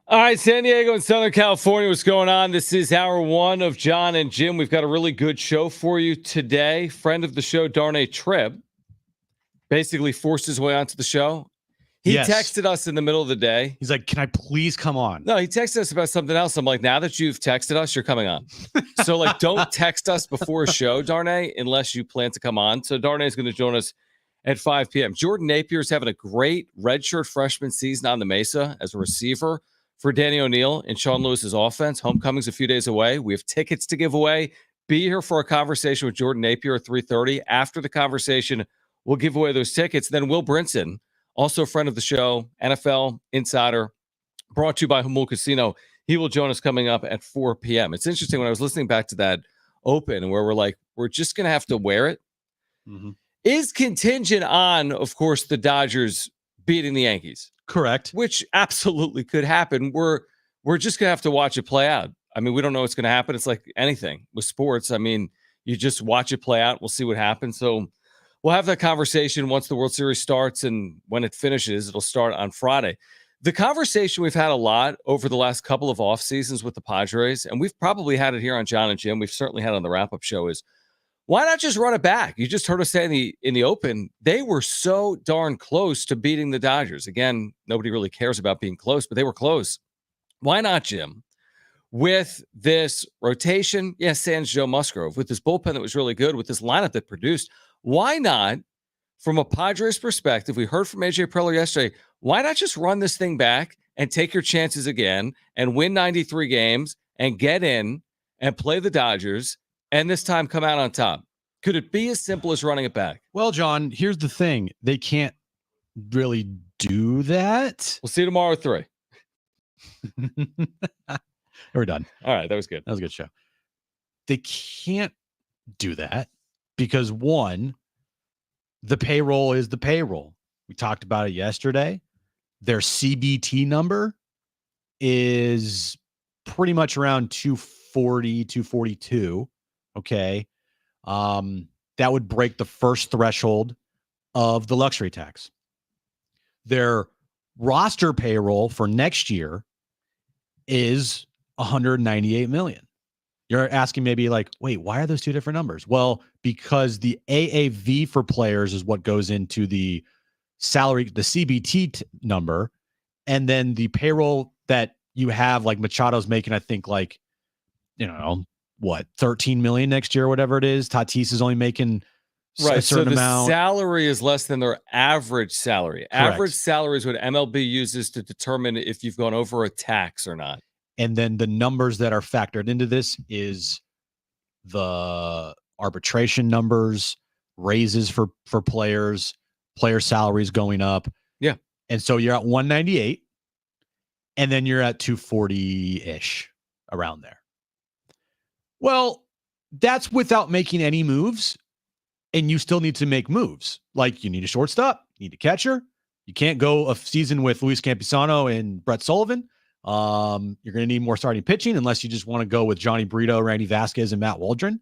All right, San Diego and Southern California, what's going on? This is hour one of Jon and Jim. We've got a really good show for you today. Friend of the show, Darnay Tripp, basically forced his way onto the show. He texted us in the middle of the day. He's like, can I please come on? No, he texted us about something else. I'm like, now that you've texted us, you're coming on. So, like, don't text us before a show, Darnay, unless you plan to come on. So Darnay is going to join us at 5 p.m. Jordan Napier is having a great redshirt freshman season on the Mesa as a receiver for Danny O'Neal and Sean Lewis's offense. Homecoming's a few days away. We have tickets to give away. Be here for a conversation with Jordan Napier at 3:30. After the conversation, we'll give away those tickets. Then Will Brinson, also a friend of the show, NFL insider, brought to you by Humul Casino. He will join us coming up at 4 p.m. It's interesting when I was listening back to that open where we're like, we're just going to have to wear it. Mm-hmm. Is contingent on, of course, the Dodgers beating the Yankees. Correct. Which absolutely could happen. We're just going to have to watch it play out. I mean, we don't know what's going to happen. It's like anything with sports. I mean, you just watch it play out. We'll see what happens. So we'll have that conversation once the World Series starts, and when it finishes, it'll start on Friday. The conversation we've had a lot over the last couple of off seasons with the Padres, and we've probably had it here on Jon and Jim. We've certainly had it on the wrap-up show is, why not just run it back? You just heard us say in the open, they were so darn close to beating the Dodgers. Again, nobody really cares about being close, but they were close. Why not, Jim? With this rotation, yes, sans Joe Musgrove, with this bullpen that was really good, with this lineup that produced, why not, from a Padres perspective, we heard from AJ Preller yesterday, why not just run this thing back and take your chances again and win 93 games and get in and play the Dodgers and this time come out on top? Could it be as simple as running it back? Well, Jon, here's the thing. They can't really do that. We'll see you tomorrow at 3. We're done. All right, that was good. That was a good show. They can't do that because, one, the payroll is the payroll. We talked about it yesterday. Their CBT number is pretty much around 240, 242. Okay. That would break the first threshold of the luxury tax. Their roster payroll for next year is $198 million. You're asking maybe like, wait, why are those two different numbers? Well, because the AAV for players is what goes into the salary, the CBT number. And then the payroll that you have, like Machado's making, I think like, you know, what, 13 million next year, whatever it is. Tatis is only making a certain amount. Salary is less than their average salary. Correct. Average salary is what MLB uses to determine if you've gone over a tax or not. And then the numbers that are factored into this is the arbitration numbers, raises for players, player salaries going up. Yeah. And so you're at 198 and then you're at 240-ish around there. Well, that's without making any moves, and you still need to make moves. Like you need a shortstop, you need a catcher. You can't go a season with Luis Campusano and Brett Sullivan. You're going to need more starting pitching unless you just want to go with Johnny Brito, Randy Vasquez, and Matt Waldron.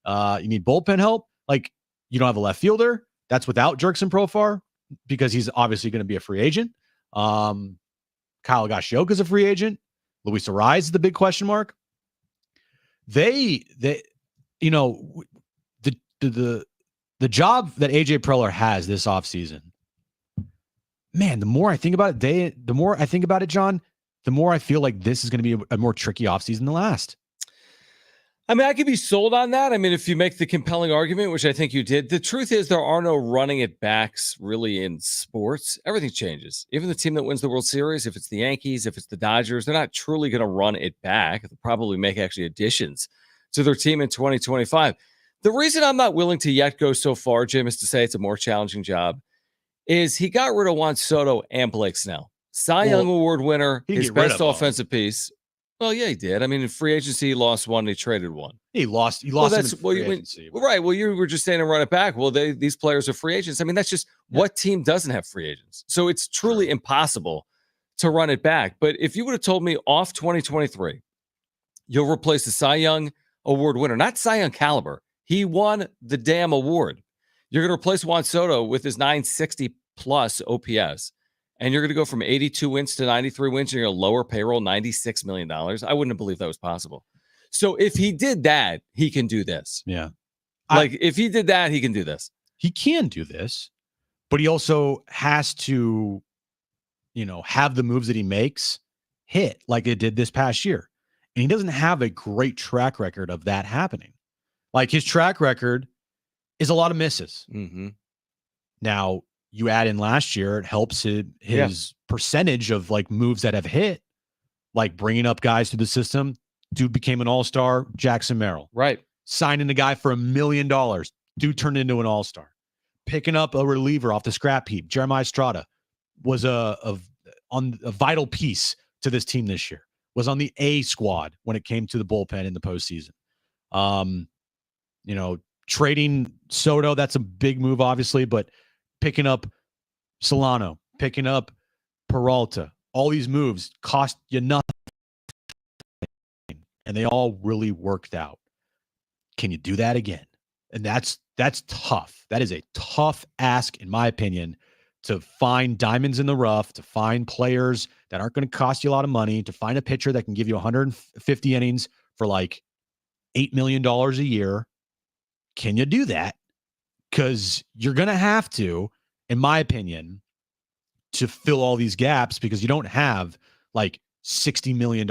You need bullpen help. Like you don't have a left fielder. That's without Jerkson Profar because he's obviously going to be a free agent. Kyle Higashioka is a free agent. Luis Arraez is the big question mark. They, you know, the job that AJ Preller has this offseason, man, the more I think about it, Jon, the more I feel like this is going to be a more tricky offseason than last. I mean, I could be sold on that. I mean, if you make the compelling argument, which I think you did, the truth is there are no running it backs really in sports. Everything changes. Even the team that wins the World Series, if it's the Yankees, if it's the Dodgers, they're not truly going to run it back. They'll probably make actually additions to their team in 2025. The reason I'm not willing to yet go so far, Jim, is to say it's a more challenging job, is he got rid of Juan Soto and Blake Snell. Cy Young Award winner, his best offensive piece. Well, yeah, he did. I mean, in free agency, he lost one. He traded one. He lost. Well, that's free agency. Right. Well, you were just saying to run it back. Well, these players are free agents. I mean, that's just what team doesn't have free agents. So it's truly impossible to run it back. But if you would have told me off 2023, you'll replace the Cy Young Award winner, not Cy Young caliber. He won the damn award. You're going to replace Juan Soto with his 960 plus OPS and you're going to go from 82 wins to 93 wins, and you're going to lower payroll $96 million. I wouldn't have believed that was possible. So if he did that, he can do this. Yeah. Like if he did that, he can do this. He can do this, but he also has to, have the moves that he makes hit like it did this past year. And he doesn't have a great track record of that happening. Like his track record is a lot of misses. Mm-hmm. Now, you add in last year, it helps his percentage of like moves that have hit, like bringing up guys to the system. Dude became an all-star, Jackson Merrill. Right. Signing a guy for $1 million. Dude turned into an all-star. Picking up a reliever off the scrap heap. Jeremiah Estrada was on a vital piece to this team this year. Was on the A squad when it came to the bullpen in the postseason. Trading Soto, that's a big move, obviously, but picking up Solano, picking up Peralta, all these moves cost you nothing. And they all really worked out. Can you do that again? And that's tough. That is a tough ask, in my opinion, to find diamonds in the rough, to find players that aren't going to cost you a lot of money, to find a pitcher that can give you 150 innings for like $8 million a year. Can you do that? Because you're going to have to, in my opinion, to fill all these gaps, because you don't have like $60 million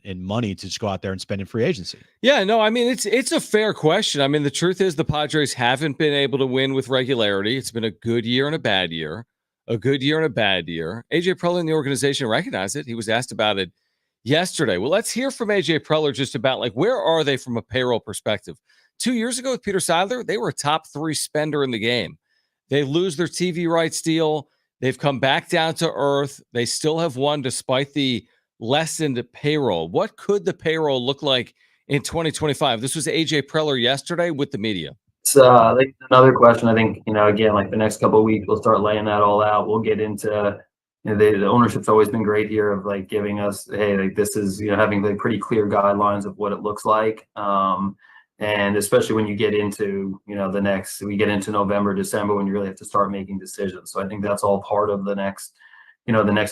in money to just go out there and spend in free agency. Yeah, no, I mean, it's a fair question. I mean, the truth is the Padres haven't been able to win with regularity. It's been a good year and a bad year, a good year and a bad year. AJ Preller in the organization recognized it. He was asked about it yesterday. Well, let's hear from AJ Preller just about like, where are they from a payroll perspective? 2 years ago with Peter Seidler, they were a top 3 spender in the game. They lose their TV rights deal. They've come back down to earth. They still have won despite the lessened payroll. What could the payroll look like in 2025? This was AJ Preller yesterday with the media. So I think another question, I think, again, like the next couple of weeks, we'll start laying that all out. We'll get into, the ownership's always been great here of like giving us, hey, like this is, having like pretty clear guidelines of what it looks like. And especially when you get into, we get into November, December, when you really have to start making decisions. So I think that's all part of the next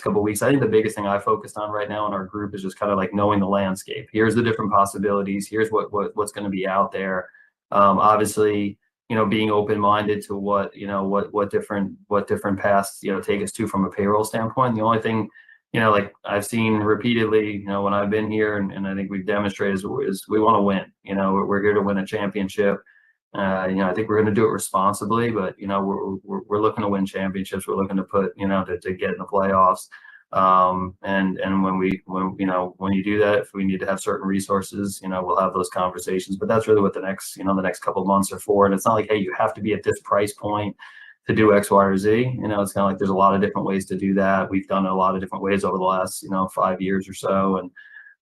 couple of weeks. I think the biggest thing I focused on right now in our group is just kind of like knowing the landscape. Here's the different possibilities. Here's what's going to be out there. Obviously, being open-minded to what different paths, take us to from a payroll standpoint. The only thing, like I've seen repeatedly, when I've been here, and I think we've demonstrated is we want to win. We're here to win a championship. I think we're going to do it responsibly, but we're looking to win championships. We're looking to put to get in the playoffs. And when you do that, if we need to have certain resources, we'll have those conversations. But that's really what the next couple of months are for. And it's not like, hey, you have to be at this price point to do X, Y, or Z. It's kind of like there's a lot of different ways to do that. We've done it a lot of different ways over the last 5 years or so, and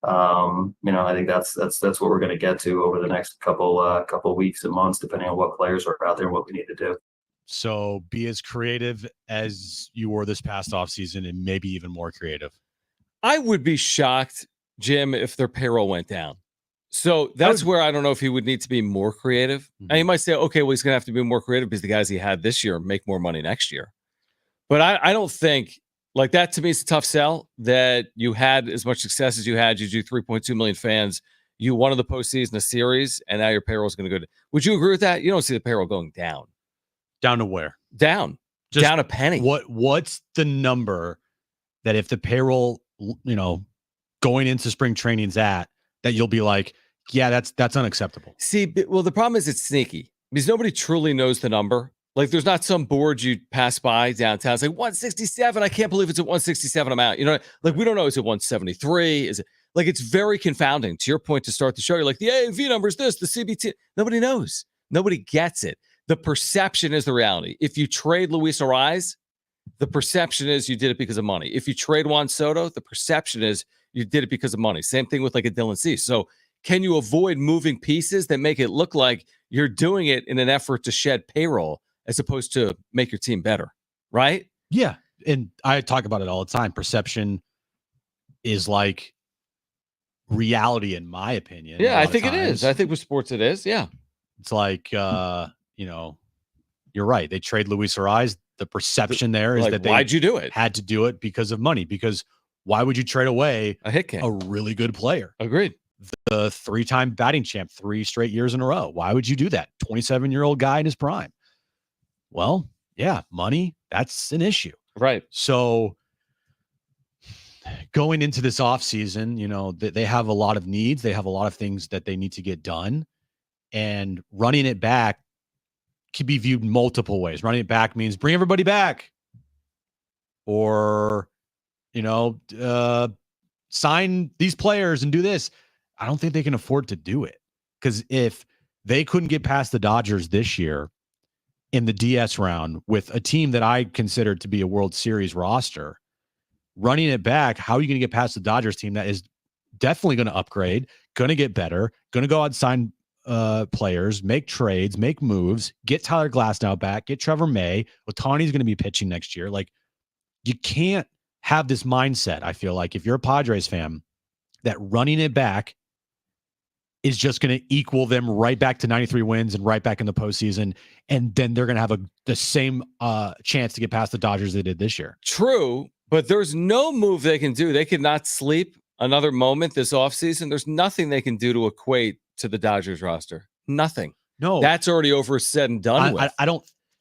I think that's what we're going to get to over the next couple weeks and months, depending on what players are out there and what we need to do. So be as creative as you were this past offseason, and maybe even more creative. I would be shocked, Jim, if their payroll went down. So that's where I don't know if he would need to be more creative. Mm-hmm. And you might say, okay, well, he's going to have to be more creative because the guys he had this year make more money next year. But I don't think, like, that to me is a tough sell, that you had as much success as you had. You do 3.2 million fans. You won the postseason, a series, and now your payroll is going to go down. Would you agree with that? You don't see the payroll going down. Down to where? Down. Just down a penny. What's the number that if the payroll, going into spring training's at, that you'll be like, yeah, that's unacceptable? See, well, the problem is it's sneaky because nobody truly knows the number. Like, there's not some board you pass by downtown. It's like 167. I can't believe it's at 167. I'm out. Like, we don't know. Is it 173? Is it like, it's very confounding. To your point to start the show, you're like, the AAV number is this, the CBT. Nobody knows. Nobody gets it. The perception is the reality. If you trade Luis Ariz, the perception is you did it because of money. If you trade Juan Soto, the perception is you did it because of money. Same thing with like a Dylan Cease. So can you avoid moving pieces that make it look like you're doing it in an effort to shed payroll as opposed to make your team better, right? Yeah. And I talk about it all the time. Perception is like reality, in my opinion. Yeah, I think it is. I think with sports it is. Yeah. It's like, you're right. They trade Luis Ariz. the perception there is like, that they why'd you do it? had to do it because of money. Because why would you trade away A hit king. a really good player? Agreed. The 3-time batting champ 3 straight years in a row. Why would you do that? 27-year-old guy in his prime. Well, yeah, money, that's an issue. Right. So going into this offseason, you know, they have a lot of needs. They have a lot of things that they need to get done. And running it back can be viewed multiple ways. Running it back means bring everybody back. Or, you know, sign these players and do this. I don't think they can afford to do it. Because if they couldn't get past the Dodgers this year in the DS round with a team that I considered to be a World Series roster, running it back, how are you going to get past the Dodgers team that is definitely going to upgrade, going to get better, going to go out and sign players, make trades, make moves, get Tyler Glasnow back, get Trevor May. Ohtani's going to be pitching next year. Like, you can't have this mindset, I feel like, if you're a Padres fan, that running it back is just going to equal them right back to 93 wins and right back in the postseason. And then they're going to have the same chance to get past the Dodgers they did this year. True, but there's no move they can do. They could not sleep another moment this offseason. There's nothing they can do to equate to the Dodgers roster. Nothing. No. That's already over, said and done with.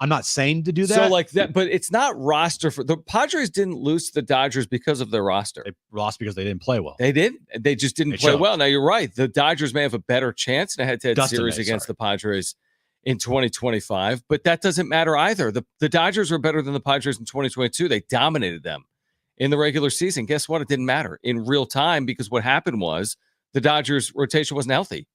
I'm not saying to do that. So like that, but it's not roster for the Padres didn't lose to the Dodgers because of their roster. They lost because they didn't play well. They did. They just didn't play well. Now you're right. The Dodgers may have a better chance in a head-to-head series against the Padres in 2025, but that doesn't matter either. The Dodgers were better than the Padres in 2022. They dominated them in the regular season. Guess what? It didn't matter in real time because what happened was the Dodgers rotation wasn't healthy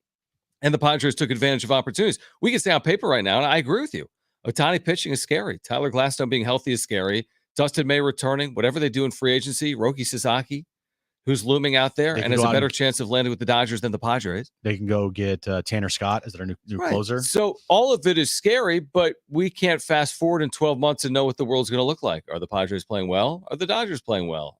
and the Padres took advantage of opportunities. We can stay on paper right now, and I agree with you. Ohtani pitching is scary. Tyler Glasnow being healthy is scary. Dustin May returning. Whatever they do in free agency, Roki Sasaki, who's looming out there and has a better chance of landing with the Dodgers than the Padres. They can go get Tanner Scott as their new closer. So all of it is scary, but we can't fast forward in 12 months and know what the world's going to look like. Are the Padres playing well? Are the Dodgers playing well?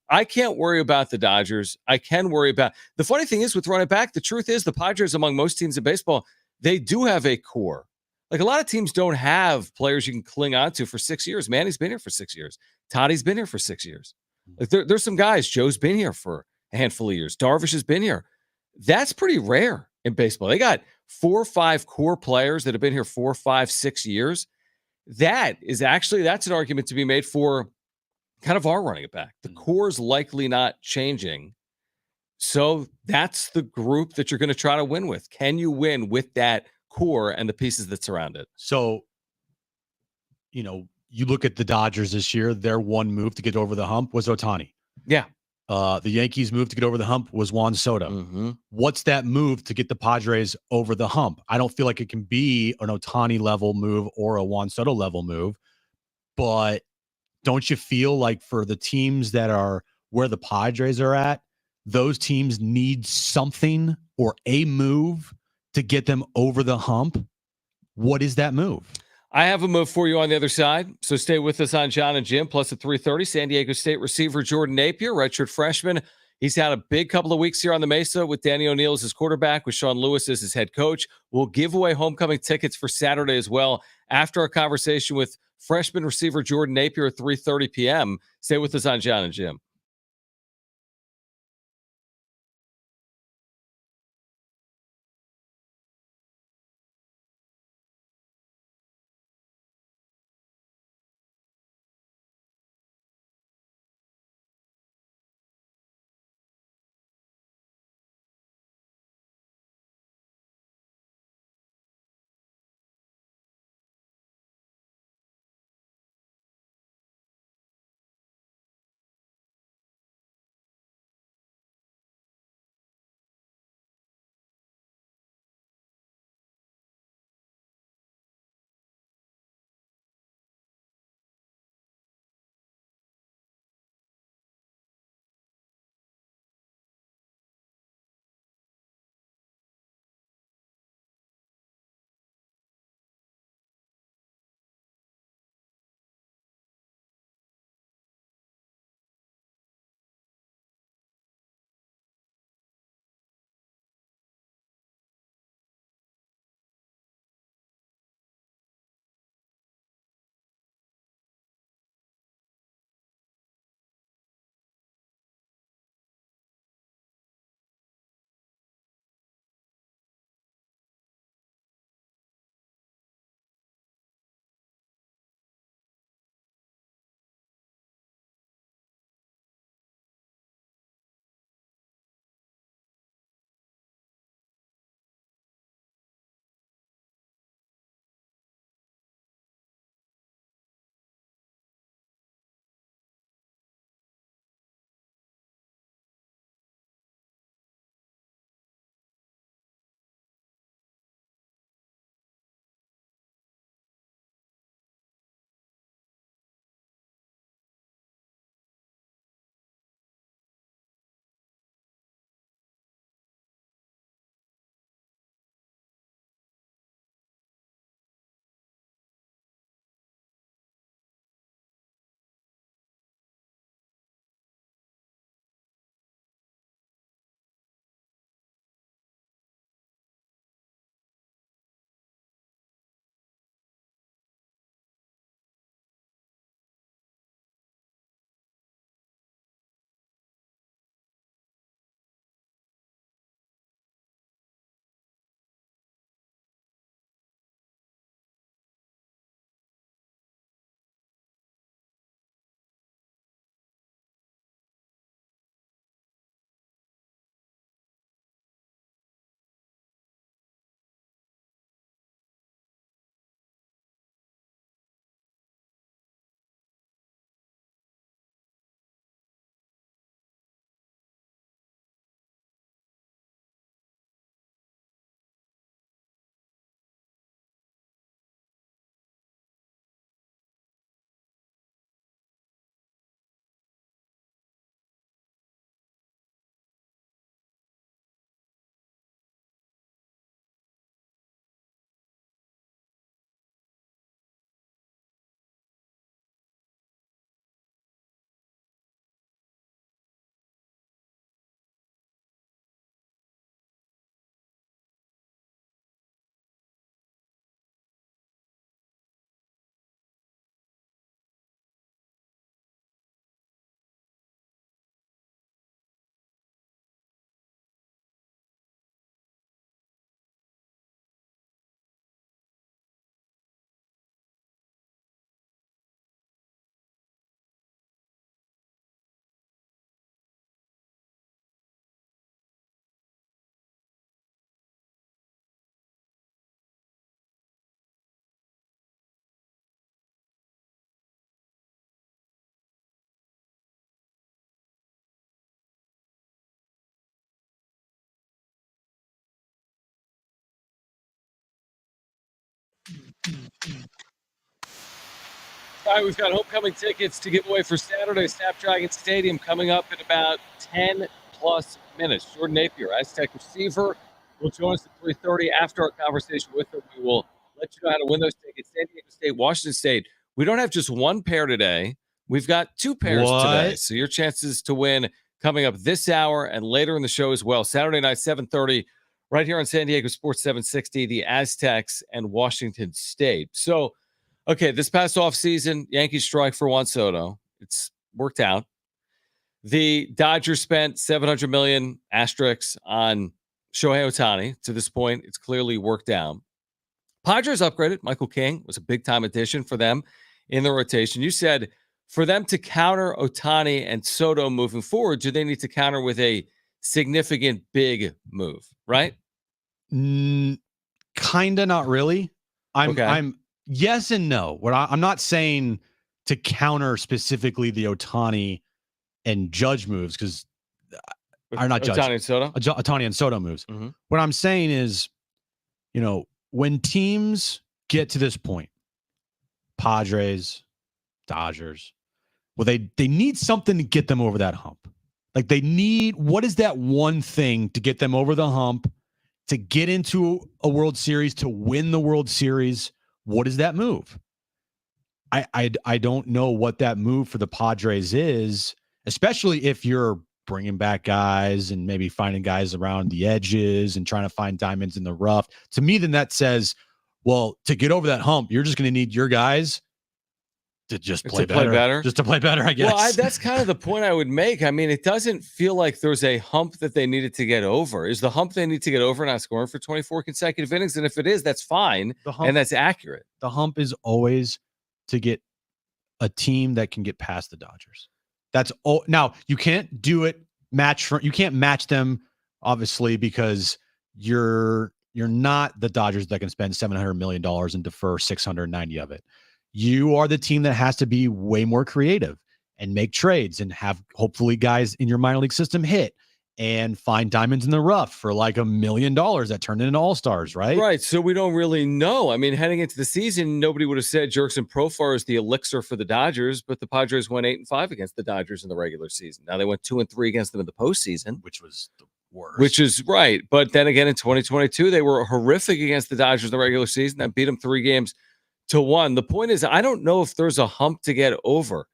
I can't worry about the Dodgers. I can worry about the funny thing is with running back. The truth is the Padres, among most teams in baseball, they do have a core. Like a lot of teams don't have players you can cling on to for 6 years. Manny's been here for 6 years. Toddy's been here for 6 years. Like there's some guys. Joe's been here for a handful of years. Darvish has been here. That's pretty rare in baseball. They got 4 or 5 core players that have been here 4, 5, 6 years. That's an argument to be made for kind of our running it back. The core is likely not changing. So that's the group that you're going to try to win with. Can you win with that core and the pieces that surround it? So, you know, you look at the Dodgers this year, their one move to get over the hump was Ohtani. Yeah. The Yankees move to get over the hump was Juan Soto. Mm-hmm. What's that move to get the Padres over the hump? I don't feel like it can be an Ohtani level move or a Juan Soto level move, but don't you feel like for the teams that are where the Padres are at, those teams need something or a move to get them over the hump? What is that move? I have a move for you on the other side, so stay with us on Jon and Jim. Plus at 3:30, San Diego State receiver Jordan Napier, redshirt freshman. He's had a big couple of weeks here on the Mesa with Danny O'Neil as his quarterback, with Sean Lewis as his head coach. We'll give away homecoming tickets for Saturday as well after our conversation with freshman receiver Jordan Napier at 3:30 p.m. Stay with us on Jon and Jim. All right, we've got homecoming tickets to give away for Saturday, Snapdragon Stadium, coming up in about 10 plus minutes. Jordan Napier, Aztec receiver, will join us at 3:30. After our conversation with him, we will let you know how to win those tickets. San Diego State, Washington State. We don't have just one pair today. We've got two pairs today. So your chances to win coming up this hour and later in the show as well. Saturday night, 7:30, right here on San Diego Sports 760, the Aztecs and Washington State. So, okay, this past offseason, Yankees strike for Juan Soto. It's worked out. The Dodgers spent $700 million asterisks on Shohei Ohtani. To this point, it's clearly worked out. Padres upgraded. Michael King was a big-time addition for them in the rotation. You said for them to counter Ohtani and Soto moving forward, do they need to counter with a significant big move, right? Kinda, not really. I'm yes and no. I'm not saying to counter specifically the Ohtani and Judge moves because are not Judge. Ohtani and Soto? Ohtani and Soto moves. Mm-hmm. What I'm saying is, when teams get to this point, Padres, Dodgers, well, they need something to get them over that hump. Like what is that one thing to get them over the hump, to get into a World Series, to win the World Series? What is that move? I don't know what that move for the Padres is, especially if you're bringing back guys and maybe finding guys around the edges and trying to find diamonds in the rough. To me, then that says, well, to get over that hump, you're just going to need your guys to just play better. Just to play better, I guess. Well, that's kind of the point I would make. I mean, it doesn't feel like there's a hump that they needed to get over. Is the hump they need to get over not scoring for 24 consecutive innings? And if it is, that's fine. And that's accurate. The hump is always to get a team that can get past the Dodgers. That's all. Now, you can't do it you can't match them, obviously, because you're not the Dodgers that can spend $700 million and defer 690 of it. You are the team that has to be way more creative and make trades and have hopefully guys in your minor league system hit and find diamonds in the rough for like $1 million that turned into all-stars, right? Right. So we don't really know. I mean, heading into the season, nobody would have said Jurickson Profar is the elixir for the Dodgers, but the Padres went 8-5 against the Dodgers in the regular season. Now they went 2-3 against them in the postseason, which was the worst. Which is right. But then again, in 2022, they were horrific against the Dodgers in the regular season. That beat them 3-1. The point is, I don't know if there's a hump to get over.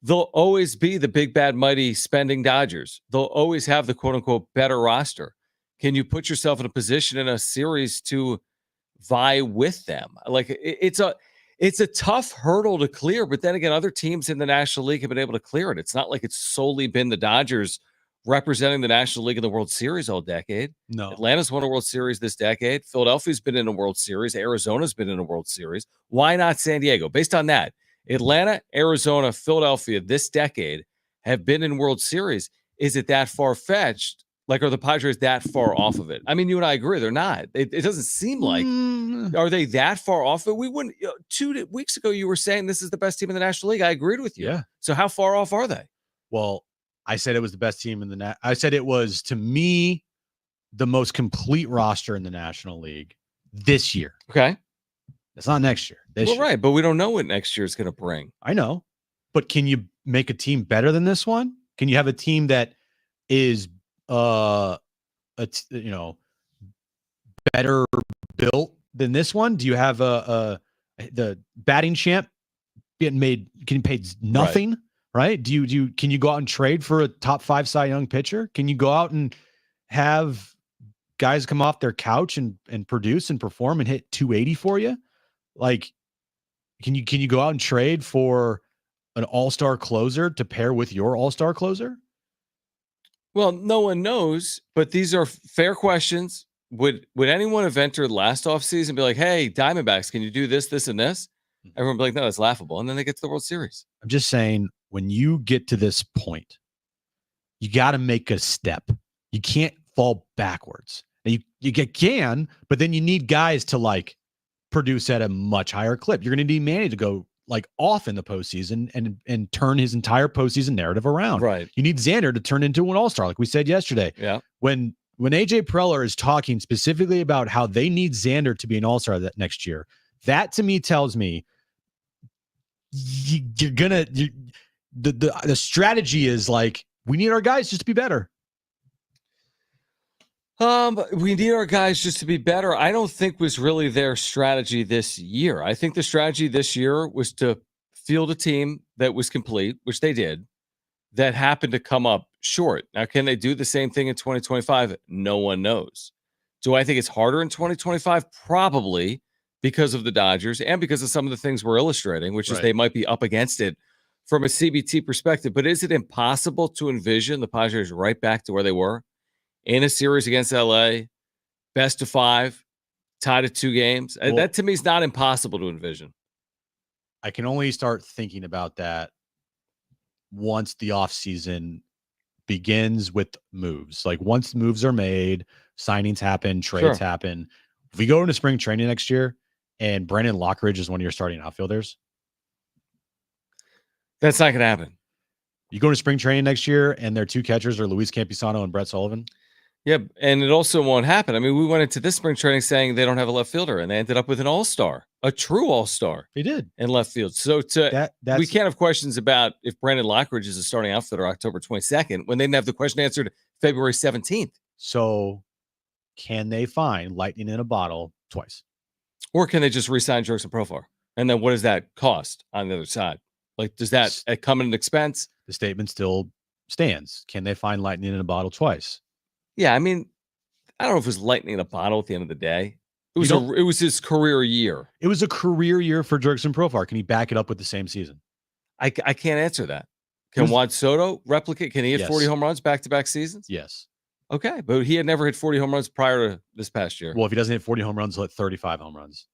They'll always be the big, bad, mighty spending Dodgers. They'll always have the quote-unquote better roster. Can you put yourself in a position in a series to vie with them? Like, it's a tough hurdle to clear, but then again, other teams in the National League have been able to clear it. It's not like it's solely been the Dodgers representing the National League in the World Series all decade. No. Atlanta's won a World Series this decade. Philadelphia's been in a World Series. Arizona's been in a World Series. Why not San Diego? Based on that, Atlanta, Arizona, Philadelphia this decade have been in World Series. Is it that far-fetched? Like, are the Padres that far off of it? I mean, you and I agree. They're not. It doesn't seem like. Are they that far off of it? We wouldn't. 2 weeks ago, you were saying this is the best team in the National League. I agreed with you. Yeah. So how far off are they? Well, I said it was the best team in the I said it was, to me, the most complete roster in the National League this year. Okay. It's not next year. This year. Right, but we don't know what next year is going to bring. I know. But can you make a team better than this one? Can you have a team that is better built than this one? Do you have the batting champ getting paid nothing? Right? Can you go out and trade for a top 5 Cy Young pitcher? Can you go out and have guys come off their couch and produce and perform and hit 280 for you? Like, can you go out and trade for an all-star closer to pair with your all-star closer? Well, no one knows, but these are fair questions. Would anyone have entered last offseason and be like, hey, Diamondbacks, can you do this, this, and this? Everyone would be like, no, that's laughable. And then they get to the World Series. I'm just saying, when you get to this point, you got to make a step. You can't fall backwards. And you can, but then you need guys to like produce at a much higher clip. You're going to need Manny to go like off in the postseason and turn his entire postseason narrative around. Right. You need Xander to turn into an all-star, like we said yesterday. Yeah. When AJ Preller is talking specifically about how they need Xander to be an all-star that next year, That to me tells me the strategy is like, we need our guys just to be better. We need our guys just to be better. I don't think was really their strategy this year. I think the strategy this year was to field a team that was complete, which they did, that happened to come up short. Now, can they do the same thing in 2025? No one knows. Do I think it's harder in 2025? Probably, because of the Dodgers and because of some of the things we're illustrating, which is they might be up against it from a CBT perspective. But is it impossible to envision the Padres right back to where they were in a series against LA, best of 5, tied at 2 games? Well, that to me is not impossible to envision. I can only start thinking about that once the offseason begins with moves. Like once moves are made, signings happen, trades happen. If we go into spring training next year and Brandon Lockridge is one of your starting outfielders, that's not going to happen. You go to spring training next year and their 2 catchers are Luis Campisano and Brett Sullivan. Yeah, and it also won't happen. I mean, we went into this spring training saying they don't have a left fielder, and they ended up with an all-star, a true all-star. They did. In left field. So we can't have questions about if Brandon Lockridge is a starting outfielder October 22nd when they didn't have the question answered February 17th. So can they find lightning in a bottle twice? Or can they just re-sign Jurickson Profar? And then what does that cost on the other side? Like, does that come at an expense? The statement still stands. Can they find lightning in a bottle twice? Yeah, I mean, I don't know if it was lightning in a bottle at the end of the day. It was his career year. It was a career year for Jurickson Profar. Can he back it up with the same season? I can't answer that. Can Juan Soto replicate? Can he hit 40 home runs back-to-back seasons? Yes. Okay, but he had never hit 40 home runs prior to this past year. Well, if he doesn't hit 40 home runs, he'll hit 35 home runs.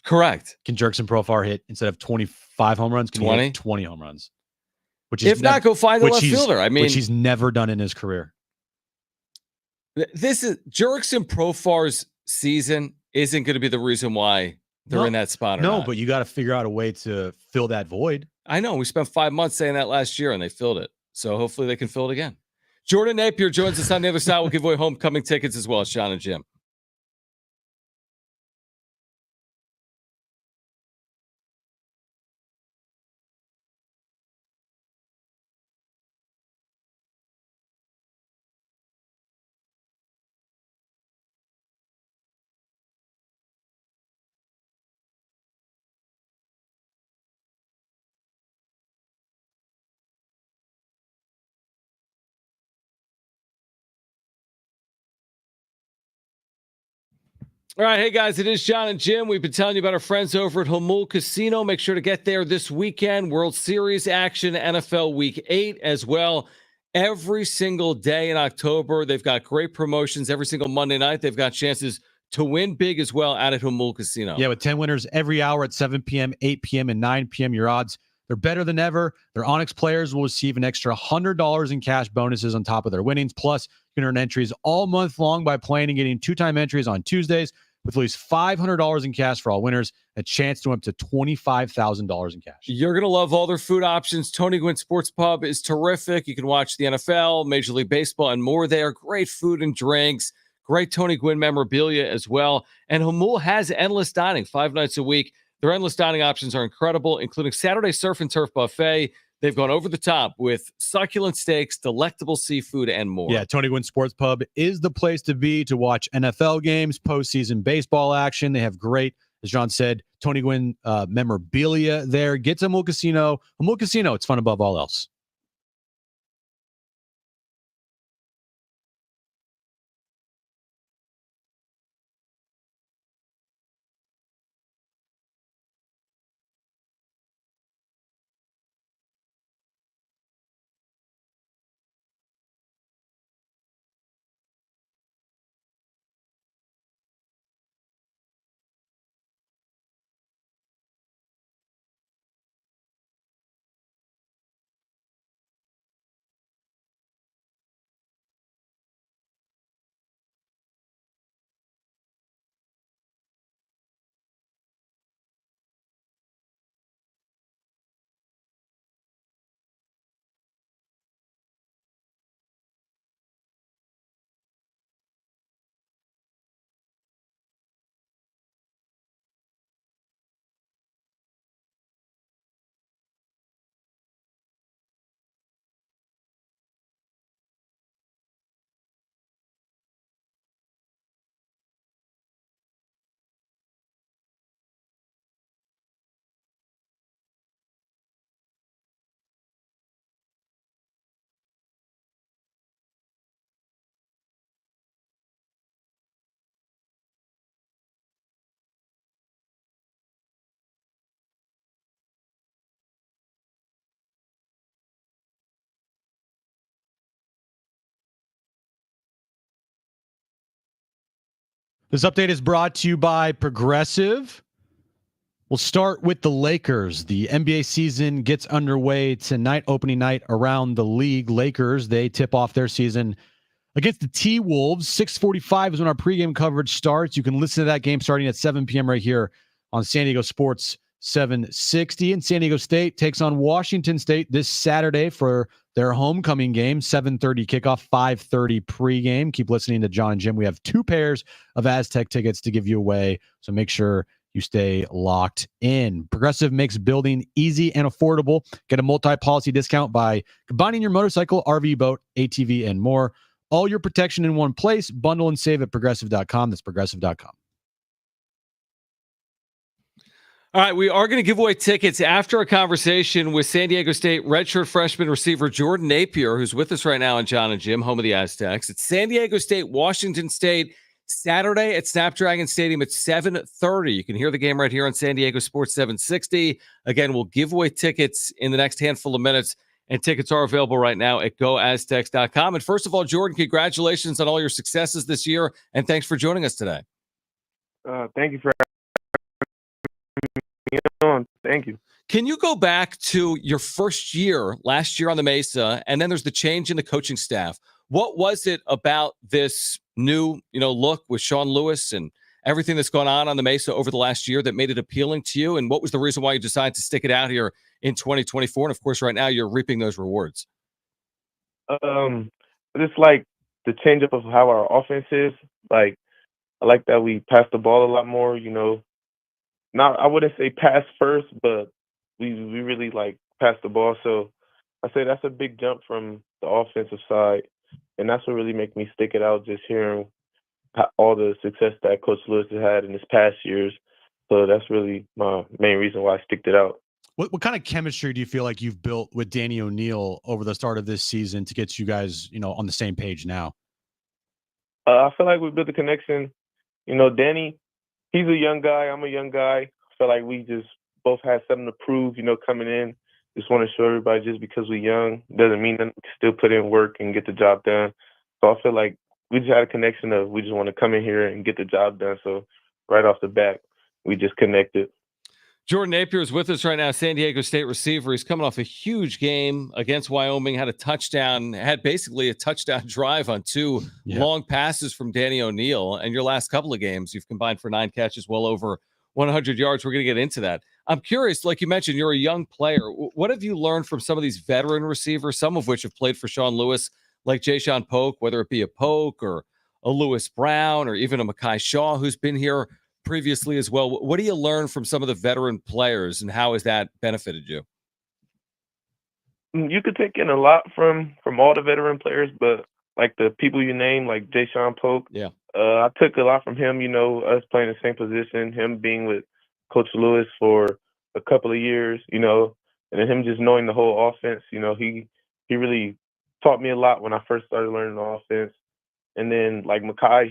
Correct. Can Jurickson Profar hit, instead of 25 home runs, can 20? he hit 20 home runs? Which is if not, go find the left fielder. I mean, which he's never done in his career. This is Jurickson Profar's season isn't going to be the reason why they're in that spot or not. But you got to figure out a way to fill that void. I know. We spent 5 months saying that last year, and they filled it. So hopefully they can fill it again. Jordan Napier joins us on the other side. We'll give away homecoming tickets as well as Jon and Jim. All right, hey guys, it is Jon and Jim. We've been telling you about our friends over at Jamul Casino. Make sure to get there this weekend. World Series action, NFL Week 8 as well. Every single day in October, they've got great promotions. Every single Monday night, they've got chances to win big as well out at Jamul Casino. Yeah, with 10 winners every hour at 7 p.m., 8 p.m., and 9 p.m. Your odds, they're better than ever. Their Onyx players will receive an extra $100 in cash bonuses on top of their winnings. Plus, you can earn entries all month long by playing and getting 2-time entries on Tuesdays, with at least $500 in cash for all winners, a chance to win up to $25,000 in cash. You're going to love all their food options. Tony Gwynn Sports Pub is terrific. You can watch the NFL, Major League Baseball, and more there. Great food and drinks. Great Tony Gwynn memorabilia as well. And Jamul has endless dining 5 nights a week. Their endless dining options are incredible, including Saturday Surf and Turf Buffet. They've gone over the top with succulent steaks, delectable seafood, and more. Yeah, Tony Gwynn Sports Pub is the place to be to watch NFL games, postseason baseball action. They have great, as Jon said, Tony Gwynn memorabilia there. Get to Jamul Casino. Jamul Casino, it's fun above all else. This update is brought to you by Progressive. We'll start with the Lakers. The NBA season gets underway tonight, opening night around the league. Lakers, they tip off their season against the T-Wolves. 6:45 is when our pregame coverage starts. You can listen to that game starting at 7 p.m. right here on San Diego Sports 760. And San Diego State takes on Washington State this Saturday for their homecoming game. 7:30 kickoff, 5:30 pregame. Keep listening to Jon Jim. We have 2 pairs of Aztec tickets to give you away, so make sure you stay locked in. Progressive makes building easy and affordable. Get a multi-policy discount by combining your motorcycle, RV, boat, ATV, and more. All your protection in one place. Bundle and save at progressive.com. That's progressive.com. All right, we are going to give away tickets after a conversation with San Diego State redshirt freshman receiver Jordan Napier, who's with us right now on Jon and Jim, home of the Aztecs. It's San Diego State, Washington State, Saturday at Snapdragon Stadium at 7:30. You can hear the game right here on San Diego Sports 760. Again, we'll give away tickets in the next handful of minutes, and tickets are available right now at goaztecs.com. And first of all, Jordan, congratulations on all your successes this year, and thanks for joining us today. Thank you for having me on. Thank you. Can you go back to your first year, last year on the Mesa, and then there's the change in the coaching staff? What was it about this new, look with Sean Lewis and everything that's gone on the Mesa over the last year that made it appealing to you? And what was the reason why you decided to stick it out here in 2024? And of course, right now you're reaping those rewards. It's like the change up of how our offense is. Like, I like that we pass the ball a lot more, Not, I wouldn't say pass first, but we really like pass the ball. So I say that's a big jump from the offensive side. And that's what really make me stick it out, just hearing all the success that Coach Lewis has had in his past years. So that's really my main reason why I sticked it out. What kind of chemistry do you feel like you've built with Danny O'Neil over the start of this season to get you guys, on the same page now? I feel like we built a connection. Danny, he's a young guy. I'm a young guy. I feel like we just both had something to prove, coming in. Just want to show everybody just because we're young doesn't mean that we can still put in work and get the job done. So I feel like we just had a connection of we just want to come in here and get the job done. So right off the bat, we just connected. Jordan Napier is with us right now, San Diego State receiver. He's coming off a huge game against Wyoming, had a touchdown, had basically a touchdown drive on 2 long passes from Danny O'Neil. And your last couple of games, you've combined for 9 catches, well over 100 yards. We're going to get into that. I'm curious, like you mentioned, you're a young player. What have you learned from some of these veteran receivers, some of which have played for Sean Lewis, like Jayshon Polk, whether it be a Polk or a Lewis Brown or even a Mekhi Shaw who's been here previously as well? What do you learn from some of the veteran players, and how has that benefited you? You could take in a lot from all the veteran players, but like the people you name, like Jayshon Polk, I took a lot from him, us playing the same position, him being with Coach Lewis for a couple of years, and then him just knowing the whole offense. He really taught me a lot when I first started learning the offense. And then like Mekhi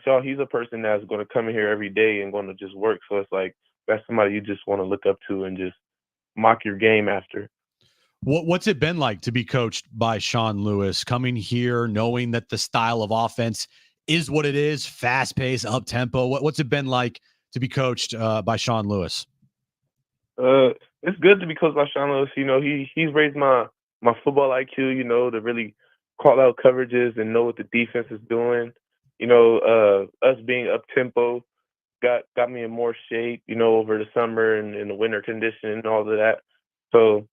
Shaw, he's a person that's going to come in here every day and going to just work. So it's like that's somebody you just want to look up to and just mock your game after. What's it been like to be coached by Sean Lewis, coming here, knowing that the style of offense is what it is, fast-paced, up-tempo? What's it been like to be coached by Sean Lewis? It's good to be coached by Sean Lewis. He's raised my football IQ, to really call out coverages and know what the defense is doing. Us being up-tempo got me in more shape, over the summer and in the winter condition and all of that. So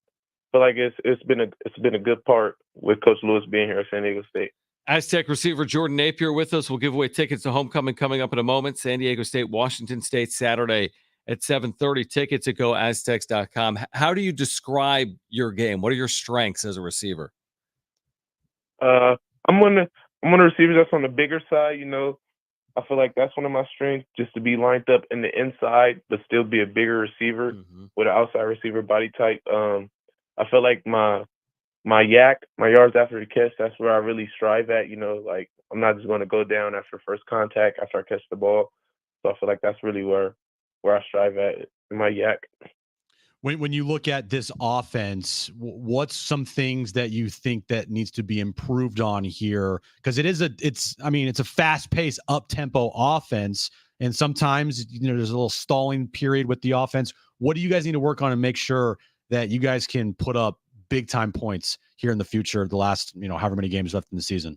I feel like it's been a good part with Coach Lewis being here at San Diego State. Aztec receiver Jordan Napier with us. We'll give away tickets to homecoming coming up in a moment. San Diego State, Washington State, Saturday at 7:30. Tickets at goaztecs.com. How do you describe your game? What are your strengths as a receiver? I'm one of the receivers that's on the bigger side. I feel like that's one of my strengths, just to be lined up in the inside, but still be a bigger receiver with an outside receiver body type. I feel like my yards after the catch, that's where I really strive at. Like I'm not just going to go down after first contact after I catch the ball. So I feel like that's really where I strive at in my yak. When you look at this offense, what's some things that you think that needs to be improved on here? Because it's a fast-paced, up-tempo offense, and sometimes there's a little stalling period with the offense. What do you guys need to work on and make sure that you guys can put up big-time points here in the future? The last however many games left in the season.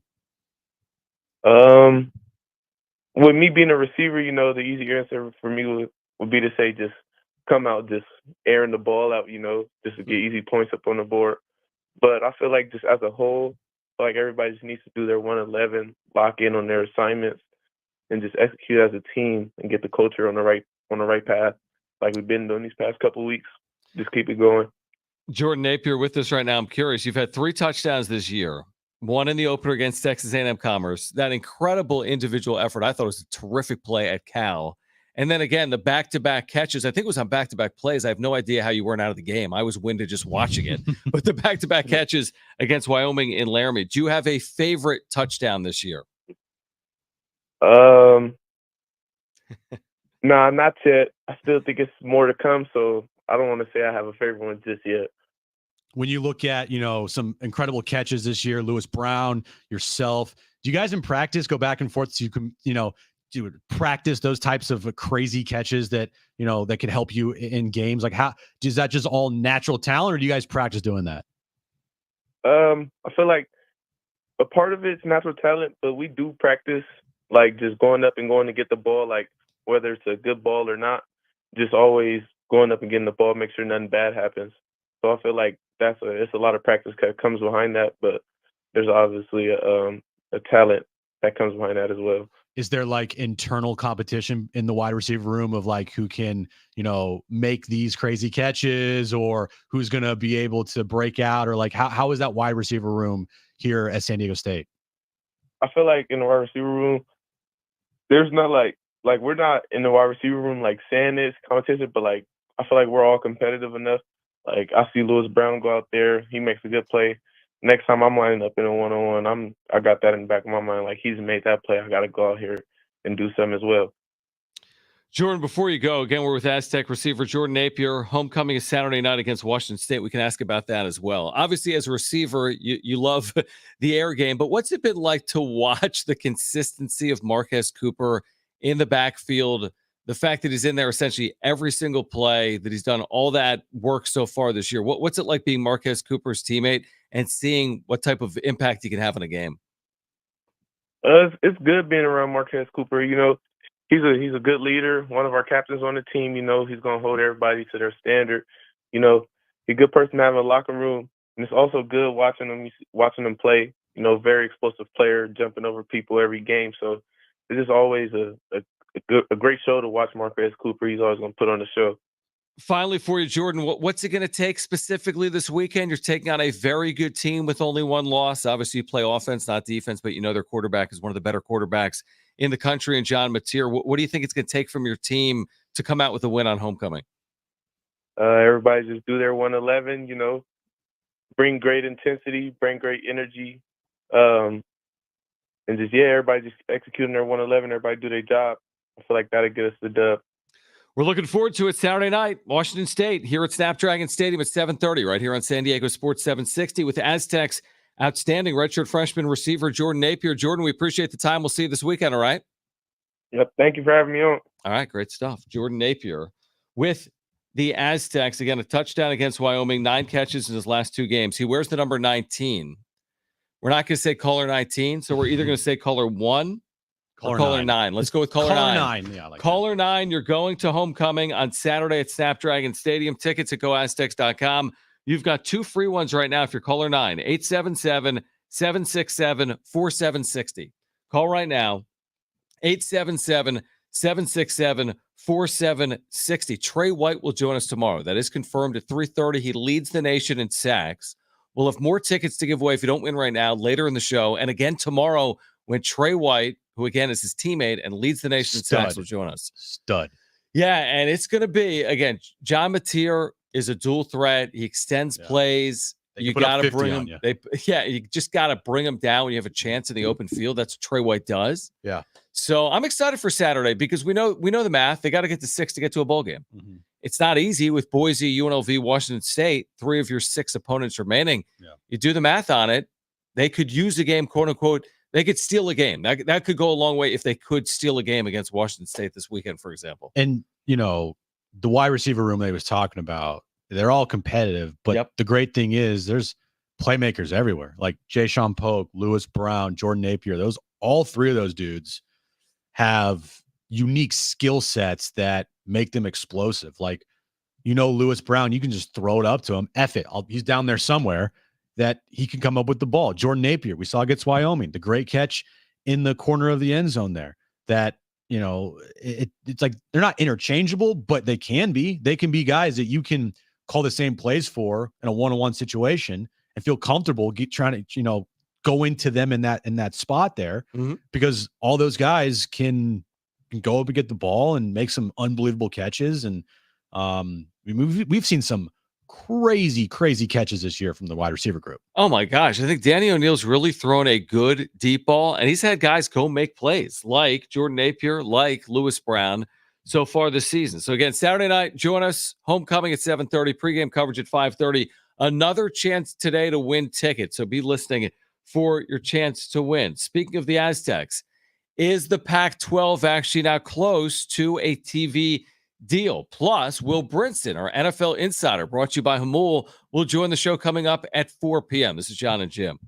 With me being a receiver, the easy answer for me would be to say just come out, just airing the ball out, just to get easy points up on the board. But I feel like just as a whole, like everybody just needs to do their 111, lock in on their assignments, and just execute as a team and get the culture on the right path, like we've been doing these past couple of weeks. Just keep it going. Jordan Napier with us right now. I'm curious. You've had 3 touchdowns this year. One in the opener against Texas A&M Commerce. That incredible individual effort, I thought was a terrific play at Cal. And then again, the back-to-back catches, I think it was on back-to-back plays. I have no idea how you weren't out of the game. I was winded just watching it. But the back-to-back catches against Wyoming in Laramie. Do you have a favorite touchdown this year? Nah, not yet. I still think it's more to come, so I don't want to say I have a favorite one just yet. When you look at, some incredible catches this year, Lewis Brown, yourself, do you guys in practice go back and forth so you can, do practice those types of crazy catches that, that could help you in games? Like, how is that just all natural talent, or do you guys practice doing that? I feel like a part of it's natural talent, but we do practice, like just going up and going to get the ball, like whether it's a good ball or not, just always going up and getting the ball, make sure nothing bad happens. So I feel like it's a lot of practice that comes behind that, but there's obviously a talent that comes behind that as well. Is there like internal competition in the wide receiver room of like who can, make these crazy catches, or who's going to be able to break out, or like how is that wide receiver room here at San Diego State? I feel like in the wide receiver room, there's not like we're not in the wide receiver room like saying it's competition, but like I feel like we're all competitive enough. Like I see Lewis Brown go out there, he makes a good play. Next time I'm lining up in a one-on-one, I got that in the back of my mind. Like he's made that play, I got to go out here and do something as well. Jordan, before you go, again, we're with Aztec receiver Jordan Napier. Homecoming is Saturday night against Washington State. We can ask about that as well. Obviously, as a receiver, you love the air game, but what's it been like to watch the consistency of Marquez Cooper in the backfield? The fact that he's in there essentially every single play, that he's done all that work so far this year. What's it like being Marquez Cooper's teammate and seeing what type of impact he can have in a game? It's good being around Marquez Cooper. He's a good leader, one of our captains on the team. He's going to hold everybody to their standard. He's a good person to have in the locker room. And it's also good watching him play, very explosive player, jumping over people every game. So it's just always a great show to watch Marquez Cooper. He's always going to put on the show. Finally for you, Jordan, what's it going to take specifically this weekend? You're taking on a very good team with only one loss. Obviously, you play offense, not defense, but their quarterback is one of the better quarterbacks in the country, and Jon Napier. What do you think it's going to take from your team to come out with a win on homecoming? Everybody just do their 111, bring great intensity, bring great energy, and just, everybody just executing their 111, everybody do their job. I feel like that'll get us the dub. We're looking forward to it Saturday night, Washington State, here at Snapdragon Stadium at 7:30, right here on San Diego Sports 760 with Aztecs outstanding redshirt freshman receiver Jordan Napier. Jordan, we appreciate the time. We'll see you this weekend, all right? Yep, thank you for having me on. All right, great stuff. Jordan Napier with the Aztecs. Again, a touchdown against Wyoming, 9 catches in his last 2 games. He wears the number 19. We're not going to say caller 19, so we're either going to say caller 1 or caller 9. Let's go with caller 9. Yeah, like caller 9, you're going to homecoming on Saturday at Snapdragon Stadium. Tickets at goaztecs.com. You've got 2 free ones right now if you're caller 9, 877-767-4760. Call right now, 877-767-4760. Trey White will join us tomorrow. That is confirmed at 3:30. He leads the nation in sacks. We'll have more tickets to give away if you don't win right now later in the show. And again tomorrow when Trey White, who again is his teammate and leads the nation in sacks, will join us. Stud. Yeah, and it's going to be, again, Jon Napier is a dual threat. He extends plays. You got to bring him. You just got to bring him down when you have a chance in the open field. That's what Trey White does. Yeah. So I'm excited for Saturday because we know the math. They got to get to 6 to get to a bowl game. Mm-hmm. it's not easy with Boise, UNLV, Washington State, 3 of your 6 opponents remaining. Yeah. You do the math on it, they could use a game, quote unquote. They could steal a game. That could go a long way if they could steal a game against Washington State this weekend, for example. And, the wide receiver room they was talking about, they're all competitive, but the great thing is there's playmakers everywhere, like Jay-Sean Polk, Lewis Brown, Jordan Napier. All 3 of those dudes have unique skill sets that make them explosive. Like, Lewis Brown, you can just throw it up to him. F it. He's down there somewhere that he can come up with the ball. Jordan Napier, we saw against Wyoming, the great catch in the corner of the end zone there that, it's like they're not interchangeable, but they can be. They can be guys that you can call the same plays for in a one-on-one situation and feel comfortable trying to, go into them in that spot there, because all those guys can go up and get the ball and make some unbelievable catches. And we've seen some crazy catches this year from the wide receiver group. Oh my gosh. I think Danny O'Neal's really thrown a good deep ball, and he's had guys go make plays like Jordan Napier, like Lewis Brown so far this season. So again, Saturday night, join us. Homecoming at 7:30, pregame coverage at 5:30. Another chance today to win tickets. So be listening for your chance to win. Speaking of the Aztecs, is the Pac-12 actually now close to a TV deal? Plus, Will Brinson, our NFL insider, brought to you by Hamul, will join the show coming up at 4 p.m. This is Jon and Jim.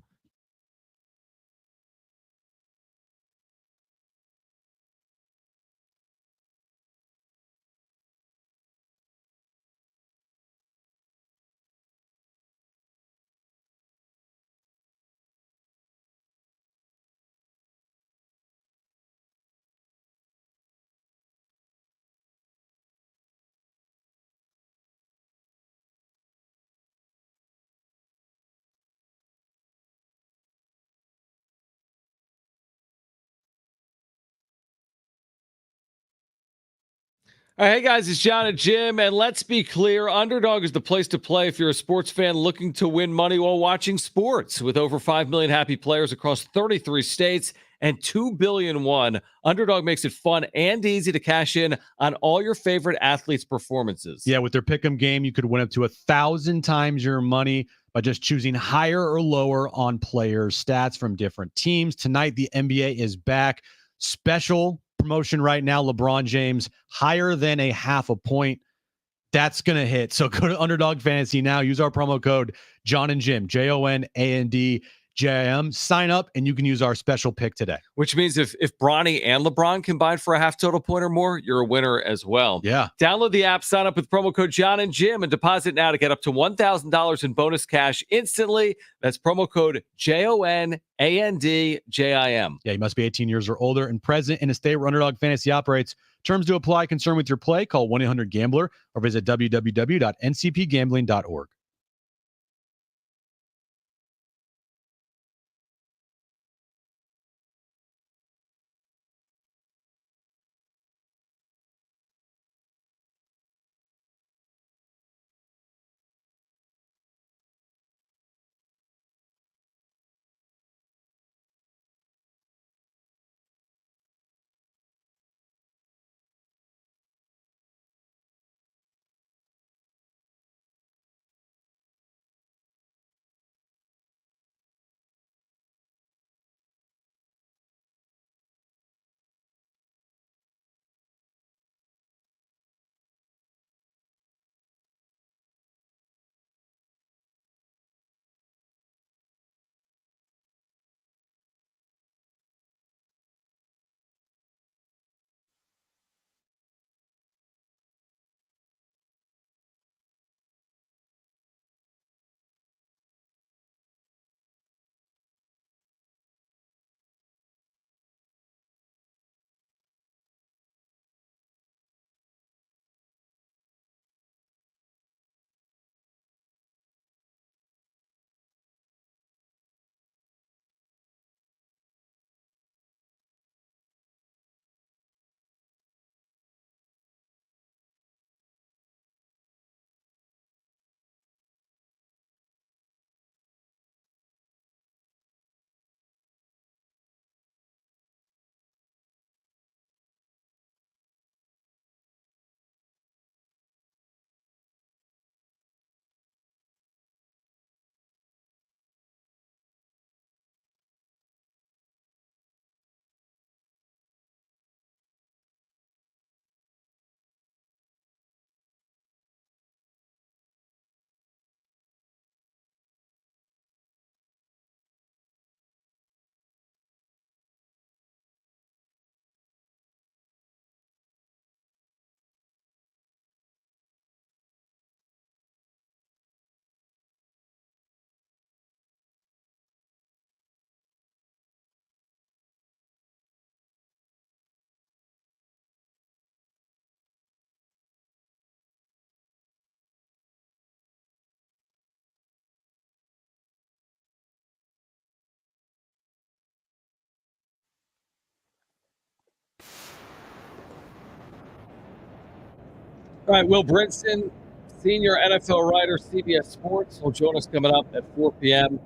All right, hey guys, it's Jon and Jim, and let's be clear, Underdog is the place to play if you're a sports fan looking to win money while watching sports. With over 5 million happy players across 33 states and 2 billion won, Underdog makes it fun and easy to cash in on all your favorite athletes' performances. Yeah, with their pick'em game, you could win up to 1,000 times your money by just choosing higher or lower on players' stats from different teams. Tonight, the NBA is back. Special promotion right now, LeBron James, higher than a half a point. That's going to hit. So go to Underdog Fantasy now. Use our promo code Jon and Jim, JONANDJIM. Sign up, and you can use our special pick today. Which means if Bronny and LeBron combine for a half total point or more, you're a winner as well. Yeah. Download the app, sign up with promo code Jon and Jim, and deposit now to get up to $1,000 in bonus cash instantly. That's promo code JONANDJIM. Yeah, you must be 18 years or older and present in a state where Underdog Fantasy operates. Terms to apply. Concern with your play? Call 1-800-GAMBLER or visit www.ncpgambling.org. All right, Will Brinson, senior NFL writer, CBS Sports, will join us coming up at 4 p.m.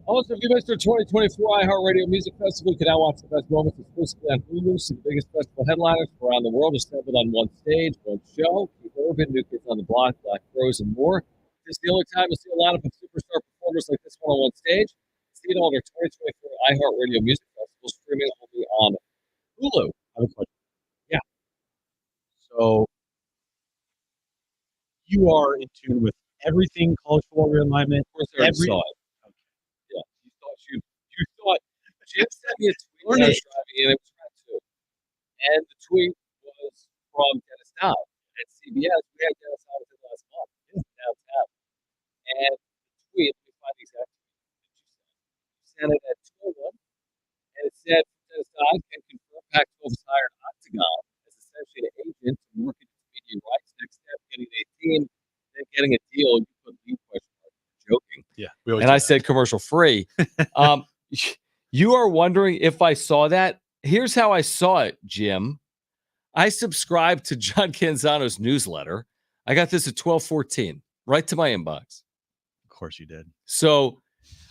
Also, if you missed our 2024 iHeartRadio Music Festival, you can now watch the best moments exclusively on Hulu. Some of the biggest festival headliners from around the world assembled on one stage, one show. Keith Urban, New Kids on the Block, Black Rose, and more. This is the only time you'll see a lineup of superstar performers like this one on one stage. See it all at our 2024 iHeartRadio Music Festival, streaming only on Hulu. I have a question. Yeah. So you are in tune with everything college football realignment. Of course, I already saw it. Yeah, you thought Jim sent me a tweet when I was driving in, it was right too. And the tweet was from Dennis Dodd at CBS. We had Dennis Dodd within the last month. Downtown. And the tweet, let me find the exact tweet that you sent it at 2:01, and it said Dennis Dodd can confirm Pac-12 has hired Octagon as essentially an agent to work into media rights. Next step, getting a team, then getting a deal. You put lead question mark. Joking. Yeah. And I said commercial free. You are wondering if I saw that. Here's how I saw it, Jim. I subscribed to John Canzano's newsletter. I got this at 12:14, right to my inbox. Of course you did. So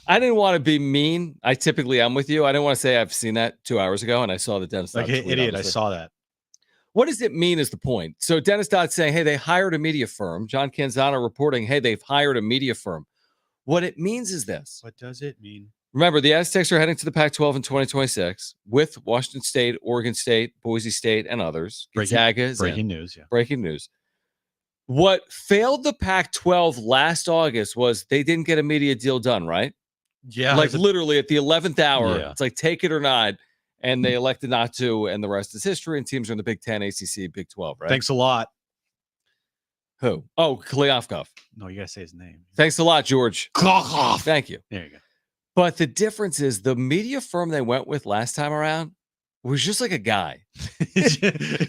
I didn't want to be mean. I typically am with you. I didn't want to say I've seen that 2 hours ago, and I saw the Dennis Dodd Like an tweet, idiot, obviously. I saw that. What does it mean is the point. So Dennis Dodd saying, hey, they hired a media firm. John Canzano reporting, hey, they've hired a media firm. What it means is this. What does it mean? Remember, the Aztecs are heading to the Pac-12 in 2026 with Washington State, Oregon State, Boise State, and others. Gonzaga is in. Breaking news, yeah. Breaking news. What failed the Pac-12 last August was they didn't get a media deal done, right? Yeah. Like literally at the 11th hour. Yeah. It's like take it or not. And they elected not to, and the rest is history. And teams are in the Big 10, ACC, Big 12, right? Thanks a lot. Who? Oh, Kliavkov. No, you got to say his name. Thanks a lot, George. Kliavkov. Thank you. There you go. But the difference is the media firm they went with last time around was just like a guy.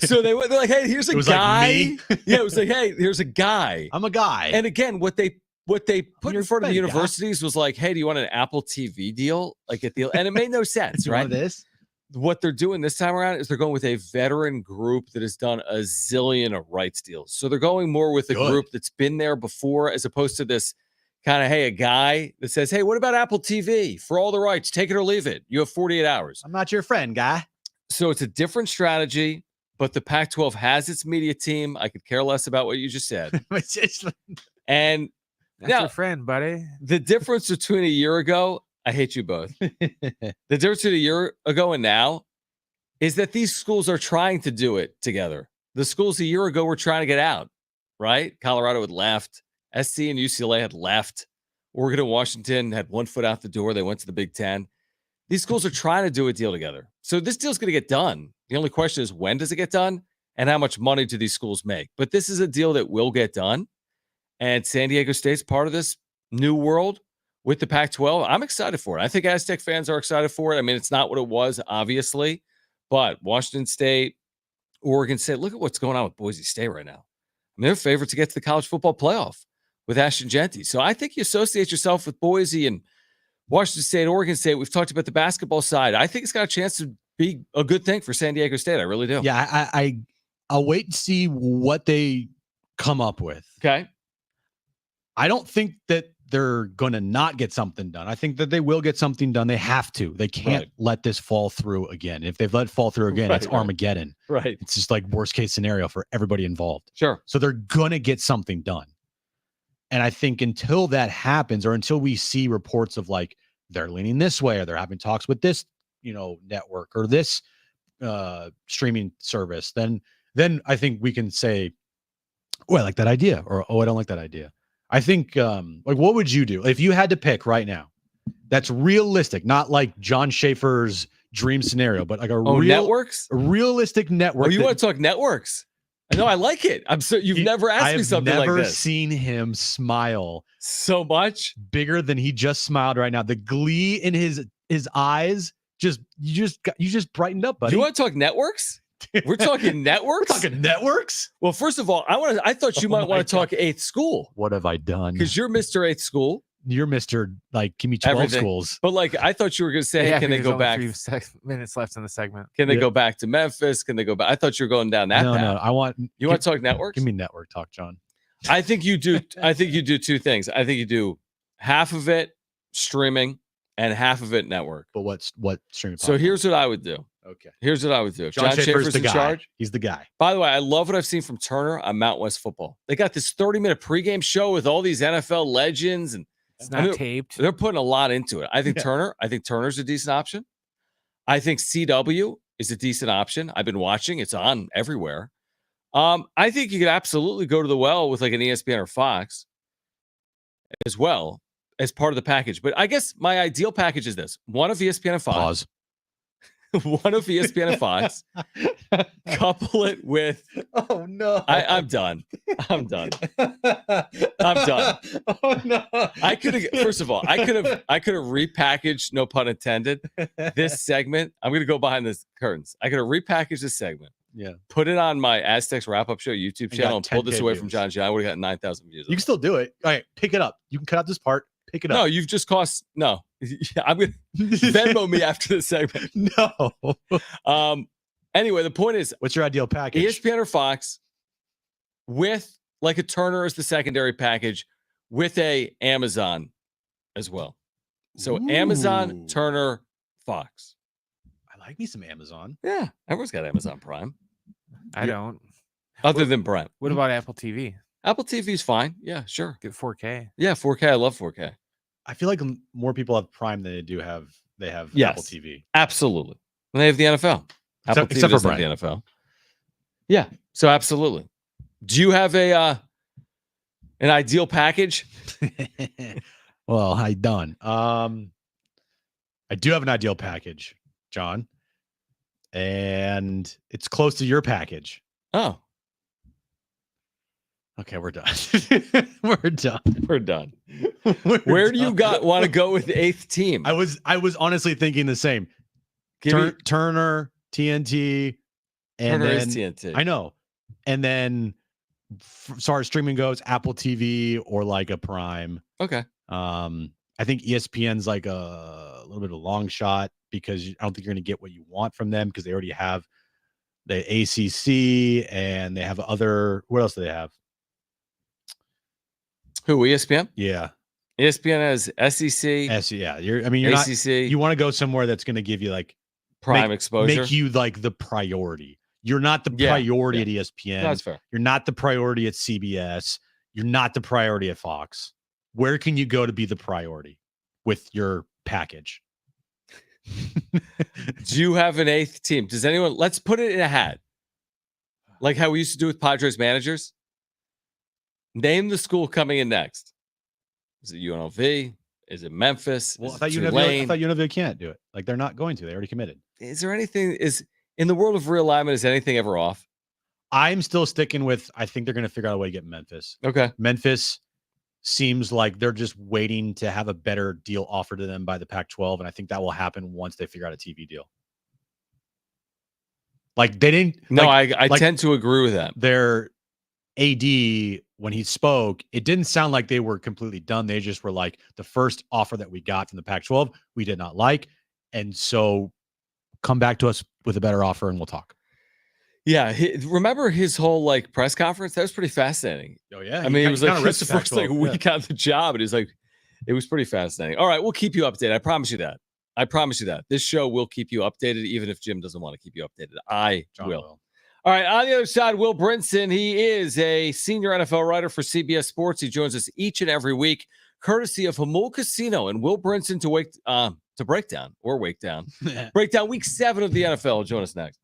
So they're like, hey, here's a guy. Like Yeah, it was like, hey, here's a guy. I'm a guy. And again, what they put in front of the friend, universities was like, hey, do you want an Apple TV deal? Like at the and it made no sense, You right? want this? What they're doing this time around is they're going with a veteran group that has done a zillion of rights deals. So they're going more with a group that's been there before, as opposed to this kind of, hey, a guy that says, hey, what about Apple TV for all the rights? Take it or leave it. You have 48 hours. I'm not your friend, guy. So it's a different strategy, but the Pac-12 has its media team. I could care less about what you just said. And That's now, your friend, buddy. the difference between a year ago, I hate you both. The difference between a year ago and now is that these schools are trying to do it together. The schools a year ago were trying to get out, right? Colorado had left. SC and UCLA had left. Oregon and Washington had one foot out the door. They went to the Big Ten. These schools are trying to do a deal together. So this deal's going to get done. The only question is, when does it get done and how much money do these schools make? But this is a deal that will get done. And San Diego State's part of this new world with the Pac-12. I'm excited for it. I think Aztec fans are excited for it. I mean, it's not what it was, obviously, but Washington State, Oregon State, look at what's going on with Boise State right now. I mean, they're favored to get to the college football playoff with Ashton Genty. So I think you associate yourself with Boise and Washington State, Oregon State. We've talked about the basketball side. I think it's got a chance to be a good thing for San Diego State. I really do. Yeah, I'll wait and see what they come up with. Okay. I don't think that they're going to not get something done. I think that they will get something done. They have to. They can't let this fall through again. If they've let it fall through again, it's Armageddon. Right. It's just like worst case scenario for everybody involved. Sure. So they're going to get something done. And I think until that happens, or until we see reports of like they're leaning this way, or they're having talks with this, network or this streaming service, then I think we can say, oh, I like that idea, or oh, I don't like that idea. I think what would you do if you had to pick right now? That's realistic, not like John Schaefer's dream scenario, but like networks, a realistic network. Oh, you want to talk networks? I know, I like it. You've never asked me something like this. I've never seen him smile so much bigger than he just smiled right now. The glee in his eyes you just brightened up, buddy. Do you want to talk networks? We're talking networks. We're talking networks. Well, first of all, I thought you might want to talk eighth school. What have I done? Because you're Mr. Eighth School. You're Mr. Like, give me 12 Everything. schools. But like, I thought you were going to say, hey, can they go back? 3 minutes left in the segment. Can they go back to Memphis? Can they go back? I thought you were going down that path. No. I want you want to talk networks? Give me network talk, John. I think you do. I think you do two things. I think you do half of it streaming and half of it network. But what streaming? So here's what I would do. Okay. Here's what I would do. If John Schaefer's the in guy. charge. He's the guy. By the way, I love what I've seen from Turner on Mount West Football. They got this 30-minute pregame show with all these NFL legends, and It's not taped. They're putting a lot into it. I think Turner's a decent option. I think CW is a decent option. I've been watching. It's on everywhere. I think you could absolutely go to the well with like an ESPN or Fox as well as part of the package. But I guess my ideal package is this: one of ESPN and Fox. Pause. One of ESPN and Fox. Couple it with. Oh no! I'm done. I'm done. I'm done. Oh no! I could have. First of all, I could have repackaged. No pun intended. This segment. I'm going to go behind the curtains. I could have repackaged this segment. Yeah. Put it on my Aztecs wrap-up show YouTube channel and pulled this away from views. Jon Jim. I would have got 9,000 views. You can still do it. All right, pick it up. You can cut out this part. Pick it up. No, you've just cost. No, I'm going to Venmo me after the segment. No. Anyway, the point is, what's your ideal package? ESPN or Fox with like a Turner as the secondary package with a Amazon as well. So Amazon, Turner, Fox. I like me some Amazon. Yeah, everyone's got Amazon Prime. I don't. Other than Brent. What about Apple TV? Apple TV is fine. Yeah, sure. Get 4K. Yeah, 4K. I love 4K. I feel like more people have Prime than they have Yes, Apple TV. Absolutely. And they have the NFL. Apple TV except for doesn't have the NFL. Yeah, so absolutely. Do you have an ideal package? Well, hi, done. I do have an ideal package, John, and it's close to your package. Oh, okay, we're done. We're done. We're done. Where do you want to go with the eighth team? I was honestly thinking the same. Turner, TNT, and Turner then is TNT. I know, and then as far as streaming goes, Apple TV or like a Prime. Okay. I think ESPN's like a little bit of a long shot because I don't think you're going to get what you want from them because they already have the ACC and they have other. What else do they have? Who, ESPN? Yeah. ESPN has SEC. Yeah. You're ACC. not. You want to go somewhere that's going to give you like prime exposure. Make you like the priority. You're not the priority at ESPN. That's fair. You're not the priority at CBS. You're not the priority at Fox. Where can you go to be the priority with your package? Do you have an eighth team? Does anyone? Let's put it in a hat. Like how we used to do with Padres managers. Name the school coming in next. Is it UNLV? Is it Memphis? Well, is I thought UNLV can't do it. Like they're not going to. They already committed. Is there anything? Is in the world of realignment? Is anything ever off? I'm still sticking with. I think they're going to figure out a way to get Memphis. Okay. Memphis seems like they're just waiting to have a better deal offered to them by the Pac-12, and I think that will happen once they figure out a TV deal. Like they didn't. No, I tend to agree with that. Their AD, when he spoke, it didn't sound like they were completely done. They just were like, the first offer that we got from the Pac-12, we did not like. And so come back to us with a better offer and we'll talk. Yeah. Remember his whole like press conference? That was pretty fascinating. Oh, yeah. I mean, it was like the first like week on the job. And he's like, it was pretty fascinating. All right. We'll keep you updated. I promise you that. This show will keep you updated, even if Jim doesn't want to keep you updated. John will. All right, on the other side, Will Brinson. He is a senior NFL writer for CBS Sports. He joins us each and every week, courtesy of Hamul Casino and Will Brinson to break down Week 7 of the NFL. Join us next.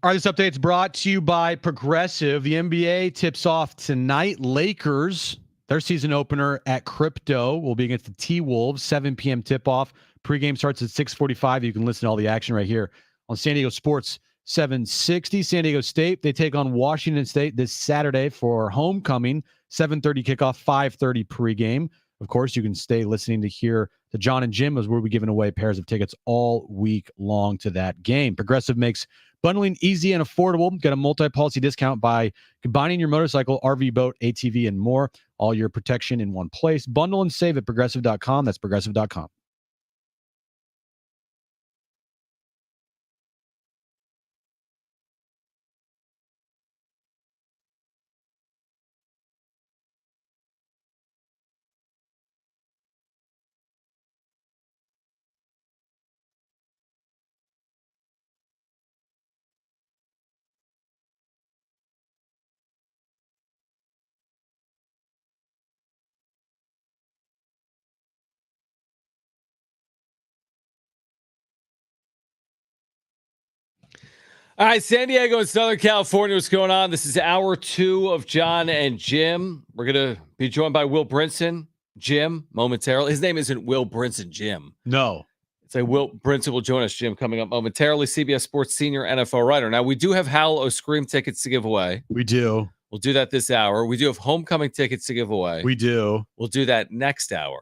All right, this update's brought to you by Progressive. The NBA tips off tonight. Lakers, their season opener at Crypto will be against the T-Wolves, 7 p.m. tip-off. Pregame starts at 6:45. You can listen to all the action right here on San Diego Sports 760. San Diego State, they take on Washington State this Saturday for homecoming. 7:30 kickoff, 5:30 pregame. Of course, you can stay listening to hear the Jon Jim as we'll be giving away pairs of tickets all week long to that game. Progressive makes bundling easy and affordable. Get a multi-policy discount by combining your motorcycle, RV, boat, ATV, and more. All your protection in one place. Bundle and save at Progressive.com. That's Progressive.com. All right, San Diego and Southern California, what's going on? This is hour 2 of Jon and Jim. We're going to be joined by Will Brinson, Jim, momentarily. His name isn't Will Brinson, Jim. No. It's like Will Brinson will join us, Jim, coming up momentarily. CBS Sports senior NFL writer. Now, we do have Hal O'Scream tickets to give away. We do. We'll do that this hour. We do have homecoming tickets to give away. We do. We'll do that next hour.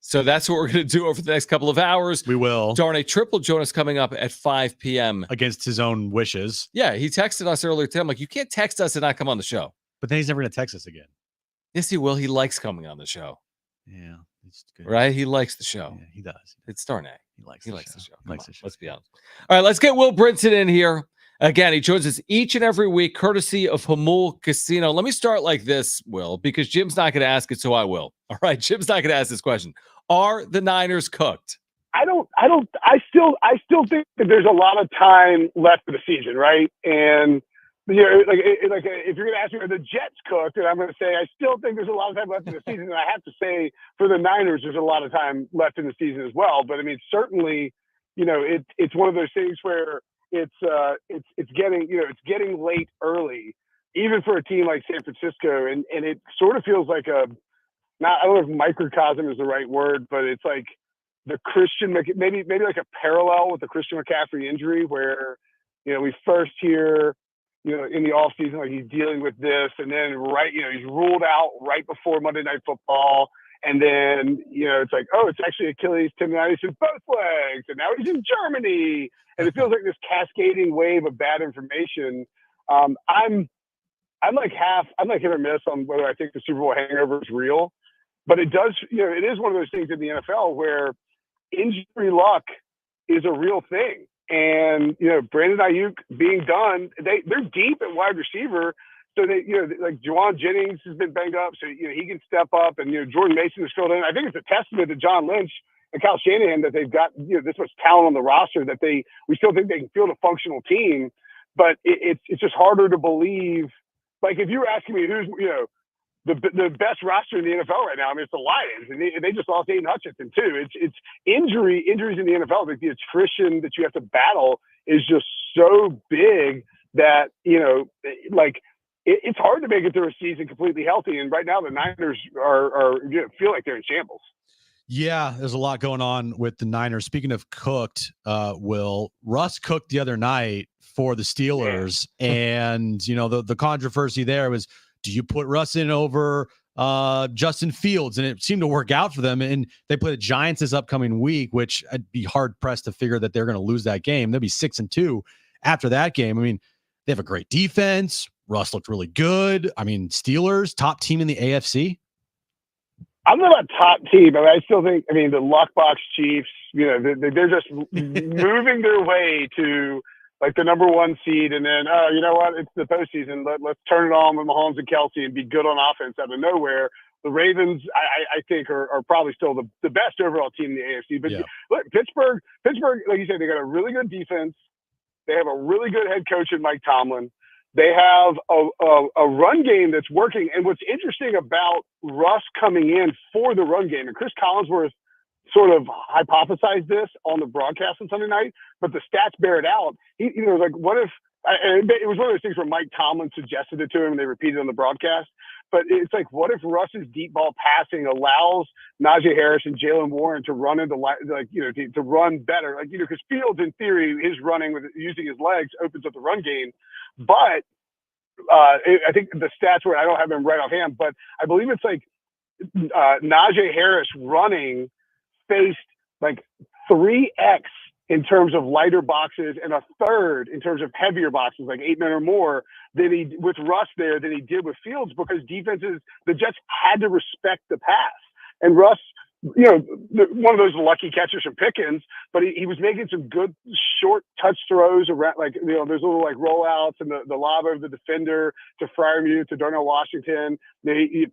So that's what we're going to do over the next couple of hours. We will. Darnay Tripp will join us coming up at 5 p.m. Against his own wishes. Yeah, he texted us earlier today. I'm like, you can't text us and not come on the show. But then he's never going to text us again. Yes, he will. He likes coming on the show. Yeah. It's good. Right? He likes the show. Yeah, he does. It's Darnay. He likes the show. Let's be honest. All right, let's get Will Brinson in here. Again, he joins us each and every week, courtesy of Hamul Casino. Let me start like this, Will, because Jim's not going to ask it, so I will. All right, Jim's not going to ask this question. Are the Niners cooked? I still think that there's a lot of time left for the season, right? And you know, like if you're going to ask me, are the Jets cooked? And I'm going to say I still think there's a lot of time left in the season. And I have to say, for the Niners, there's a lot of time left in the season as well. But I mean, certainly, you know, it's one of those things where it's getting late early, even for a team like San Francisco, and it sort of feels like I don't know if microcosm is the right word, but it's like the Christian, maybe like a parallel with the Christian McCaffrey injury, where, you know, we first hear, you know, in the offseason, like he's dealing with this, and then he's ruled out right before Monday Night Football, and then, you know, it's like, oh, it's actually Achilles tendonitis in both legs, and now he's in Germany, and it feels like this cascading wave of bad information. I'm like hit or miss on whether I think the Super Bowl hangover is real. But it does, you know, it is one of those things in the NFL where injury luck is a real thing. And, you know, Brandon Ayuk being done, they're deep at wide receiver. So they, you know, like Juwan Jennings has been banged up, so, you know, he can step up, and, you know, Jordan Mason is filled in. I think it's a testament to John Lynch and Kyle Shanahan that they've got, you know, this much talent on the roster that we still think they can field a functional team. But it's just harder to believe. Like, if you were asking me who's, you know, the best roster in the NFL right now, I mean, it's the Lions, and they just lost Aiden Hutchinson too. It's injuries in the NFL. Like, the attrition that you have to battle is just so big that, you know, like it's hard to make it through a season completely healthy. And right now the Niners are you know, feel like they're in shambles. Yeah, there's a lot going on with the Niners. Speaking of cooked, Will, Russ cooked the other night for the Steelers, and you know the controversy there was, do you put Russ in over Justin Fields? And it seemed to work out for them. And they play the Giants this upcoming week, which I'd be hard pressed to figure that they're going to lose that game. They'll be 6-2 after that game. I mean, they have a great defense. Russ looked really good. I mean, Steelers, top team in the AFC. I'm not a top team, but I still think, I mean, the Luckbox Chiefs, you know, they're just moving their way to like the number 1 seed, and then, you know what? It's the postseason. Let's turn it on with Mahomes and Kelsey and be good on offense out of nowhere. The Ravens, I think, are probably still the best overall team in the AFC. But look, Pittsburgh, like you said, they got a really good defense. They have a really good head coach in Mike Tomlin. They have a run game that's working. And what's interesting about Russ coming in for the run game, and Chris Collinsworth sort of hypothesized this on the broadcast on Sunday night, but the stats bear it out. Like, what if, and it was one of those things where Mike Tomlin suggested it to him and they repeated it on the broadcast. But it's like, what if Russ's deep ball passing allows Najee Harris and Jalen Warren to run into to run better? Like, because Fields, in theory, his running with using his legs opens up the run game. But I think the stats were, I don't have them right offhand, but I believe it's like Najee Harris running faced like 3x in terms of lighter boxes and a third in terms of heavier boxes, like 8 men or more, than he with Russ there than he did with Fields, because the Jets had to respect the pass. And Russ, one of those lucky catches from Pickens, but he was making some good short touch throws around, like, there's little like rollouts and the lob over the defender to Freiermuth to Darnell Washington.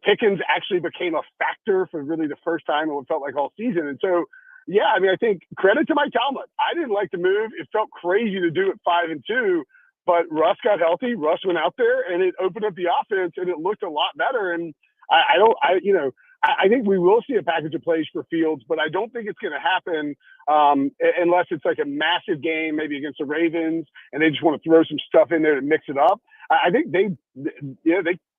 Pickens actually became a factor for really the first time in what felt like all season. And so, yeah, I mean, I think credit to Mike Tomlin. I didn't like the move. It felt crazy to do it 5-2, but Russ got healthy. Russ went out there and it opened up the offense and it looked a lot better. And I think we will see a package of plays for Fields, but I don't think it's going to happen unless it's like a massive game, maybe against the Ravens, and they just want to throw some stuff in there to mix it up. I think they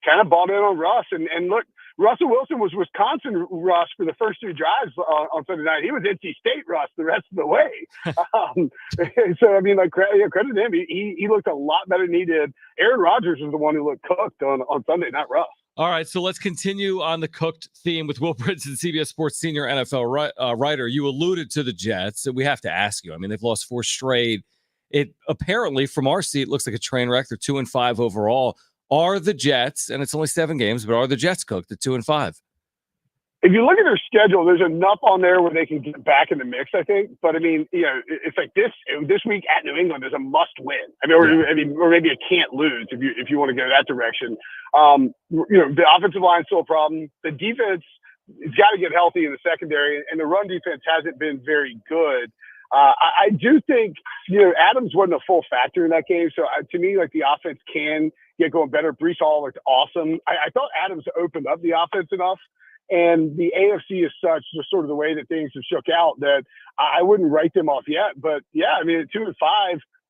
kind of bought in on Russ. And look, Russell Wilson was Wisconsin Russ for the first 2 drives on Sunday night. He was NC State Russ the rest of the way. So, I mean, like, credit to him. He looked a lot better than he did. Aaron Rodgers was the one who looked cooked on Sunday, not Russ. All right, so let's continue on the cooked theme with Will Brinson, CBS Sports senior NFL writer. You alluded to the Jets, and we have to ask you. I mean, they've lost 4 straight. It apparently, from our seat, looks like a train wreck. They're 2-5 overall. Are the Jets, and it's only 7 games, but are the Jets cooked at 2-5? If you look at their schedule, there's enough on there where they can get back in the mix, I think. But I mean, it's like this week at New England is a must win. Or maybe a can't lose if you want to go that direction. The offensive line is still a problem. The defense has got to get healthy in the secondary, and the run defense hasn't been very good. I do think, Adams wasn't a full factor in that game. So to me, like, the offense can get going better. Breece Hall looked awesome. I thought Adams opened up the offense enough. And the AFC is such, just sort of the way that things have shook out, that I wouldn't write them off yet. But yeah, I mean, at 2-5,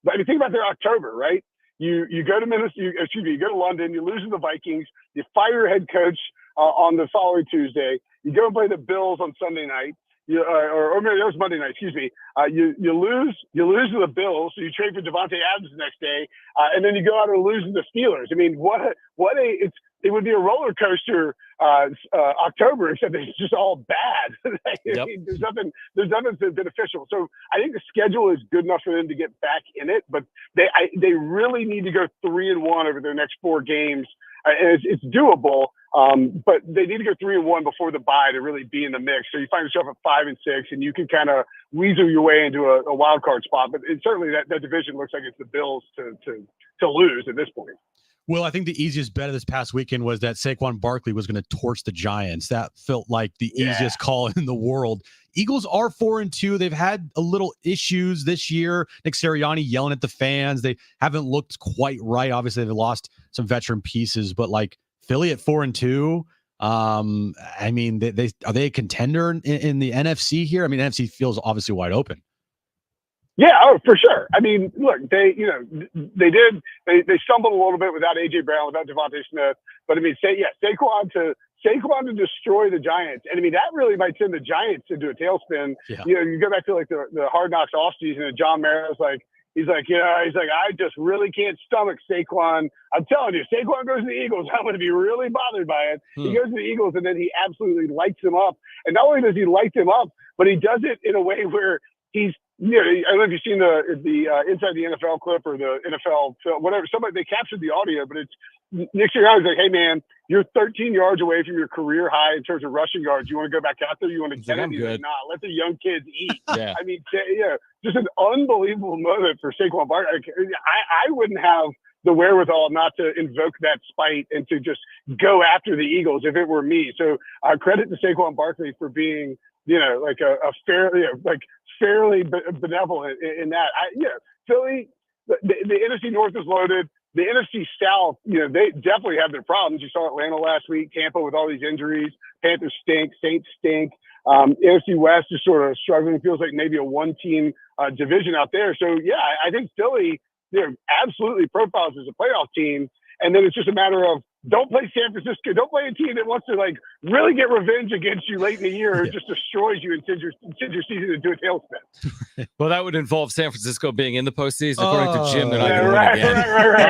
but I mean, think about their October, right? You go to you go to London, you lose to the Vikings, you fire your head coach on the following Tuesday, you go and play the Bills on Sunday night. Or maybe that was Monday night. Excuse me. You lose to the Bills, so you trade for Devontae Adams the next day, and then you go out and lose to the Steelers. I mean, it would be a roller coaster October, except it's just all bad. Yep. I mean, there's nothing beneficial. So I think the schedule is good enough for them to get back in it, but they really need to go 3-1 over their next 4 games. And it's doable, but they need to go 3-1 before the bye to really be in the mix. So you find yourself at 5-6, and you can kind of weasel your way into a wild card spot. But certainly that division looks like it's the Bills to lose at this point. Well, I think the easiest bet of this past weekend was that Saquon Barkley was going to torch the Giants. That felt like the easiest call in the world. Eagles are 4-2. They've had a little issues this year. Nick Sirianni yelling at the fans. They haven't looked quite right. Obviously, they've lost some veteran pieces, but like Philly at 4-2. I mean, are they a contender in the NFC here? I mean, NFC feels obviously wide open. Yeah, for sure. I mean, look, they stumbled a little bit without AJ Brown, without Devontae Smith, but I mean, Saquon to destroy the Giants, and I mean that really might send the Giants into a tailspin. Yeah. You go back to like the Hard Knocks offseason, and John Mara's he's like, I just really can't stomach Saquon. I'm telling you, Saquon goes to the Eagles, I'm going to be really bothered by it. He goes to the Eagles, and then he absolutely lights them up. And not only does he light them up, but he does it in a way where he's, I don't know if you've seen the Inside the NFL clip or the NFL film, whatever. They captured the audio, but it's Nick Sirianni's like, hey man, you're 13 yards away from your career high in terms of rushing yards. You want to go back out there? You want to get it? He's like, nah, let the young kids eat. Yeah. I mean, just an unbelievable moment for Saquon Barkley. I wouldn't have the wherewithal not to invoke that spite and to just go after the Eagles if it were me. So credit to Saquon Barkley for being, like a fairly benevolent in that. Philly, the NFC North is loaded. The NFC South, they definitely have their problems. You saw Atlanta last week, Tampa with all these injuries. Panthers stink, Saints stink. NFC West is sort of struggling. Feels like maybe a one-team division out there. So, yeah, I think Philly, absolutely profiles as a playoff team. And then it's just a matter of don't play San Francisco. Don't play a team that wants to, like, really get revenge against you late in the year. It just destroys you and sends your season into a tailspin. Well, that would involve San Francisco being in the postseason. According to Jim, they're not going to win right,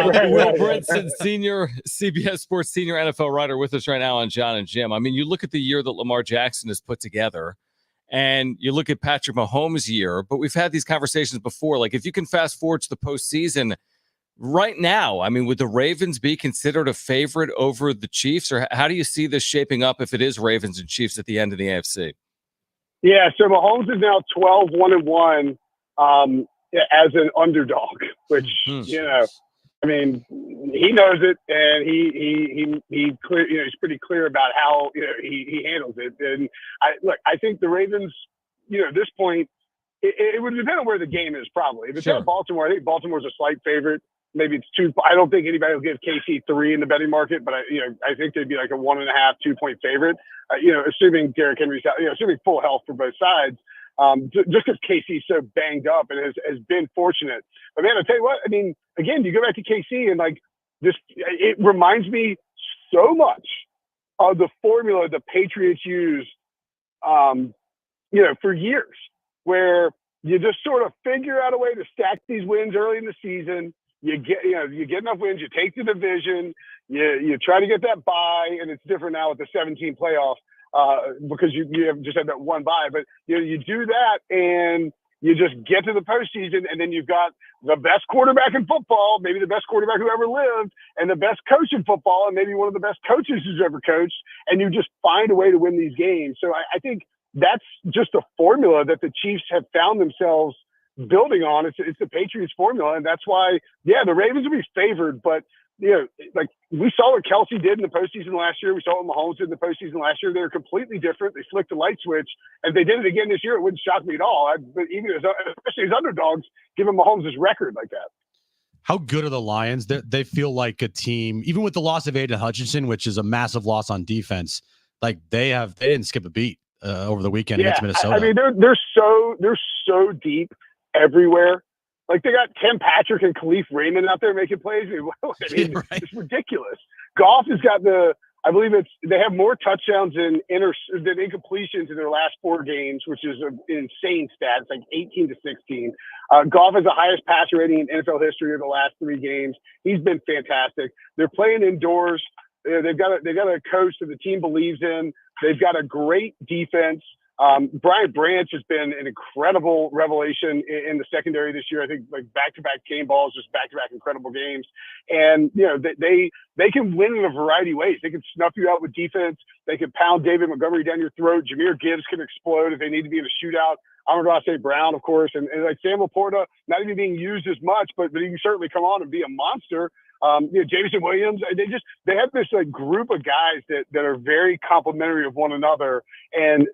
again. right, Will Brinson, senior CBS Sports senior NFL writer, with us right now on Jon and Jim. I mean, you look at the year that Lamar Jackson has put together, and you look at Patrick Mahomes' year, but we've had these conversations before. Like, if you can fast forward to the postseason right now, I mean, would the Ravens be considered a favorite over the Chiefs, or how do you see this shaping up if it is Ravens and Chiefs at the end of the AFC? Yeah, so Mahomes is now 12-1-1 as an underdog, which I mean, he knows it, and he clear, he's pretty clear about how he handles it. And I think the Ravens, at this point, it would depend on where the game is. Probably if it's at Baltimore, I think Baltimore's a slight favorite. Maybe it's 2. I don't think anybody will give KC 3 in the betting market, but I think they'd be like a 1.5, 2-point favorite. Assuming Derrick Henry's, assuming full health for both sides. Just because KC's so banged up and has been fortunate. But man, I'll tell you what, I mean, again, you go back to KC and like this, it reminds me so much of the formula the Patriots used, for years, where you just sort of figure out a way to stack these wins early in the season. You get enough wins, you take the division, you try to get that bye, and it's different now with the 17 playoffs. Because you have just had that one bye, but you do that and you just get to the postseason, and then you've got the best quarterback in football, maybe the best quarterback who ever lived, and the best coach in football, and maybe one of the best coaches who's ever coached, and you just find a way to win these games. So I think that's just a formula that the Chiefs have found themselves building on. It's the Patriots formula, and that's why, the Ravens will be favored, but like we saw what Kelsey did in the postseason last year. We saw what Mahomes did in the postseason last year. They were completely different. They flicked a light switch, and if they did it again this year, it wouldn't shock me at all. But even especially as underdogs, given Mahomes' record like that. How good are the Lions? They feel like a team, even with the loss of Aiden Hutchinson, which is a massive loss on defense. Like they didn't skip a beat over the weekend against Minnesota. I mean, they're so deep everywhere. Like they got Tim Patrick and Khalif Raymond out there making plays. It's ridiculous. Goff has got I believe they have more touchdowns than incompletions in their last 4 games, which is an insane stat. It's like 18-16. Goff has the highest passer rating in NFL history of the last 3 games. He's been fantastic. They're playing indoors. They've got a coach that the team believes in. They've got a great defense. Brian Branch has been an incredible revelation in the secondary this year. I think like back-to-back game balls, just back-to-back incredible games. And, they can win in a variety of ways. They can snuff you out with defense. They can pound David Montgomery down your throat. Jameer Gibbs can explode if they need to be in a shootout. Amon-Ra St. Brown, of course, and like Sam Laporta, not even being used as much, but he can certainly come on and be a monster. Jameson Williams, they have this like group of guys that are very complimentary of one another. And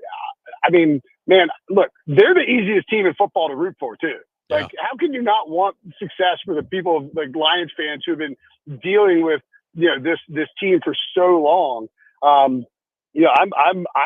I mean, man, look, they're the easiest team in football to root for too. Like, how can you not want success for the people like Lions fans who have been dealing with, this team for so long? I'm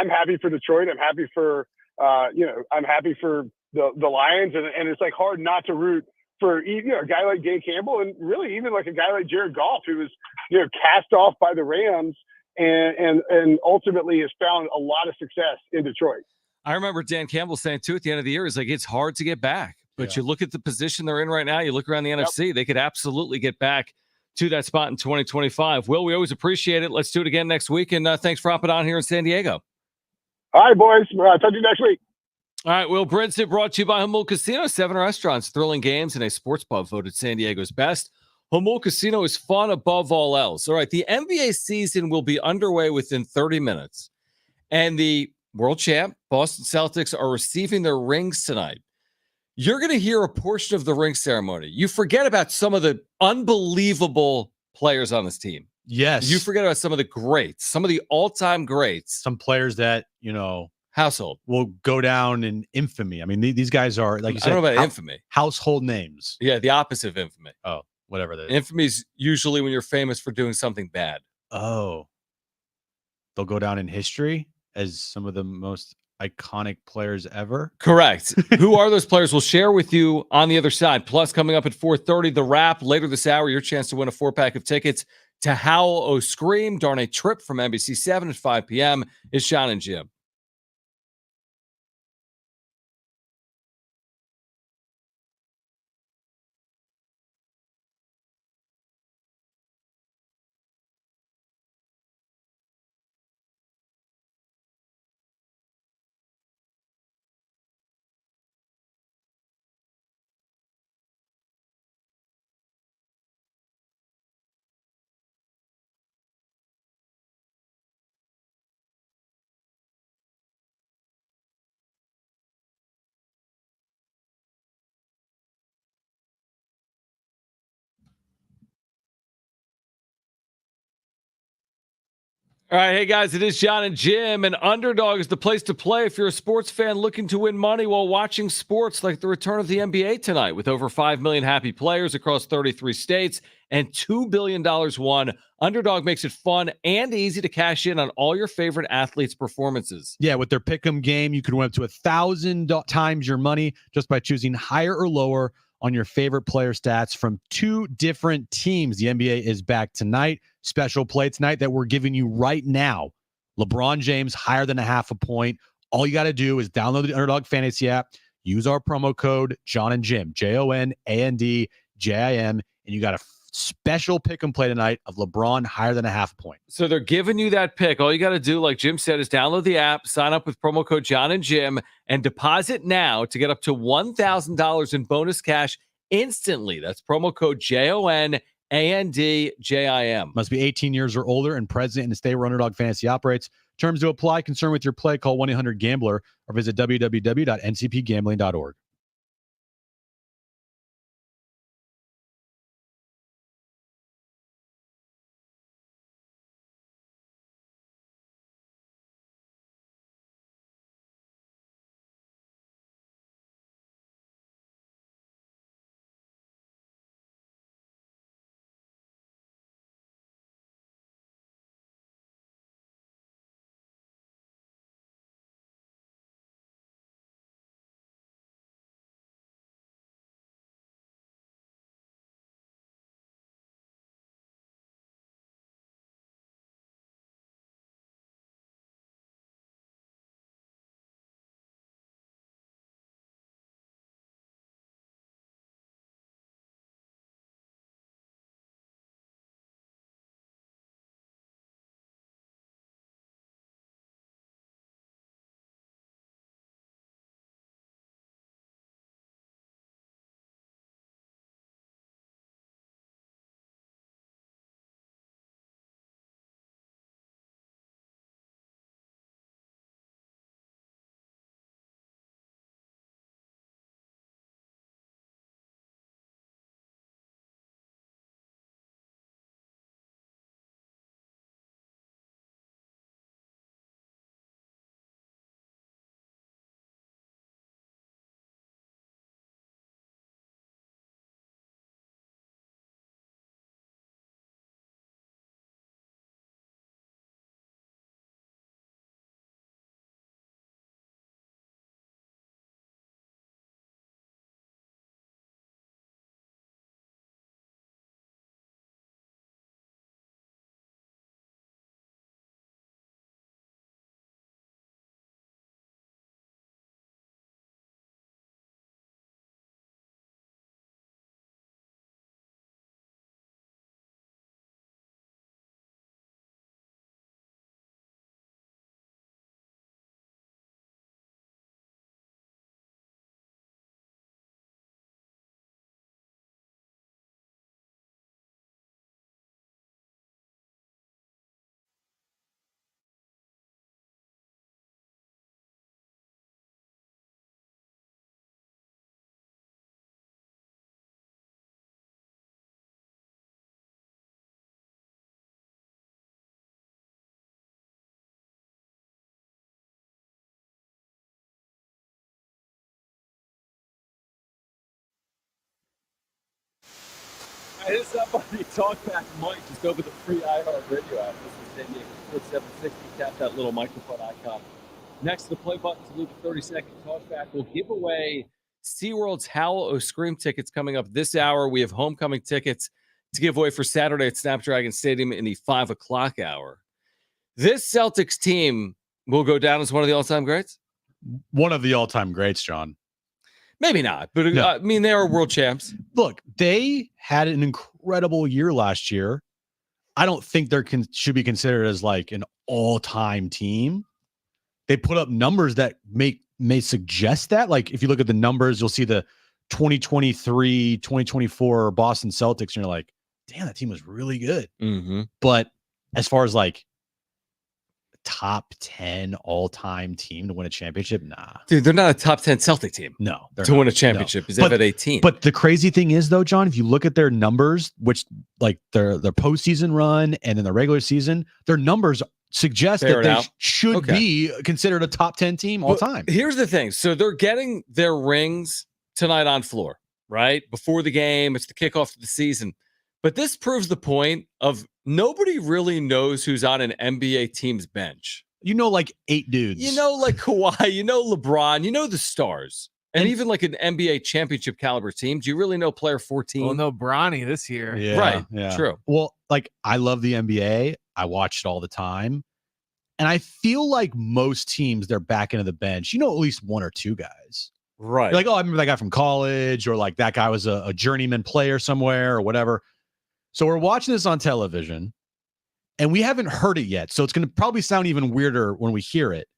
happy for Detroit. I'm happy for, I'm happy for the Lions, and it's like hard not to root for a guy like Dan Campbell, and really even like a guy like Jared Goff, who was cast off by the Rams and ultimately has found a lot of success in Detroit. I remember Dan Campbell saying too at the end of the year, he's like, it's hard to get back, but you look at the position they're in right now. You look around the NFC, they could absolutely get back to that spot in 2025. Will, we always appreciate it. Let's do it again next week, and thanks for hopping on here in San Diego. All right, boys. Talk to you next week. All right, Will Brinson, brought to you by Humboldt Casino. 7 restaurants, thrilling games, and a sports pub voted San Diego's best. Humboldt Casino is fun above all else. All right, the NBA season will be underway within 30 minutes. And the world champ, Boston Celtics, are receiving their rings tonight. You're going to hear a portion of the ring ceremony. You forget about some of the unbelievable players on this team. Yes. You forget about some of the greats, some of the all-time greats. Some players that, household will go down in infamy. I mean, these guys are, like you said, I don't know about infamy. Household names. Yeah, the opposite of infamy. Oh, whatever that is. Infamy is usually when you're famous for doing something bad. Oh. They'll go down in history as some of the most iconic players ever. Correct. Who are those players? We'll share with you on the other side. Plus, coming up at 4:30, The Wrap. Later this hour, your chance to win a 4-pack of tickets to Howl O Scream. Darnay Tripp from NBC7 at 5 p.m. is Jon and Jim. All right, hey guys, it is Jon and Jim, and Underdog is the place to play if you're a sports fan looking to win money while watching sports, like the return of the NBA tonight. With over 5 million happy players across 33 states and $2 billion won, Underdog makes it fun and easy to cash in on all your favorite athletes' performances. Yeah, with their pick'em game, you can win up to 1,000 times your money just by choosing higher or lower on your favorite player stats from 2 different teams. The NBA is back tonight. Special play tonight that we're giving you right now. LeBron James higher than a half a point. All you got to do is download the Underdog Fantasy app, use our promo code Jon and Jim, JONANDJIM, and you got a special pick and play tonight of LeBron higher than a half a point. So they're giving you that pick. All you got to do, like Jim said, is download the app, sign up with promo code Jon and Jim, and deposit now to get up to $1,000 in bonus cash instantly. That's promo code JONANDJIM. Must be 18 years or older and present in the state where Underdog Fantasy operates. Terms to apply. Concern with your play, call 1-800-GAMBLER or visit www.ncpgambling.org. Hit us up on the Talkback mic. Just over the free iHeartRadio app. This is San Diego Sports 760. Tap that little microphone icon Next to the play button to leave a 30-second talkback. We'll give away SeaWorld's Howl O Scream tickets coming up this hour. We have homecoming tickets to give away for Saturday at Snapdragon Stadium in the 5 o'clock hour. This Celtics team will go down as one of the all-time greats? One of the all-time greats, John. Maybe not, but No. I mean, they are world champs. Look, they had an incredible year last year. I don't think they should be considered as like an all-time team. They put up numbers that may suggest that. Like, if you look at the numbers, you'll see the 2023, 2024 Boston Celtics, and you're like, damn, that team was really good. Mm-hmm. But as far as like top 10 all-time team to win a championship, nah. Dude, they're not a top 10 Celtic team. No. To win a championship because they've had 18. But the crazy thing is, though, John, if you look at their numbers, which like their postseason run and then the regular season, their numbers suggest that they should be considered a top 10 team all time. Here's the thing. So they're getting their rings tonight on floor, right? Before the game. It's the kickoff of the season. But this proves the point of nobody really knows who's on an NBA team's bench. You know, like 8 dudes. You know, like Kawhi, you know, LeBron, you know, the stars. And even like an NBA championship caliber team. Do you really know player 14? Well, no, Bronny this year. Yeah, right. Yeah. True. Well, like I love the NBA. I watch it all the time. And I feel like most teams, they're back into the bench. You know, at least 1 or 2 guys. Right. You're like, oh, I remember that guy from college, or like that guy was a journeyman player somewhere or whatever. So we're watching this on television and we haven't heard it yet. So it's going to probably sound even weirder when we hear it.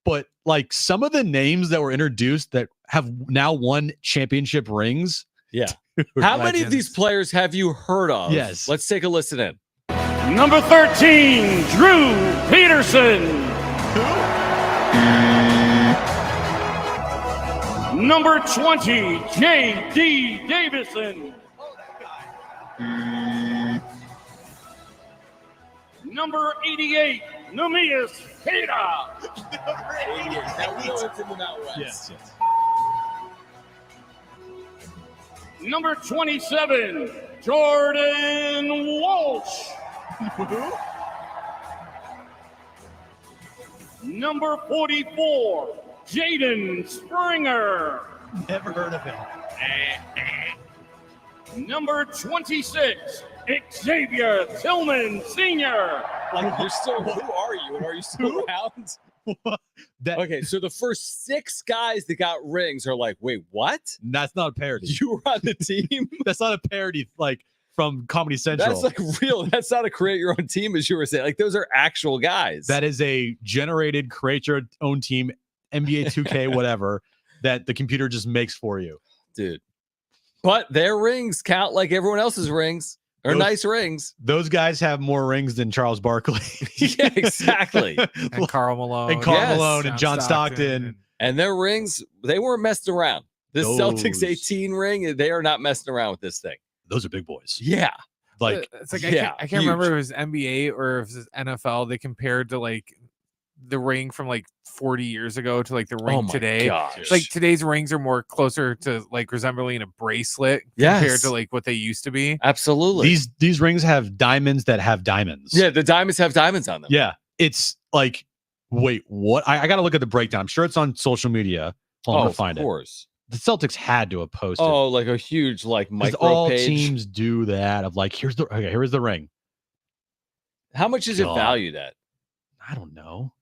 But like some of the names that were introduced that have now won championship rings. Yeah. How many of these players have you heard of? Yes. Let's take a listen in. Number 13, Drew Peterson. Number 20, J.D. Davison. Number 88, Namias Queta. Yes. Number 27, Jordan Walsh. Number 44, Jaden Springer. Never heard of him. Number 26, Xavier Tillman Sr. Like, you're still, who are you? And are you still around? Okay, so the first 6 guys that got rings are like, wait, what? That's not a parody. You were on the team? That's not a parody like from Comedy Central. That's like real. That's not a create your own team, as you were saying. Like, those are actual guys. That is a generated create your own team, NBA 2K, whatever, that the computer just makes for you. Dude. But their rings count like everyone else's rings. They're nice rings. Those guys have more rings than Charles Barkley. Yeah, exactly. And Karl Malone. And Karl Malone and John Stockton. And their rings, they weren't messing around. This Celtics 18 ring, they are not messing around with this thing. Those are big boys. Yeah. Like, it's like I can't remember if it was NBA or if it was NFL. They compared to like the ring from like 40 years ago to like the ring today. Gosh. Like today's rings are more closer to like resembling a bracelet compared to like what they used to be. Absolutely. These rings have diamonds that have diamonds. Yeah, the diamonds have diamonds on them. Yeah. It's like, wait, what? I got to look at the breakdown. I'm sure it's on social media. Hold on, to find of course. The Celtics had to have posted. Oh, like a huge like micro all page. teams do that of like, here's the ring. How much is it valued at? I don't know.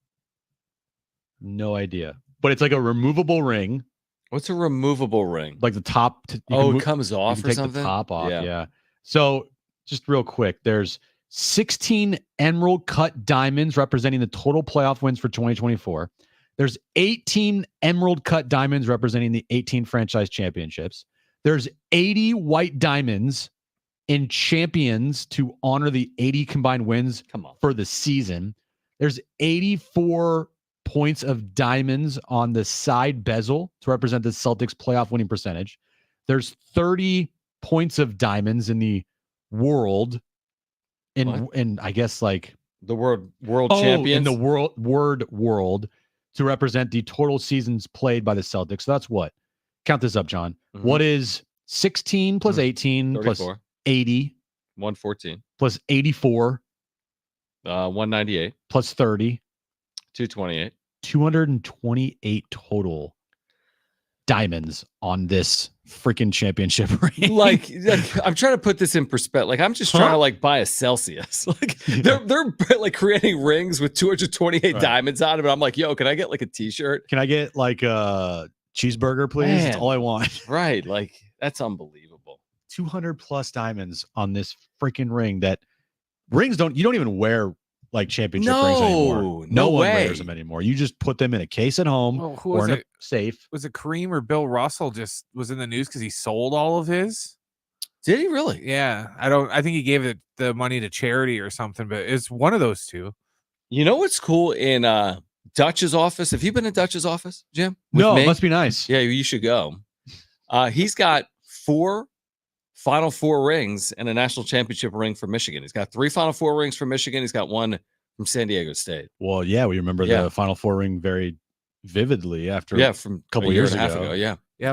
No idea. But it's like a removable ring. What's a removable ring? Like the top. It comes off or take something? the top off. Yeah. So just real quick, there's 16 emerald cut diamonds representing the total playoff wins for 2024. There's 18 emerald cut diamonds representing the 18 franchise championships. There's 80 white diamonds in champions to honor the 80 combined wins for the season. There's 84 points of diamonds on the side bezel to represent the Celtics playoff winning percentage. There's 30 points of diamonds in the world in I guess like the world champions in the world to represent the total seasons played by the Celtics. So that's what? Count this up, John. Mm-hmm. What is 16 plus 18 plus 80? 114 plus 84. 198 plus 30. 228. 228 total diamonds on this freaking championship ring. Like I'm trying to put this in perspective. Like I'm just trying to like buy a Celsius. Like they're like creating rings with 228 diamonds on it. But I'm like, yo, can I get like a t-shirt? Can I get like a cheeseburger, please? Man. That's all I want. Right. Like that's unbelievable. 200 plus diamonds on this freaking ring that you don't even wear like championship rings anymore. No one wears them anymore. You just put them in a case at home or in a safe. Was it Kareem or Bill Russell just was in the news because he sold all of his? Did he really? Yeah. I think he gave the money to charity or something, but it's one of those two. You know what's cool in Dutch's office? Have you been in Dutch's office, Jim? No, it must be nice. Yeah, you should go. He's got 4 Final Four rings and a national championship ring for Michigan. He's got 3 Final Four rings for Michigan. He's got 1 from San Diego State. Well, yeah, we remember the Final Four ring very vividly after from a couple years ago. Yeah. Yeah,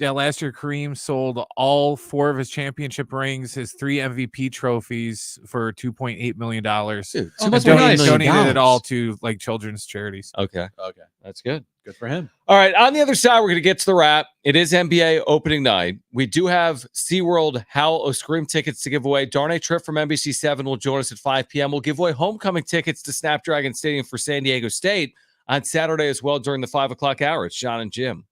last year Kareem sold all 4 of his championship rings, his 3 MVP trophies for $2.8 million. Dude, donated it all to like children's charities. Okay. That's good. Good for him. All right. On the other side, we're going to get to the wrap. It is NBA opening night. We do have SeaWorld Howl of Scream tickets to give away. Darnay Tripp from NBC7 will join us at 5 p.m. We'll give away homecoming tickets to Snapdragon Stadium for San Diego State on Saturday as well during the 5 o'clock hour. It's Jon and Jim.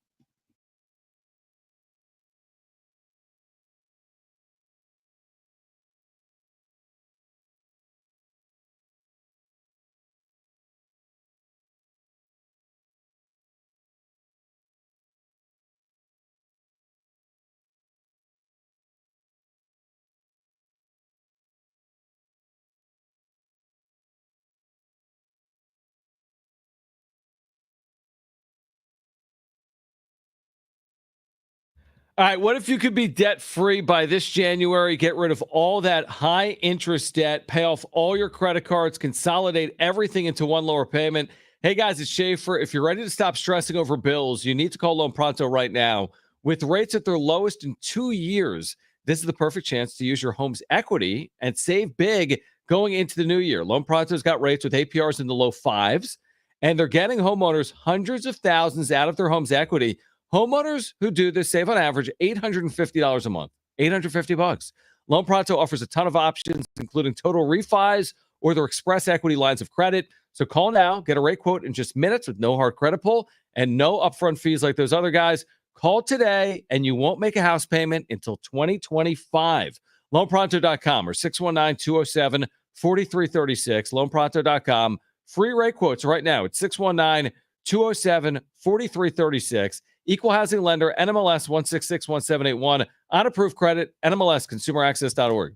All right, what if you could be debt-free by this January? Get rid of all that high-interest debt, pay off all your credit cards, consolidate everything into one lower payment. Hey, guys, it's Schaefer. If you're ready to stop stressing over bills, you need to call Loan Pronto right now. With rates at their lowest in 2 years, this is the perfect chance to use your home's equity and save big going into the new year. Loan Pronto's got rates with APRs in the low 5s, and they're getting homeowners hundreds of thousands out of their home's equity. Homeowners who do this save on average $850 a month, $850. Loan Pronto offers a ton of options, including total refis or their express equity lines of credit. So call now, get a rate quote in just minutes with no hard credit pull and no upfront fees like those other guys. Call today and you won't make a house payment until 2025. LoanPronto.com or 619-207-4336. LoanPronto.com. Free rate quotes right now at 619-207-4336. Equal housing lender, NMLS 1661781. On approved credit, NMLS consumeraccess.org.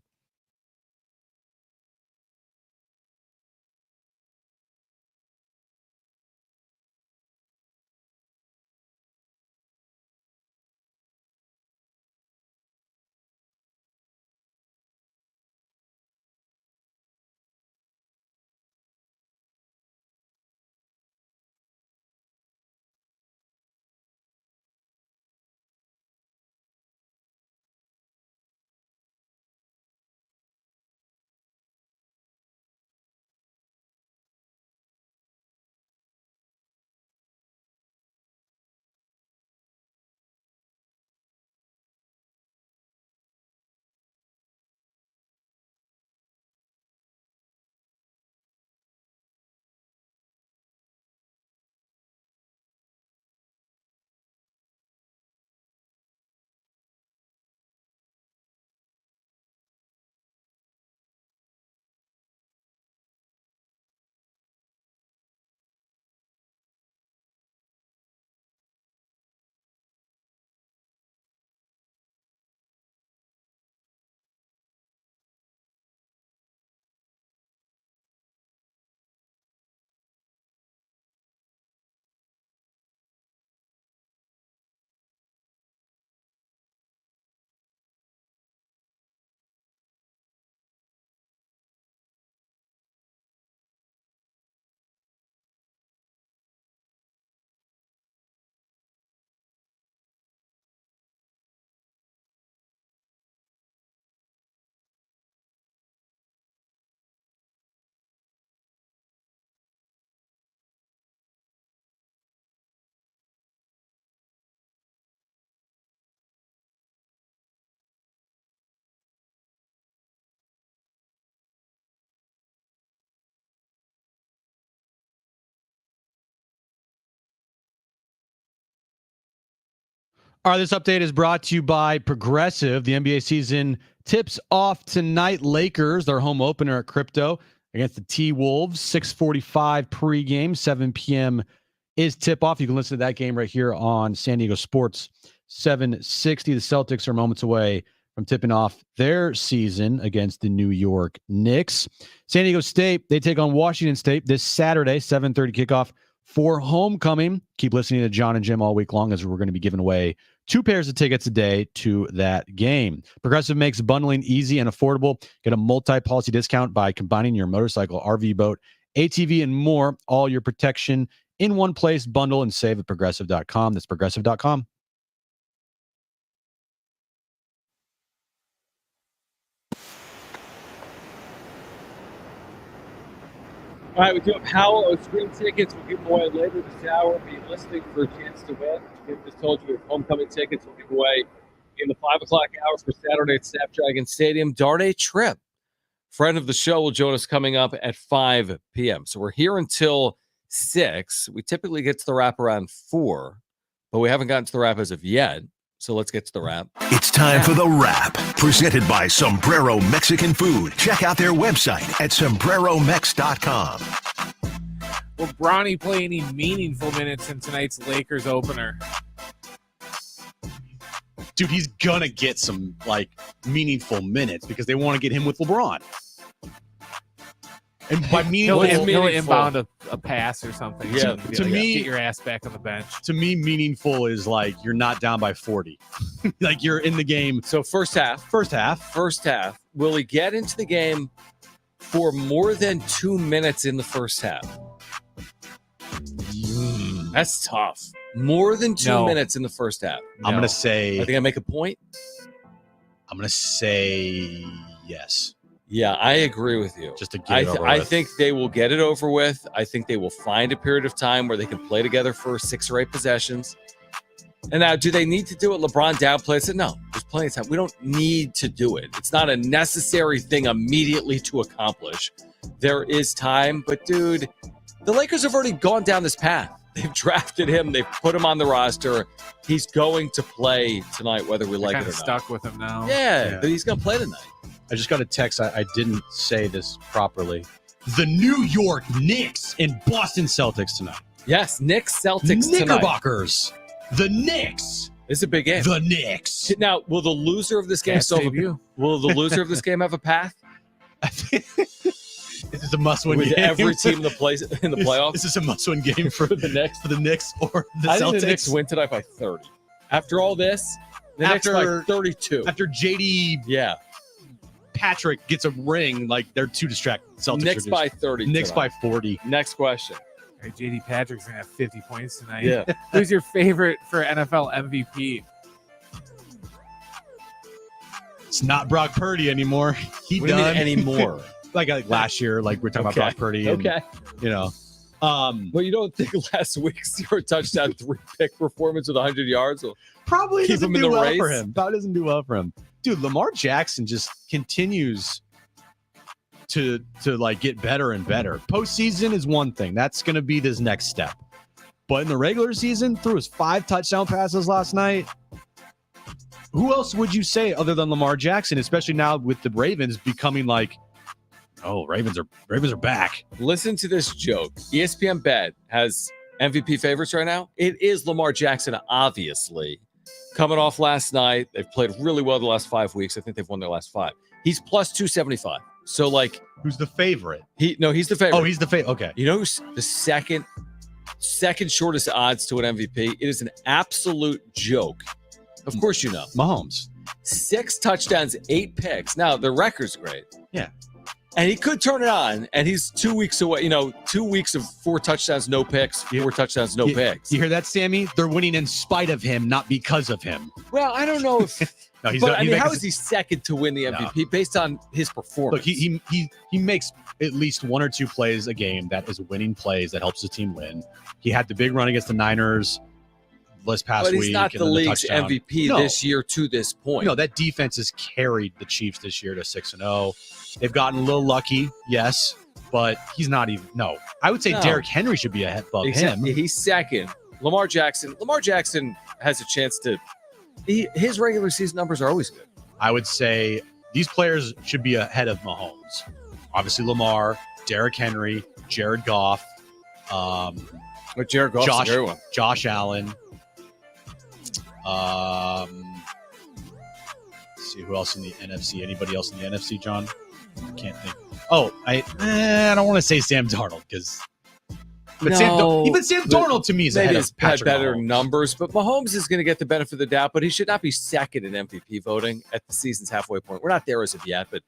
All right, this update is brought to you by Progressive. The NBA season tips off tonight. Lakers, their home opener at Crypto against the T-Wolves. 6:45 pregame, 7 p.m. is tip-off. You can listen to that game right here on San Diego Sports 760. The Celtics are moments away from tipping off their season against the New York Knicks. San Diego State, they take on Washington State this Saturday, 7:30 kickoff for homecoming. Keep listening to Jon and Jim all week long as we're going to be giving away 2 pairs of tickets a day to that game. Progressive makes bundling easy and affordable. Get a multi-policy discount by combining your motorcycle, RV, boat, ATV, and more. All your protection in one place. Bundle and save at progressive.com. That's progressive.com. All right, we do have Howell on screen tickets. We'll give them away later this hour. Be listening for a chance to win. Jim just told you we have homecoming tickets. We'll give away in the 5 o'clock hour for Saturday at Snapdragon Stadium. Darnay Tripp, friend of the show, will join us coming up at 5 p.m. So we're here until 6. We typically get to the wrap around 4, but we haven't gotten to the wrap as of yet. So let's get to the wrap. It's time for the wrap, presented by Sombrero Mexican Food. Check out their website at sombreromex.com. Will Bronny play any meaningful minutes in tonight's Lakers opener? Dude, he's going to get some, meaningful minutes because they want to get him with LeBron. And by meaningful, he'll inbound a pass or something. Yeah, to me, get your ass back on the bench. To me, meaningful is you're not down by 40. You're in the game. So first half. Will he get into the game for more than 2 minutes in the first half? That's tough. More than 2 minutes in the first half. I'm going to say... I think I make a point. I'm going to say yes. Yeah, I agree with you. Just to get it over with. I think they will get it over with. I think they will find a period of time where they can play together for 6 or 8 possessions. And now, do they need to do it? LeBron downplays it? No, there's plenty of time. We don't need to do it. It's not a necessary thing immediately to accomplish. There is time, but dude, the Lakers have already gone down this path. They've drafted him. They've put him on the roster. He's going to play tonight, whether we like it or not. Stuck with him now. Yeah, but he's going to play tonight. I just got a text. I didn't say this properly. The New York Knicks and Boston Celtics tonight. Yes, Knicks, Celtics tonight. Knickerbockers. The Knicks. It's a big game. The Knicks. Now, will the loser of this game have a path? This is a must-win With game. every team in the playoffs? This is a must-win game for the Knicks or the I Celtics. think the Knicks win tonight by 30. After all this, the Knicks by 32. After JD Patrick gets a ring, they're too distracted. Celtics Knicks by 30. Knicks by 40. Next question. All right, JD Patrick's going to have 50 points tonight. Yeah. Who's your favorite for NFL MVP? It's not Brock Purdy anymore. What do you mean anymore? like last year, we're talking about Brock Purdy. And, Well, you don't think last week's 0-touchdown 3-pick performance with 100 yards will probably keep him in the race? For him. Probably doesn't do well for him. Dude, Lamar Jackson just continues to get better and better. Postseason is one thing. That's going to be his next step. But in the regular season, threw his 5 touchdown passes last night. Who else would you say other than Lamar Jackson, especially now with the Ravens becoming Ravens are back. Listen to this joke. ESPN Bet has MVP favorites right now. It is Lamar Jackson, obviously. Coming off last night. They've played really well the last 5 weeks. I think they've won their last 5. He's plus 275. So, who's the favorite? He's the favorite. Oh, he's the favorite. Okay. You know who's the second shortest odds to an MVP? It is an absolute joke. Of course you know. Mahomes. 6 touchdowns, 8 picks. Now, the record's great. Yeah. And he could turn it on, and he's 2 weeks away. 2 weeks of 4 touchdowns, no picks. 4 touchdowns, no picks. You hear that, Sammy? They're winning in spite of him, not because of him. Well, I don't know if. How is he second to win the MVP based on his performance? Look, he makes at least 1 or 2 plays a game that is winning plays that helps his team win. He had the big run against the Niners this past week. But he's not the league's MVP this year to this point. No, that defense has carried the Chiefs this year to 6-0. They've gotten a little lucky, yes, but he's not even. No, I would say Derrick Henry should be above him. He's second. Lamar Jackson has a chance to His regular season numbers are always good. I would say these players should be ahead of Mahomes. Obviously, Lamar, Derrick Henry, Jared Goff, But Jared Goff's a great one. Josh Allen. Let's see who else in the NFC. Anybody else in the NFC, John? I can't think. Oh, I don't want to say Sam Darnold because. But Sam Darnold to me is ahead of Patrick better Mahomes. numbers, but Mahomes is going to get the benefit of the doubt, but he should not be second in MVP voting at the season's halfway point. We're not there as of yet, but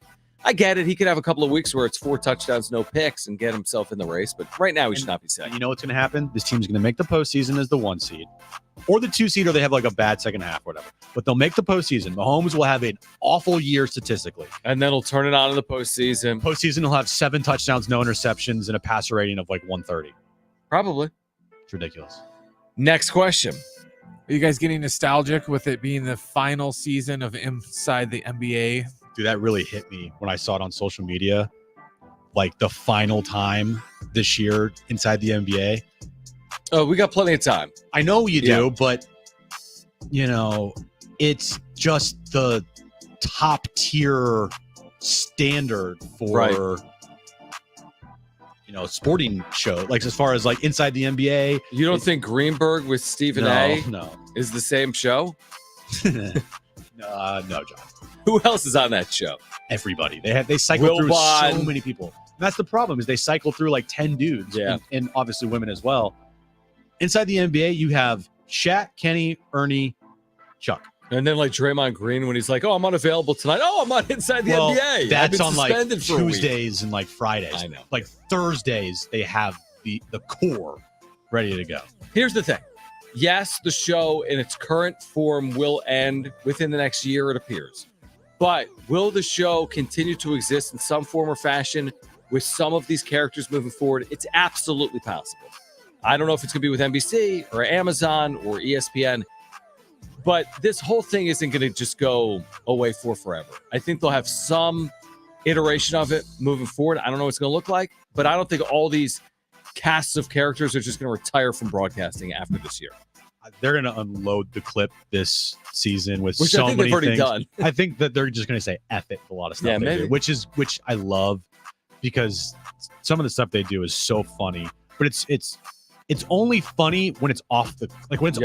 I get it. He could have a couple of weeks where it's 4 touchdowns, no picks, and get himself in the race, but right now he should not be second. You know what's going to happen? This team's going to make the postseason as the 1 seed or the 2 seed, or they have like a bad second half, whatever. But they'll make the postseason. Mahomes will have an awful year statistically. And then he'll turn it on in the postseason. Postseason, he'll have 7 touchdowns, no interceptions, and a passer rating of like 130. Probably. It's ridiculous. Next question. Are you guys getting nostalgic with it being the final season of Inside the NBA? Dude, that really hit me when I saw it on social media. Like the final time this year inside the NBA. Oh, we got plenty of time. I know you do, but you know, it's just the top tier standard for sporting show. Like as far as like inside the NBA. You don't think Greenberg with Stephen A no is the same show? No, John. Who else is on that show? Everybody. They cycle through so many people. And that's the problem is they cycle through like 10 dudes and obviously women as well. Inside the NBA, you have Shaq, Kenny, Ernie, Chuck. And then like Draymond Green when he's like, oh, I'm unavailable tonight. Oh, I'm on Inside the NBA. That's on like Tuesdays and like Fridays. I know. Like Thursdays, they have the core ready to go. Here's the thing. Yes, the show in its current form will end within the next year, it appears. But will the show continue to exist in some form or fashion with some of these characters moving forward? It's absolutely possible. I don't know if it's going to be with NBC or Amazon or ESPN, but this whole thing isn't going to just go away for forever. I think they'll have some iteration of it moving forward. I don't know what it's going to look like, but I don't think all these casts of characters are just going to retire from broadcasting after this year. They're going to unload the clip this season with which so I think many they've already things. done. I think that they're just going to say F it with a lot of stuff. Yeah, maybe. Which I love because some of the stuff they do is so funny, but it's only funny when it's off the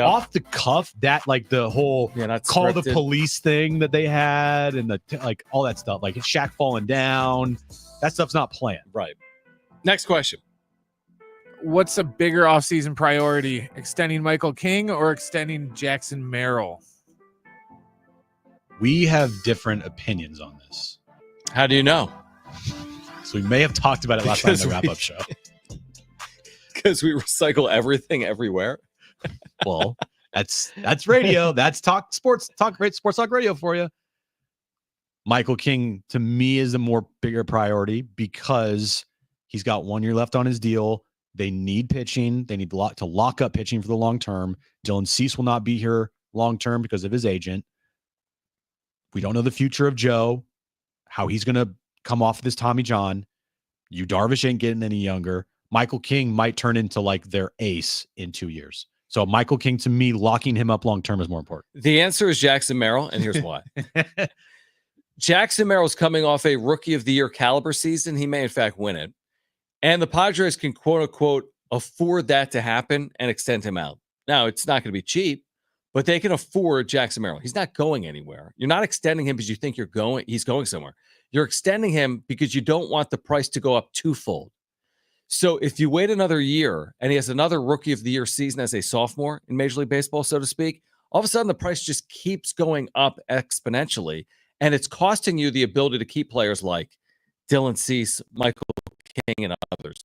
off the cuff. That like the whole not call scripted. the police thing that they had and the like all that stuff, like Shaq falling down, that stuff's not planned. Right. Next question. What's a bigger offseason priority? Extending Michael King or extending Jackson Merrill? We have different opinions on this. How do you know? So we may have talked about it last time in the wrap-up show. Because we recycle everything everywhere. Well, that's radio. That's talk sports talk radio for you. Michael King to me is the bigger priority because he's got 1 year left on his deal. They need pitching. They need to lock up pitching for the long term. Dylan Cease will not be here long term because of his agent. We don't know the future of Joe, how he's going to come off of this Tommy John. Yu Darvish ain't getting any younger. Michael King might turn into like their ace in 2 years. So Michael King, to me, locking him up long term is more important. The answer is Jackson Merrill, and here's why. Jackson Merrill's coming off a Rookie of the Year caliber season. He may, in fact, win it. And the Padres can, quote unquote, afford that to happen and extend him out. Now, it's not going to be cheap, but they can afford Jackson Merrill. He's not going anywhere. You're not extending him because you think he's going somewhere. You're extending him because you don't want the price to go up twofold. So if you wait another year and he has another Rookie of the Year season as a sophomore in Major League Baseball, so to speak, all of a sudden the price just keeps going up exponentially, and it's costing you the ability to keep players like Dylan Cease, Michael King, and others.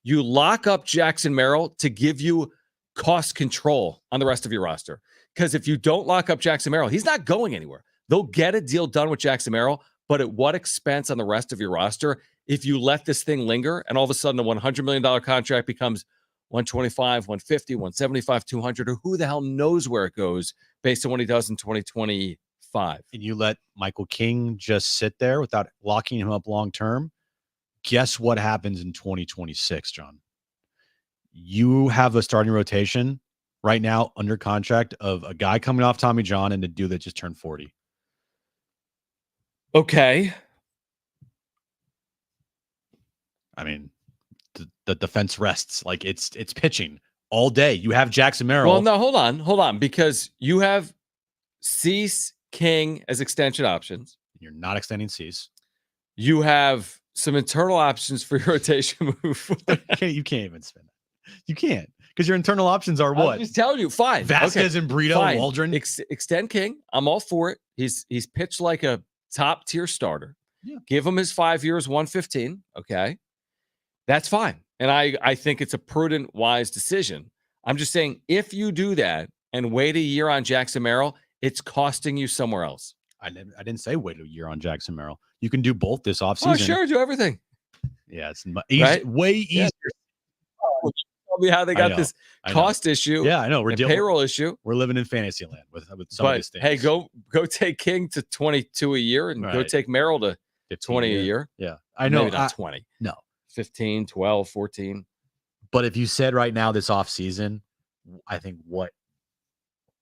You lock up Jackson Merrill to give you cost control on the rest of your roster. Because if you don't lock up Jackson Merrill, he's not going anywhere. They'll get a deal done with Jackson Merrill, but at what expense on the rest of your roster if you let this thing linger and all of a sudden a $100 million contract becomes 125, 150, 175, 200, or who the hell knows where it goes based on what he does in 2025. And you let Michael King just sit there without locking him up long term. Guess what happens in 2026, John? You have a starting rotation right now under contract of a guy coming off Tommy John and a dude that just turned 40. Okay. I mean, the defense rests. Like it's pitching all day. You have Jackson Merrill. Well, no, hold on, because you have Cease, King as extension options. You're not extending Cease. You have some internal options for your rotation move. You can't even spin that. You can't, because your internal options are what? I'm just telling you. Fine. Vasquez and Brito, fine. Waldron. Extend King. I'm all for it. He's pitched like a top tier starter. Yeah. Give him his 5 years, 115. Okay. That's fine. And I think it's a prudent, wise decision. I'm just saying, if you do that and wait a year on Jackson Merrill, it's costing you somewhere else. I didn't say wait a year on Jackson Merrill. You can do both this offseason. Oh, sure. Do everything. Yeah. It's right? Way easier. Yeah. Tell me how they got this cost issue. Yeah, I know. We're dealing payroll issue. We're living in fantasy land with some of these things. Hey, go take King to 22 a year and go take Merrill to 20 a year. Yeah. I know. Maybe not 20. No. 15, 12, 14. But if you said right now this offseason, I think what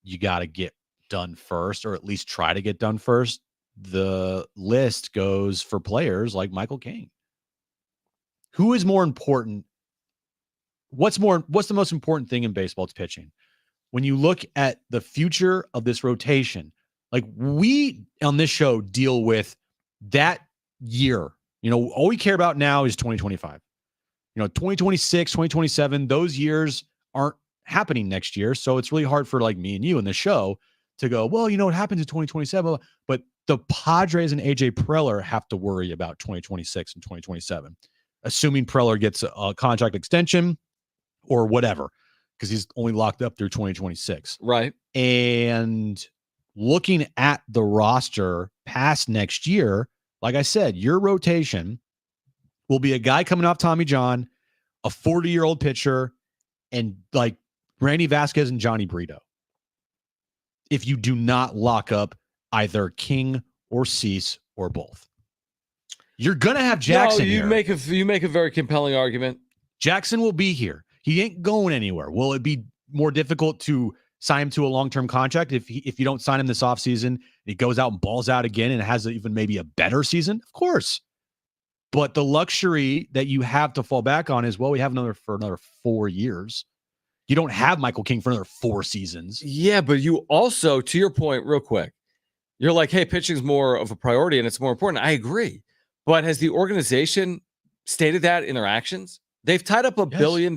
you got to get done first, or at least try to get done first, the list goes for players like Michael King. Who is more important? What's the most important thing in baseball? It's pitching. When you look at the future of this rotation, like we on this show deal with that year. All we care about now is 2025. 2026, 2027, those years aren't happening next year. So it's really hard for like me and you in the show to go, well, what happens in 2027? But the Padres and AJ Preller have to worry about 2026 and 2027, assuming Preller gets a contract extension or whatever, because he's only locked up through 2026. Right. And looking at the roster past next year, like I said, your rotation will be a guy coming off Tommy John, a 40-year-old pitcher, and like Randy Vasquez and Johnny Brito. If you do not lock up either King or Cease or both, you're gonna have Jackson. You make a very compelling argument. Jackson will be here. He ain't going anywhere. Will it be more difficult to sign him to a long-term contract if you don't sign him this offseason? He goes out and balls out again and has even maybe a better season? Of course. But the luxury that you have to fall back on is, well, we have another 4 years. You don't have Michael King for another 4 seasons. Yeah, but you also, to your point, real quick, you're like, hey, pitching's more of a priority and it's more important. I agree. But has the organization stated that in their actions? They've tied up $1 billion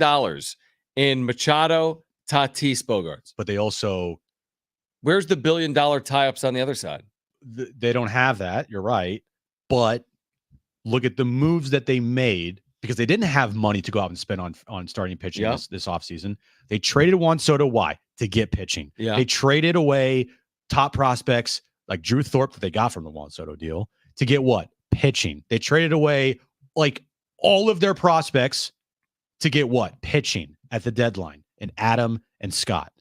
in Machado, Tatis, Bogarts. But they also... Where's the $1 billion tie-ups on the other side? They don't have that. You're right. But look at the moves that they made, because they didn't have money to go out and spend on starting pitching this offseason. They traded Juan Soto. Why? To get pitching. Yeah. They traded away top prospects like Drew Thorpe that they got from the Juan Soto deal to get what? Pitching. They traded away like all of their prospects to get what? Pitching at the deadline, and Adam and Scott.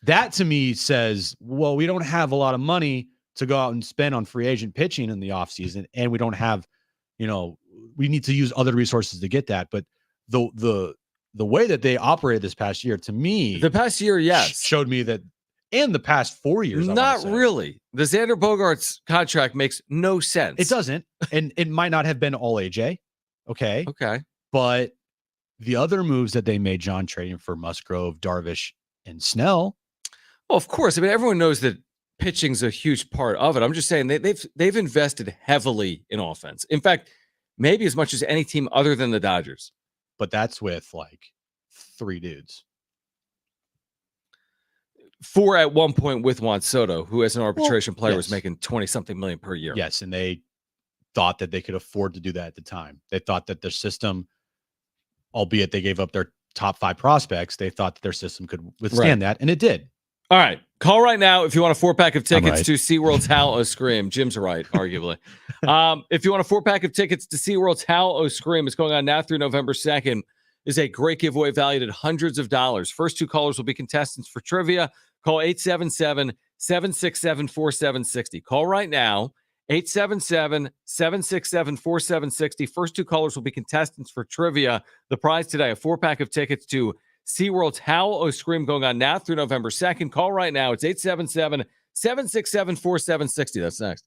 That to me says, well, we don't have a lot of money to go out and spend on free agent pitching in the offseason, and we don't have, we need to use other resources to get that. But the way that they operated this past year, to me, the past year, yes, showed me that in the past 4 years, not really. The Xander Bogaerts contract makes no sense. It doesn't, and it might not have been all AJ. Okay, but the other moves that they made, John, trading for Musgrove, Darvish, and Snell. Well, of course. I mean, everyone knows that pitching's a huge part of it. I'm just saying they've invested heavily in offense. In fact, maybe as much as any team other than the Dodgers. But that's with like 3 dudes. 4 at one point with Juan Soto, who as an arbitration player was making 20-something million per year. Yes, and they thought that they could afford to do that at the time. They thought that their system, albeit they gave up their top 5 prospects, they thought that their system could withstand that, and it did. All right. Call right now if you want a 4-pack of tickets to SeaWorld's Howl-O Scream. Jim's right, arguably. If you want a 4-pack of tickets to SeaWorld's Howl-O Scream, it's going on now through November 2nd. Is a great giveaway valued at hundreds of dollars. First 2 callers will be contestants for trivia. Call 877-767-4760. Call right now, 877-767-4760. First 2 callers will be contestants for trivia. The prize today, a 4-pack of tickets to SeaWorld's Howl O Scream going on now through November 2nd. Call right now. It's 877-767-4760. That's next.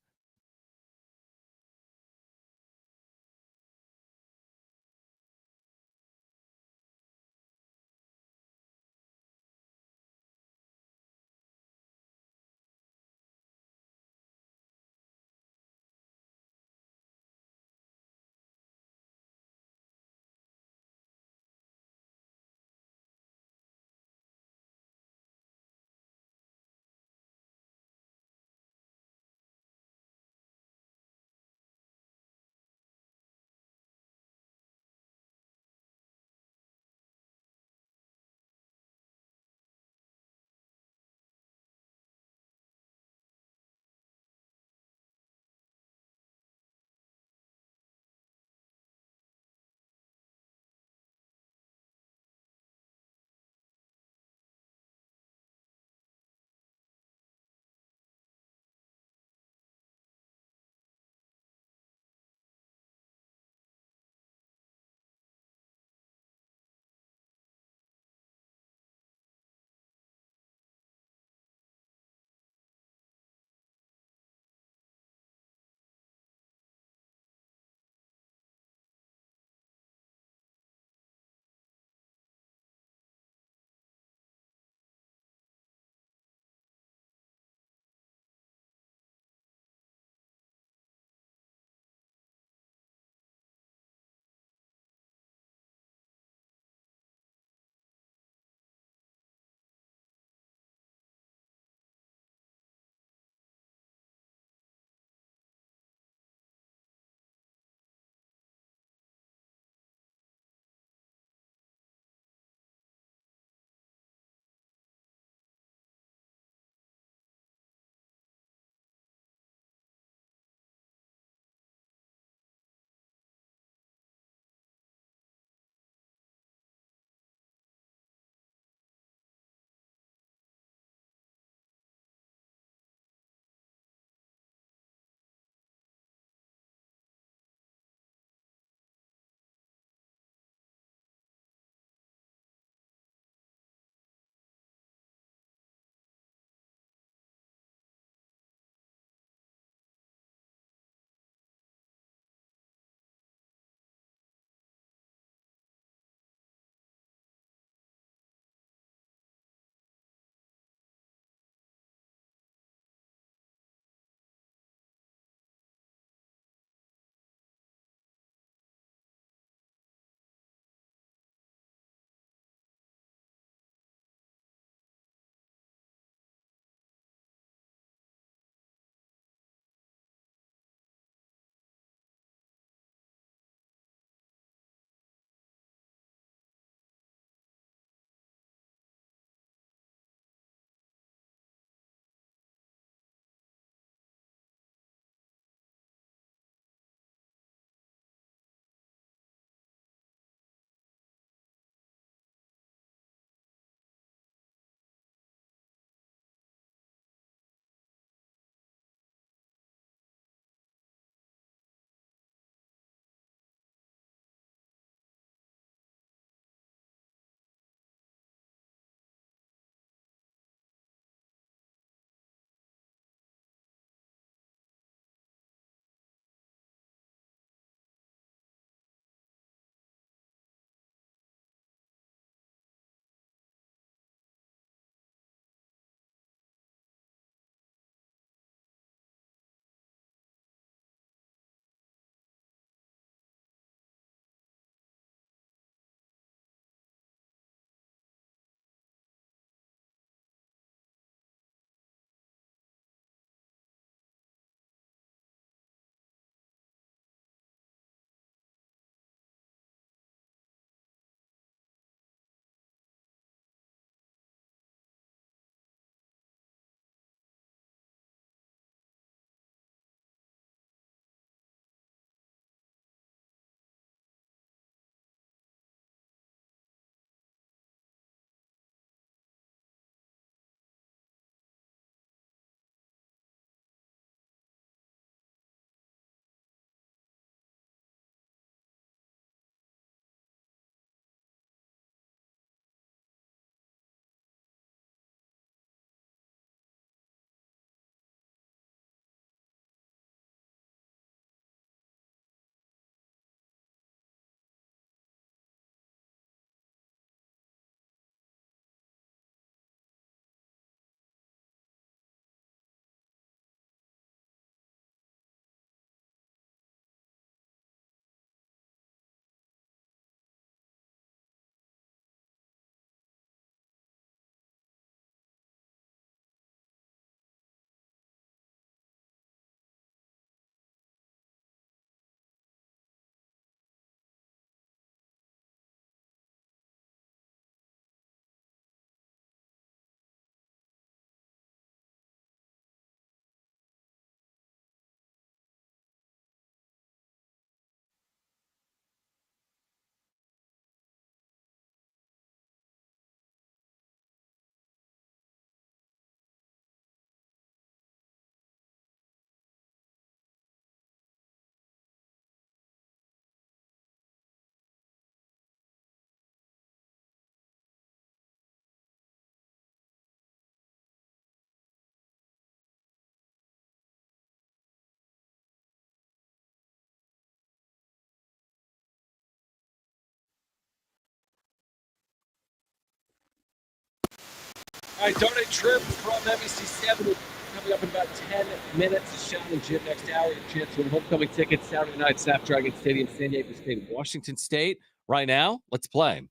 All right, Darnay Tripp from NBC7 coming up in about 10 minutes. Jon and Jim next hour. A chance to win homecoming tickets Saturday night, Snapdragon Stadium, San Diego State, Washington State. Right now, let's play.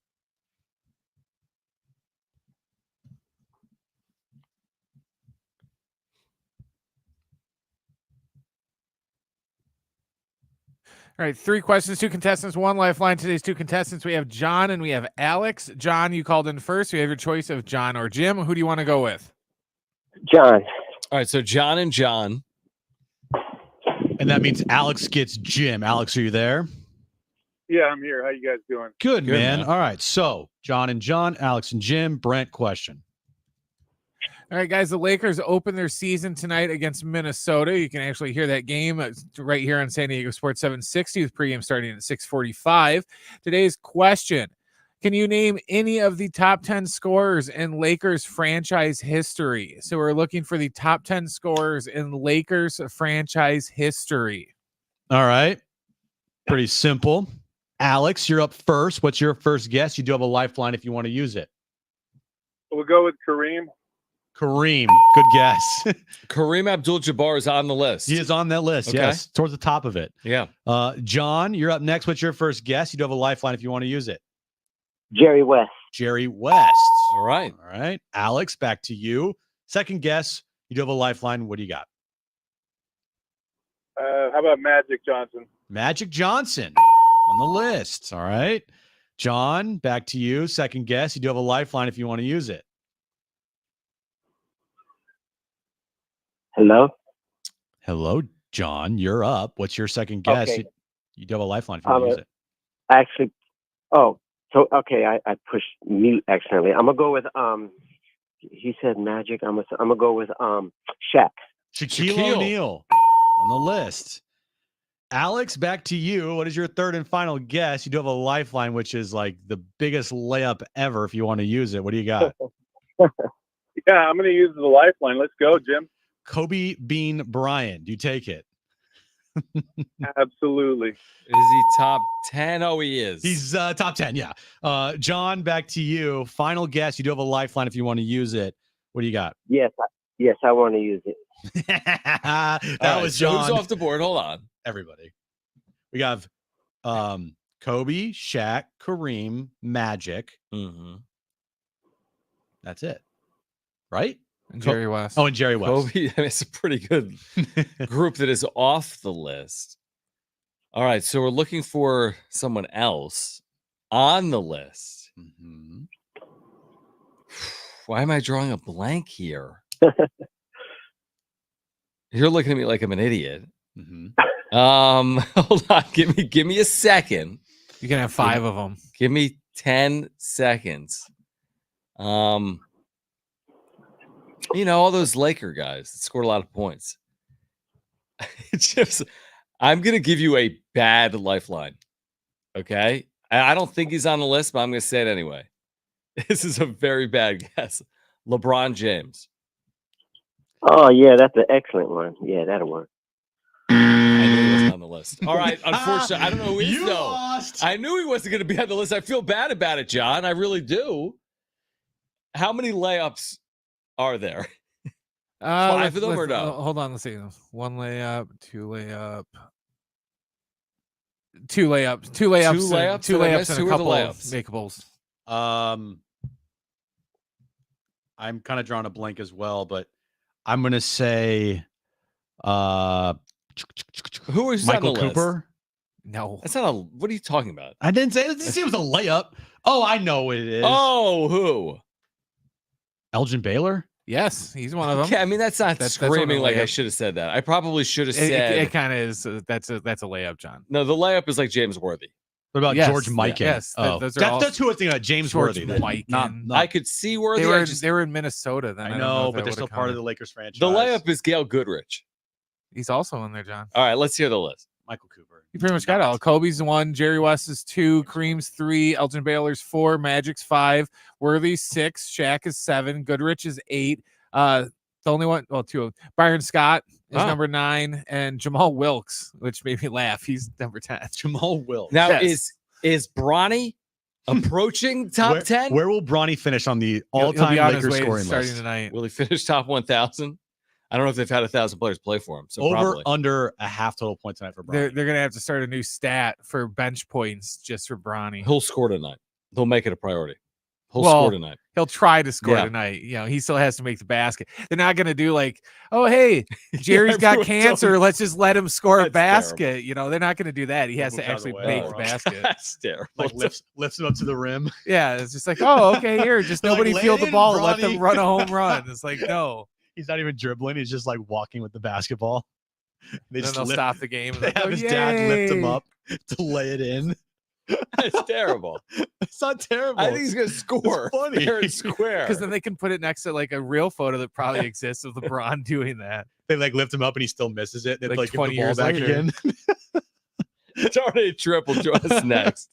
All right, 3 questions, 2 contestants, 1 lifeline. Today's 2 contestants, we have Jon and we have Alex. Jon, you called in first. You have your choice of Jon or Jim. Who do you want to go with? Jon. All right, so Jon and Jon. And that means Alex gets Jim. Alex, are you there? Yeah, I'm here. How you guys doing? Good, man. All right, so Jon and Jon, Alex and Jim. Brent, question. All right, guys, the Lakers open their season tonight against Minnesota. You can actually hear that game right here on San Diego Sports 760 with pregame starting at 6:45. Today's question, can you name any of the top 10 scorers in Lakers franchise history? So we're looking for the top 10 scorers in Lakers franchise history. All right, pretty simple. Alex, you're up first. What's your first guess? You do have a lifeline if you want to use it. We'll go with Kareem. Kareem, good guess. Kareem Abdul-Jabbar is on the list. He is on that list, Okay. yes, towards the top of it. Yeah. Jon, you're up next. What's your first guess? You do have a lifeline if you want to use it. Jerry West. Jerry West. All right. All right. Alex, back to you. Second guess. You do have a lifeline. What do you got? How about Magic Johnson? Magic Johnson on the list. All right. Jon, back to you. Second guess. You do have a lifeline if you want to use it. Hello? Hello, Jon. You're up. What's your second guess? Okay. You do have a lifeline if you want to use it. Actually, I pushed mute accidentally. I'm gonna go with he said Magic. I'm gonna go with Shaq. Shaquille O'Neal on the list. Alex, back to you. What is your third and final guess? You do have a lifeline, which is like the biggest layup ever if you want to use it. What do you got? Yeah, I'm gonna use the lifeline. Let's go, Jim. Kobe Bean Bryant. Do you take it? Absolutely. Is he top 10? Oh, he is. He's top 10, yeah. Jon, back to you. Final guess. You do have a lifeline if you want to use it. What do you got? Yes, I want to use it. that was so Jon. who's off the board? Hold on. Everybody. We have Kobe, Shaq, Kareem, Magic. Mm-hmm. That's it. Right? And Jerry West. Oh, and Jerry West. Kobe, it's a pretty good group that is off the list. All right, so we're looking for someone else on the list. Mm-hmm. Why am I drawing a blank here? You're looking at me like I'm an idiot. Mm-hmm. Hold on. Give me a second. You can have 5 of them. Give me 10 seconds. All those Laker guys that scored a lot of points. I'm going to give you a bad lifeline. Okay? I don't think he's on the list, but I'm going to say it anyway. This is a very bad guess. LeBron James. Oh, yeah, that's an excellent one. Yeah, that'll work. I knew he wasn't on the list. All right. Unfortunately, I don't know who he is, You though. lost. I knew he wasn't going to be on the list. I feel bad about it, Jon. I really do. How many layups are there? 5 of them or no? Hold on, let's see. 1 layup, 2 layup, 2 layups, 2 layups, 2 layups, 2 layups, and Who a are the couple of layups? makeables. I'm kind of drawing a blank as well, but I'm going to say Who is Michael on the list? Cooper. No, That's not a. What are you talking about? I didn't say it was a layup. Oh, I know what it is. Oh, who? Elgin Baylor. yes, he's one of them. Okay, I mean that's not That's screaming one like I layup. should have said that. I probably should have said. It kind of is. That's a layup, Jon. No, the layup is like James Worthy. What about Yes, George Mikan? yes, Oh, those are all- that's who I was thinking about. James George Worthy. then. Mikan. Not, I could see Worthy. They were in Minnesota. Then I don't know, if but that they're still would've part of counted. the Lakers franchise. The layup is Gail Goodrich. He's also in there, Jon. All right, let's hear the list. Michael Cooper. You pretty much got it all. Kobe's 1, Jerry West is 2, Kareem's 3, Elgin Baylor's 4, Magic's 5, Worthy's 6, Shaq is 7, Goodrich is 8. The only one, well, 2. Byron Scott is number 9, and Jamal Wilkes, which made me laugh. He's number 10. Jamal Wilkes. Now Yes. is Bronny Approaching top 10? Where will Bronny finish on the He'll all-time be on his Lakers way to scoring starting list? tonight. Will he finish top 1,000? I don't know if they've had 1,000 players play for him. So Over, probably. under a half total point tonight for They're Bronny. going to have to start a new stat for bench points just for Bronny. He'll score tonight. They'll make it a priority. He'll Well, score tonight. He'll try to score Yeah. tonight. You know, he still has to make the basket. They're not going to do like, oh, hey, Jerry's got everyone cancer. don't- Let's just let him score a That's basket. terrible. You know, they're not going to do that. He has to Move out of actually the way make for the him. basket. That's terrible. Like lifts him up to the rim. Yeah, it's just like, oh, okay, here, just They're like, nobody "Lay field it the in, ball. Let Bronny." them run a home run. It's like, no. He's not even dribbling. He's just like walking with the basketball. They Then just they'll lift, stop the game. And They they'll have go, his dad lift him "Yay." up to lay it in. That's terrible. It's not terrible. I think he's going to score. It's funny. Fair and square. Because then they can put it next to like a real photo that probably exists of LeBron doing that. They like lift him up and he still misses it. They Like like give 20 the ball years back later. again. Darnay Tripp will join us next.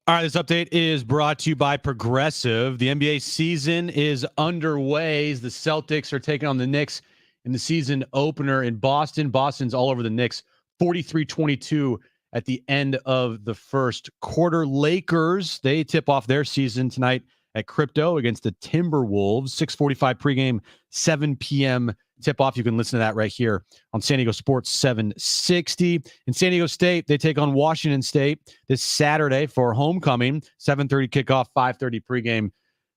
All right, this update is brought to you by Progressive. The NBA season is underway. The Celtics are taking on the Knicks in the season opener in Boston. Boston's all over the Knicks, 43-22 at the end of the first quarter. Lakers, they tip off their season tonight at Crypto against the Timberwolves. 6:45 pregame, 7 p.m. tip-off. You can listen to that right here on San Diego Sports 760. In San Diego State, they take on Washington State this Saturday for homecoming. 7:30 kickoff, 5:30 pregame.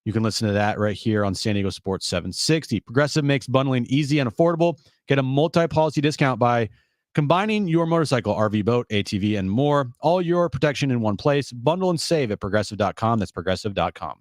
You can listen to that right here on San Diego Sports 760. Progressive makes bundling easy and affordable. Get a multi-policy discount by combining your motorcycle, RV, boat, ATV, and more. All your protection in one place. Bundle and save at progressive.com. That's progressive.com.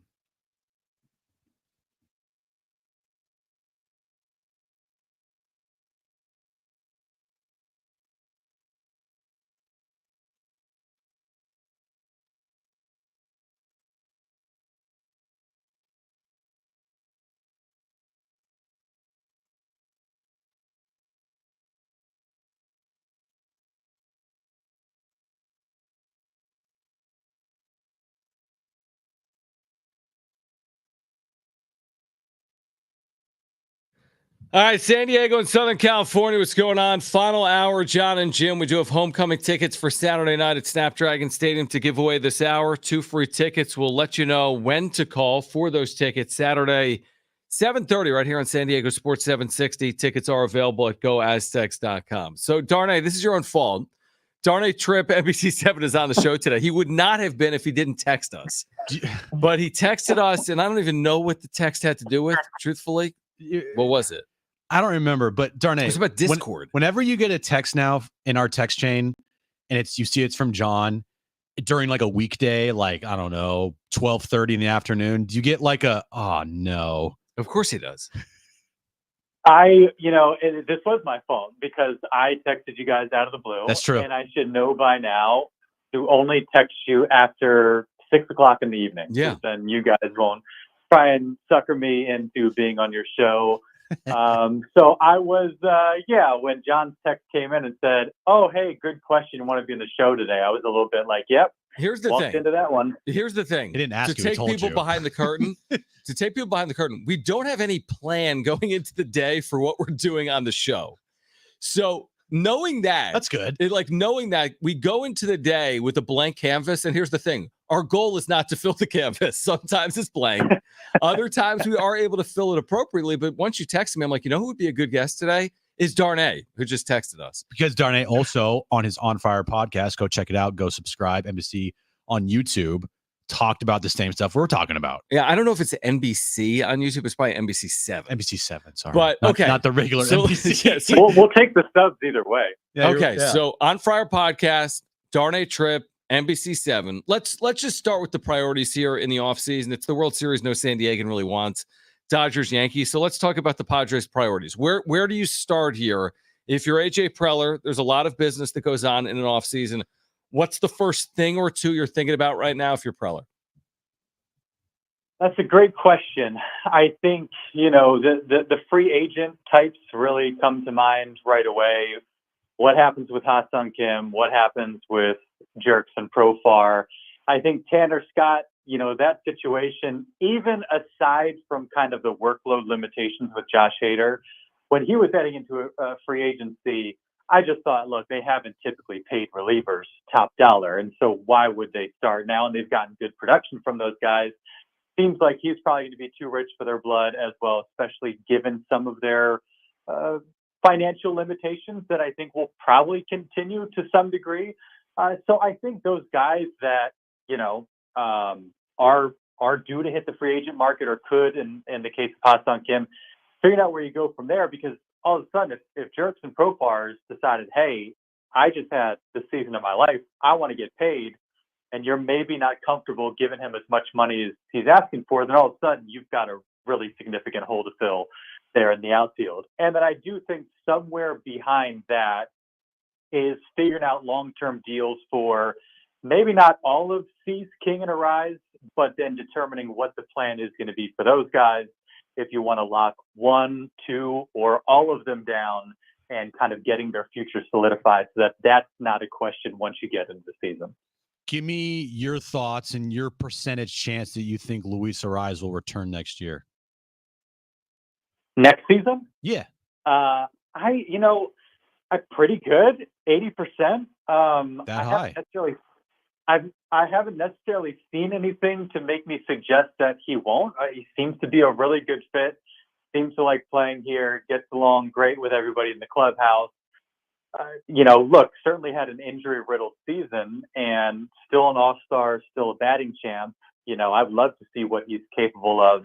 All right, San Diego and Southern California, what's going on? Final hour, Jon and Jim. We do have homecoming tickets for Saturday night at Snapdragon Stadium to give away this hour. 2 free tickets. We'll let you know when to call for those tickets. Saturday, 7:30 right here on San Diego Sports 760. Tickets are available at goaztecs.com. So, Darnay, this is your own fault. Darnay Tripp, NBC7, is on the show today. He would not have been if he didn't text us. But he texted us, and I don't even know what the text had to do with, truthfully. What was it? I don't remember, but Darnay, it's about Discord. Whenever you get a text now in our text chain, and you see it's from Jon during like a weekday, like I don't know, 12:30 in the afternoon, do you get like a oh no? Of course he does. This was my fault because I texted you guys out of the blue. That's true, and I should know by now to only text you after 6 o'clock in the evening. Yeah, then you guys won't try and sucker me into being on your show. So I was, when Jon's text came in and said, "Oh, hey, good question. Want to be in the show today?" I was a little bit like, "Yep." Here's the thing. Into that one. Here's the thing. He didn't ask to take people behind the curtain. To take people behind the curtain, we don't have any plan going into the day for what we're doing on the show. So knowing that, that's good. Knowing that we go into the day with a blank canvas, and here's the thing. Our goal is not to fill the canvas. Sometimes it's blank. Other times we are able to fill it appropriately. But once you text me, I'm like, you know who would be a good guest today? Is Darnay, who just texted us. Because Darnay also on his On Fire podcast, go check it out. Go subscribe. NBC on YouTube talked about the same stuff we're talking about. Yeah, I don't know if it's NBC on YouTube. It's probably NBC7. NBC7, sorry. But okay. Not the regular NBC. Yes. We'll take the subs either way. Yeah, okay, so On Fire podcast, Darnay Tripp, NBC7. Let's just start with the priorities here in the offseason. It's the World Series no San Diegan really wants. Dodgers, Yankees. So let's talk about the Padres priorities. Where do you start here? If you're AJ Preller, there's a lot of business that goes on in an offseason. What's the first thing or two you're thinking about right now if you're Preller? That's a great question. I think, the free agent types really come to mind right away. What happens with Ha-Seong Kim? What happens with Jerks and Profar? I think Tanner Scott, that situation, even aside from kind of the workload limitations with Josh Hader, when he was heading into a free agency, I just thought, look, they haven't typically paid relievers top dollar. And so why would they start now? And they've gotten good production from those guys. Seems like he's probably going to be too rich for their blood as well, especially given some of their financial limitations that I think will probably continue to some degree. So I think those guys that, are due to hit the free agent market or could, in the case of Ha-Seong Kim, figuring out where you go from there, because all of a sudden, if Jerks and Profars decided, hey, I just had the season of my life, I want to get paid, and you're maybe not comfortable giving him as much money as he's asking for, then all of a sudden you've got a really significant hole to fill there in the outfield. And then I do think somewhere behind that is figuring out long-term deals for maybe not all of Cease, King, and Arise, but then determining what the plan is going to be for those guys. If you want to lock 1, 2, or all of them down and kind of getting their future solidified so that that's not a question once you get into the season. Give me your thoughts and your percentage chance that you think Luis Ariz will return next year. Next season? Yeah. I'm pretty good, 80%. That high? I haven't necessarily seen anything to make me suggest that he won't. He seems to be a really good fit. Seems to like playing here. Gets along great with everybody in the clubhouse. Look, certainly had an injury-riddled season and still an all-star, still a batting champ. I'd love to see what he's capable of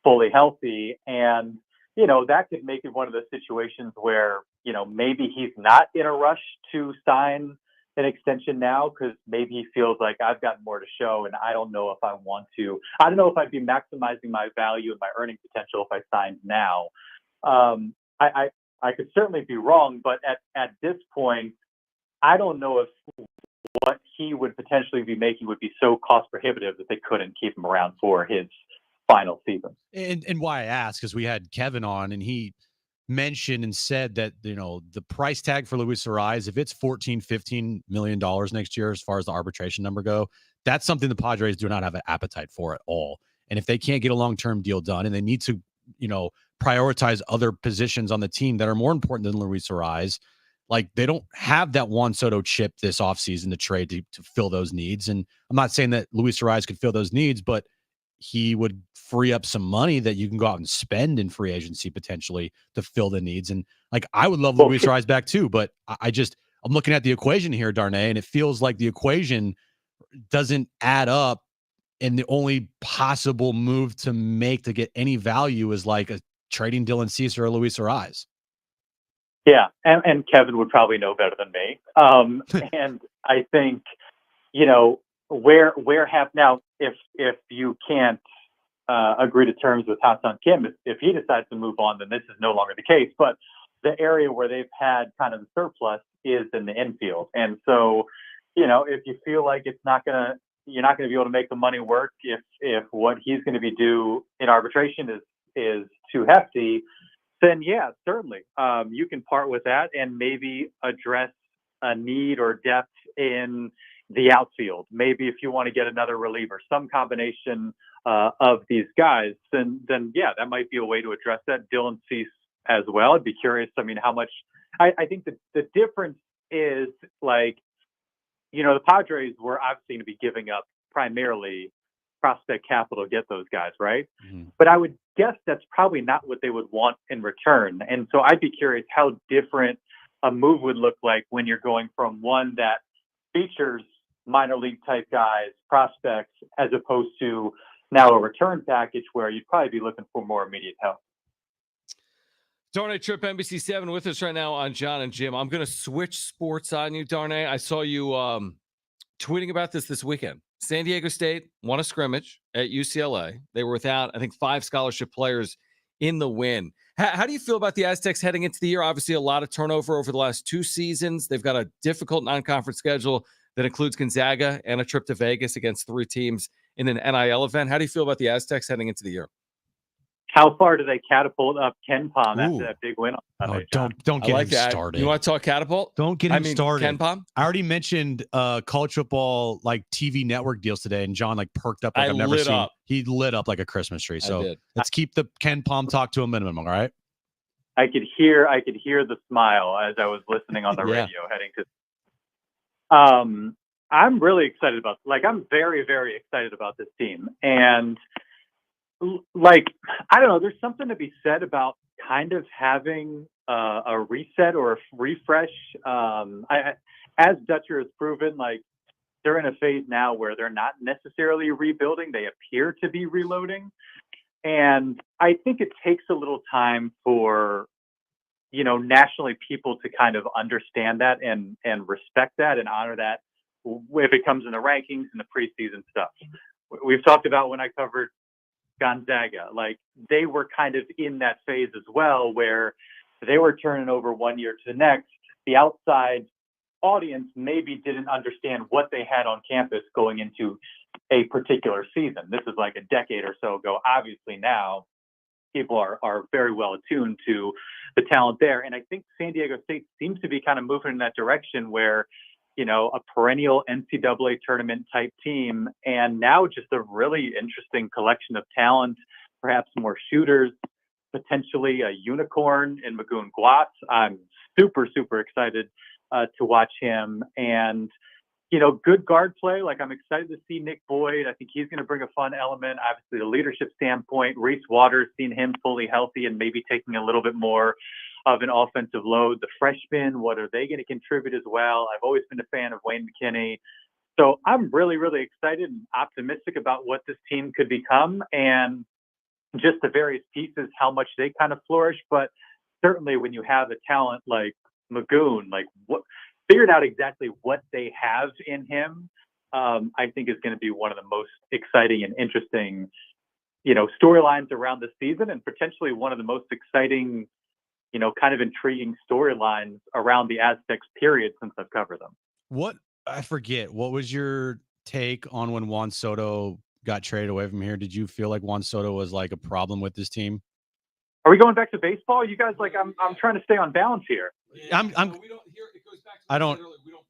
fully healthy. And, that could make it one of those situations where, maybe he's not in a rush to sign an extension now because maybe he feels like I've got more to show and I don't know if I want to. I don't know if I'd be maximizing my value and my earning potential if I signed now. I could certainly be wrong, but at this point, I don't know if what he would potentially be making would be so cost prohibitive that they couldn't keep him around for his final season. And why I ask is we had Kevin on and he mentioned and said that, the price tag for Luis Ariz, if it's $14-15 million next year, as far as the arbitration number go, that's something the Padres do not have an appetite for at all. And if they can't get a long-term deal done and they need to, prioritize other positions on the team that are more important than Luis Ariz, like they don't have that Juan Soto chip this offseason to trade to fill those needs. And I'm not saying that Luis Ariz could fill those needs, but he would free up some money that you can go out and spend in free agency potentially to fill the needs. And like, I would love Luis Ariz back too, but I'm looking at the equation here, Darnay, and it feels like the equation doesn't add up. And the only possible move to make to get any value is like a trading Dylan Cease or Luis Ariz. Yeah. And Kevin would probably know better than me. And I think, if you can't agree to terms with Ha-Seong Kim, if he decides to move on, then this is no longer the case. But the area where they've had kind of the surplus is in the infield. And so, if you feel like you're not going to be able to make the money work, if what he's going to be due in arbitration is too hefty, then yeah, certainly you can part with that and maybe address a need or depth in the outfield. Maybe if you want to get another reliever, some combination of these guys, then yeah, that might be a way to address that. Dylan Cease as well. I'd be curious. I mean, how much? I think that the difference is like, the Padres were obviously going to be giving up primarily prospect capital to get those guys, right? Mm-hmm. But I would guess that's probably not what they would want in return. And so I'd be curious how different a move would look like when you're going from one that features minor league type guys, prospects, as opposed to now a return package where you'd probably be looking for more immediate help. Darnay Tripp, NBC7 with us right now on Jon and Jim. I'm going to switch sports on you, Darnay. I saw you tweeting about this weekend. San Diego State won a scrimmage at UCLA. They were without, I think, 5 scholarship players in the win. How do you feel about the Aztecs heading into the year? Obviously, a lot of turnover over the last 2 seasons. They've got a difficult non-conference schedule that includes Gonzaga and a trip to Vegas against 3 teams in an NIL event. How do you feel about the Aztecs heading into the year? How far do they catapult up Ken Pom after that big win? Don't get him started. You want to talk catapult? Don't get him started. Ken Pom? I already mentioned college football like TV network deals today, and John perked up like I've never seen. He lit up like a Christmas tree. So let's keep the Ken Pom talk to a minimum. All right. I could hear the smile as I was listening on the radio heading to. I'm really excited about. I'm very, very excited about this team, and I don't know. There's something to be said about kind of having a reset or a refresh. As Dutcher has proven, they're in a phase now where they're not necessarily rebuilding; they appear to be reloading. And I think it takes a little time for, nationally people to kind of understand that and respect that and honor that if it comes in the rankings and the preseason stuff. We've talked about when I covered Gonzaga, they were kind of in that phase as well, where they were turning over one year to the next. The outside audience maybe didn't understand what they had on campus going into a particular season. This is like a decade or so ago. Obviously now people are very well attuned to the talent there. And I think San Diego State seems to be kind of moving in that direction where a perennial NCAA tournament type team, and now just a really interesting collection of talent, perhaps more shooters, potentially a unicorn in Magoon Guatz. I'm super, super excited to watch him. And, good guard play. Like, I'm excited to see Nick Boyd. I think he's going to bring a fun element. Obviously, the leadership standpoint, Reese Waters, seeing him fully healthy and maybe taking a little bit more of an offensive load. The freshmen, what are they going to contribute as well? I've always been a fan of Wayne McKinney. So I'm really, really excited and optimistic about what this team could become and just the various pieces, how much they kind of flourish. But certainly when you have a talent like Magoon, figured out exactly what they have in him, I think is going to be one of the most exciting and interesting, storylines around the season, and potentially one of the most exciting, kind of intriguing storylines around the Aztecs period since I've covered them. I forget, what was your take on when Juan Soto got traded away from here? Did you feel like Juan Soto was like a problem with this team? Are we going back to baseball? You guys, I'm trying to stay on balance here. We don't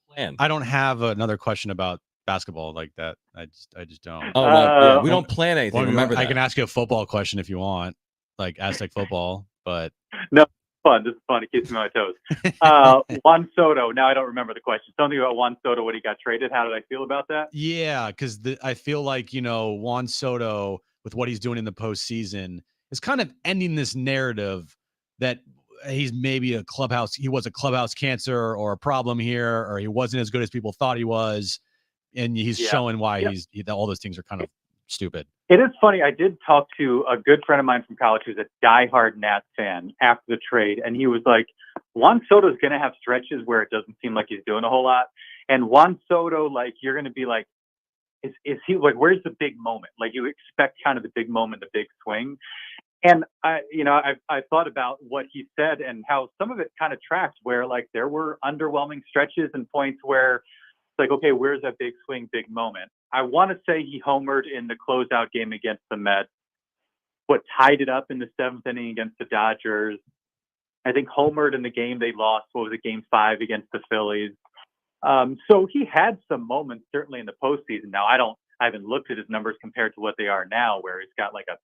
plan. I don't have another question about basketball like that. I just don't. Oh, we don't plan anything. Well, Remember that. I can ask you a football question if you want, like Aztec football, but no, fun. This is fun. It keeps me on my toes. Juan Soto. Now I don't remember the question. Something about Juan Soto when he got traded. How did I feel about that? Yeah, because I feel like Juan Soto, with what he's doing in the postseason, is kind of ending this narrative that he's maybe he was a clubhouse cancer or a problem here, or he wasn't as good as people thought he was. And he's showing why all those things are kind of stupid. It is funny. I did talk to a good friend of mine from college who's a diehard Nats fan after the trade. And he was like, Juan Soto's going to have stretches where it doesn't seem like he's doing a whole lot. And Juan Soto, you're going to be like, is he where's the big moment? You expect kind of the big moment, the big swing. And I thought about what he said and how some of it kind of tracked where there were underwhelming stretches and points where it's okay, where's that big swing, big moment? I want to say he homered in the closeout game against the Mets, tied it up in the 7th inning against the Dodgers. I think homered in the game they lost. What was it, Game 5 against the Phillies? So he had some moments certainly in the postseason. Now I haven't looked at his numbers compared to what they are now, where he's got a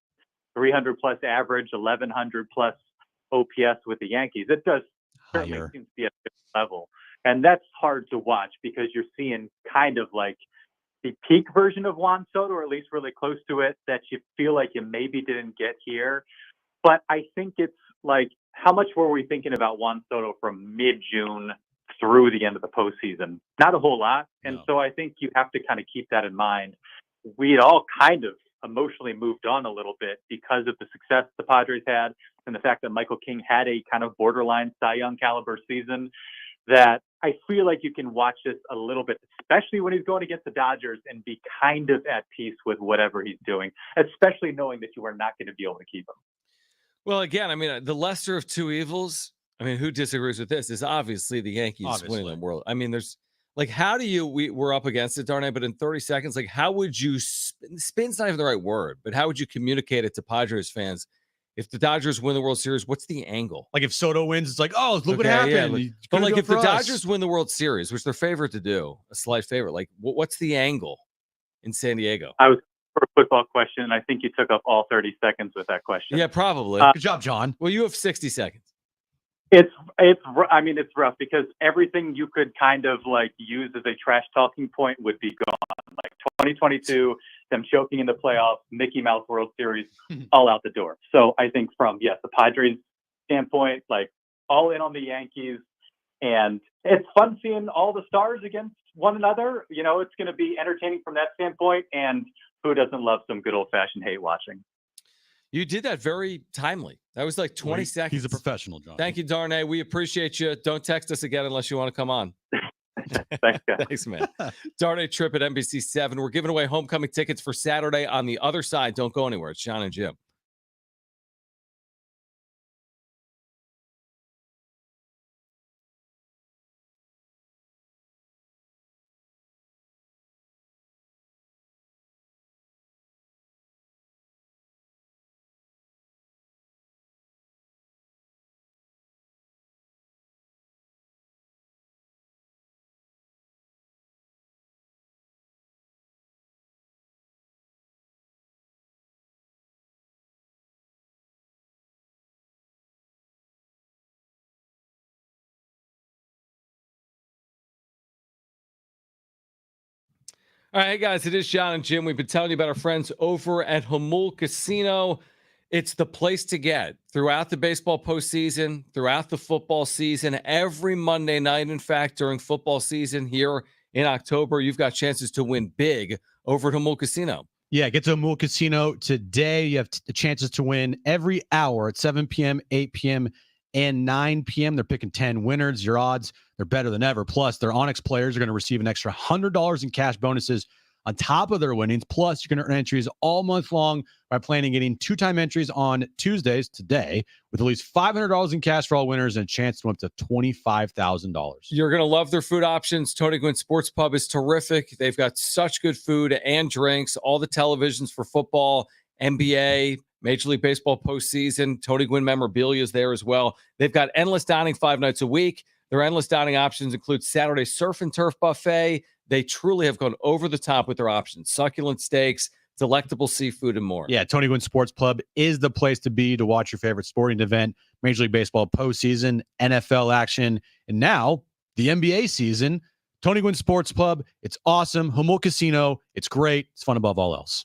300 plus average, 1100 plus OPS with the Yankees. It does certainly seem to be at a different level. And that's hard to watch because you're seeing kind of the peak version of Juan Soto, or at least really close to it, that you feel like you maybe didn't get here. But I think it's how much were we thinking about Juan Soto from mid-June through the end of the postseason? Not a whole lot. And so I think you have to kind of keep that in mind. We'd all kind of emotionally moved on a little bit because of the success the Padres had and the fact that Michael King had a kind of borderline Cy Young caliber season, that I feel like you can watch this a little bit, especially when he's going against the Dodgers, and be kind of at peace with whatever he's doing, especially knowing that you are not going to be able to keep him. Well, again, I mean, the lesser of two evils, I mean, who disagrees with this, is obviously the Yankees winning the world. I mean, there's how do you, we're up against it, Darnay, but in 30 seconds, how would you, spin's not even the right word, but how would you communicate it to Padres fans? If the Dodgers win the World Series, what's the angle? If Soto wins, it's look what happened. Yeah, but if the Dodgers win the World Series, which they're favored to do, a slight favorite, what's the angle in San Diego? I was for a football question, and I think you took up all 30 seconds with that question. Yeah, probably. Good job, John. Well, you have 60 seconds. It's rough because everything you could kind of use as a trash talking point would be gone. 2022, them choking in the playoffs, Mickey Mouse World Series, all out the door. So I think from the Padres standpoint, all in on the Yankees, and it's fun seeing all the stars against one another. It's going to be entertaining from that standpoint, and who doesn't love some good old fashioned hate watching? You did that very timely. That was 20 seconds. He's a professional, John. Thank you, Darnay. We appreciate you. Don't text us again unless you want to come on. Thanks, guys. Thanks, man. Darnay Tripp at NBC7. We're giving away homecoming tickets for Saturday on the other side. Don't go anywhere. It's Jon and Jim. All right, hey guys, it is Jon and Jim. We've been telling you about our friends over at Hamul Casino. It's the place to get throughout the baseball postseason, throughout the football season, every Monday night. In fact, during football season here in October, you've got chances to win big over at Hamul Casino. Yeah, get to Hamul Casino today. You have the chances to win every hour at 7 p.m., 8 p.m., and 9 p.m. They're picking 10 winners. Your odds, they're better than ever. Plus, their Onyx players are going to receive an extra $100 in cash bonuses on top of their winnings. Plus, you're going to earn entries all month long by playing and getting 2-time entries on Tuesdays today with at least $500 in cash for all winners and a chance to win up to $25,000. You're going to love their food options. Tony Gwynn Sports Pub is terrific. They've got such good food and drinks, all the televisions for football, NBA, Major League Baseball postseason. Tony Gwynn memorabilia is there as well. They've got endless dining 5 nights a week. Their endless dining options include Saturday surf and turf buffet. They truly have gone over the top with their options. Succulent steaks, delectable seafood, and more. Yeah, Tony Gwynn Sports Pub is the place to be to watch your favorite sporting event, Major League Baseball postseason, NFL action, and now the NBA season. Tony Gwynn Sports Pub, it's awesome. Hamul Casino, it's great. It's fun above all else.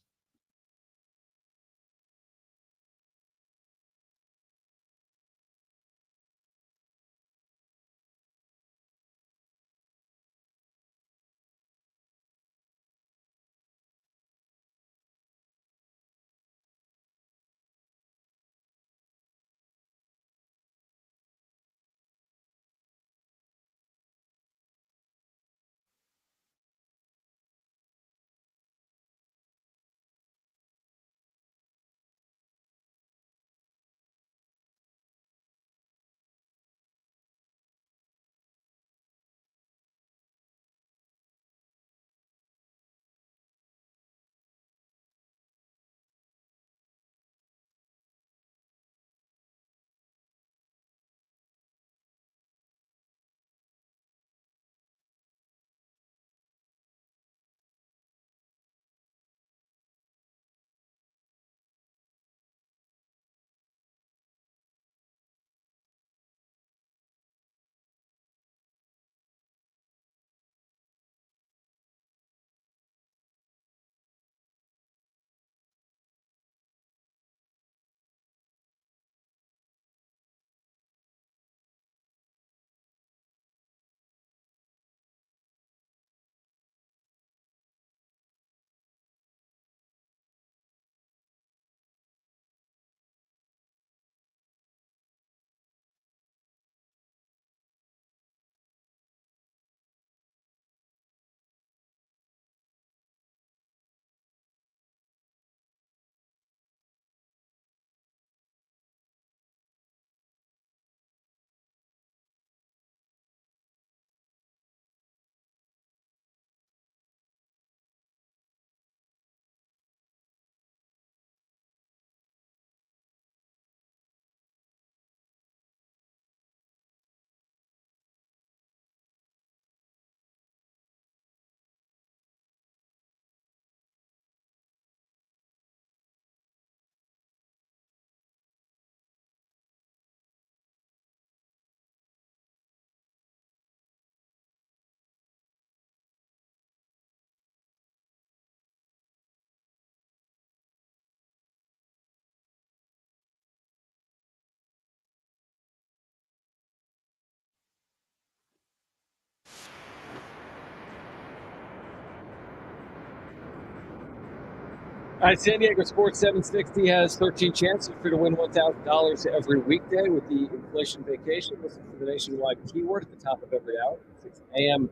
All right, San Diego Sports 760 has 13 chances for you to win $1,000 every weekday with the inflation vacation. Listen for the nationwide keyword at the top of every hour, 6 a.m.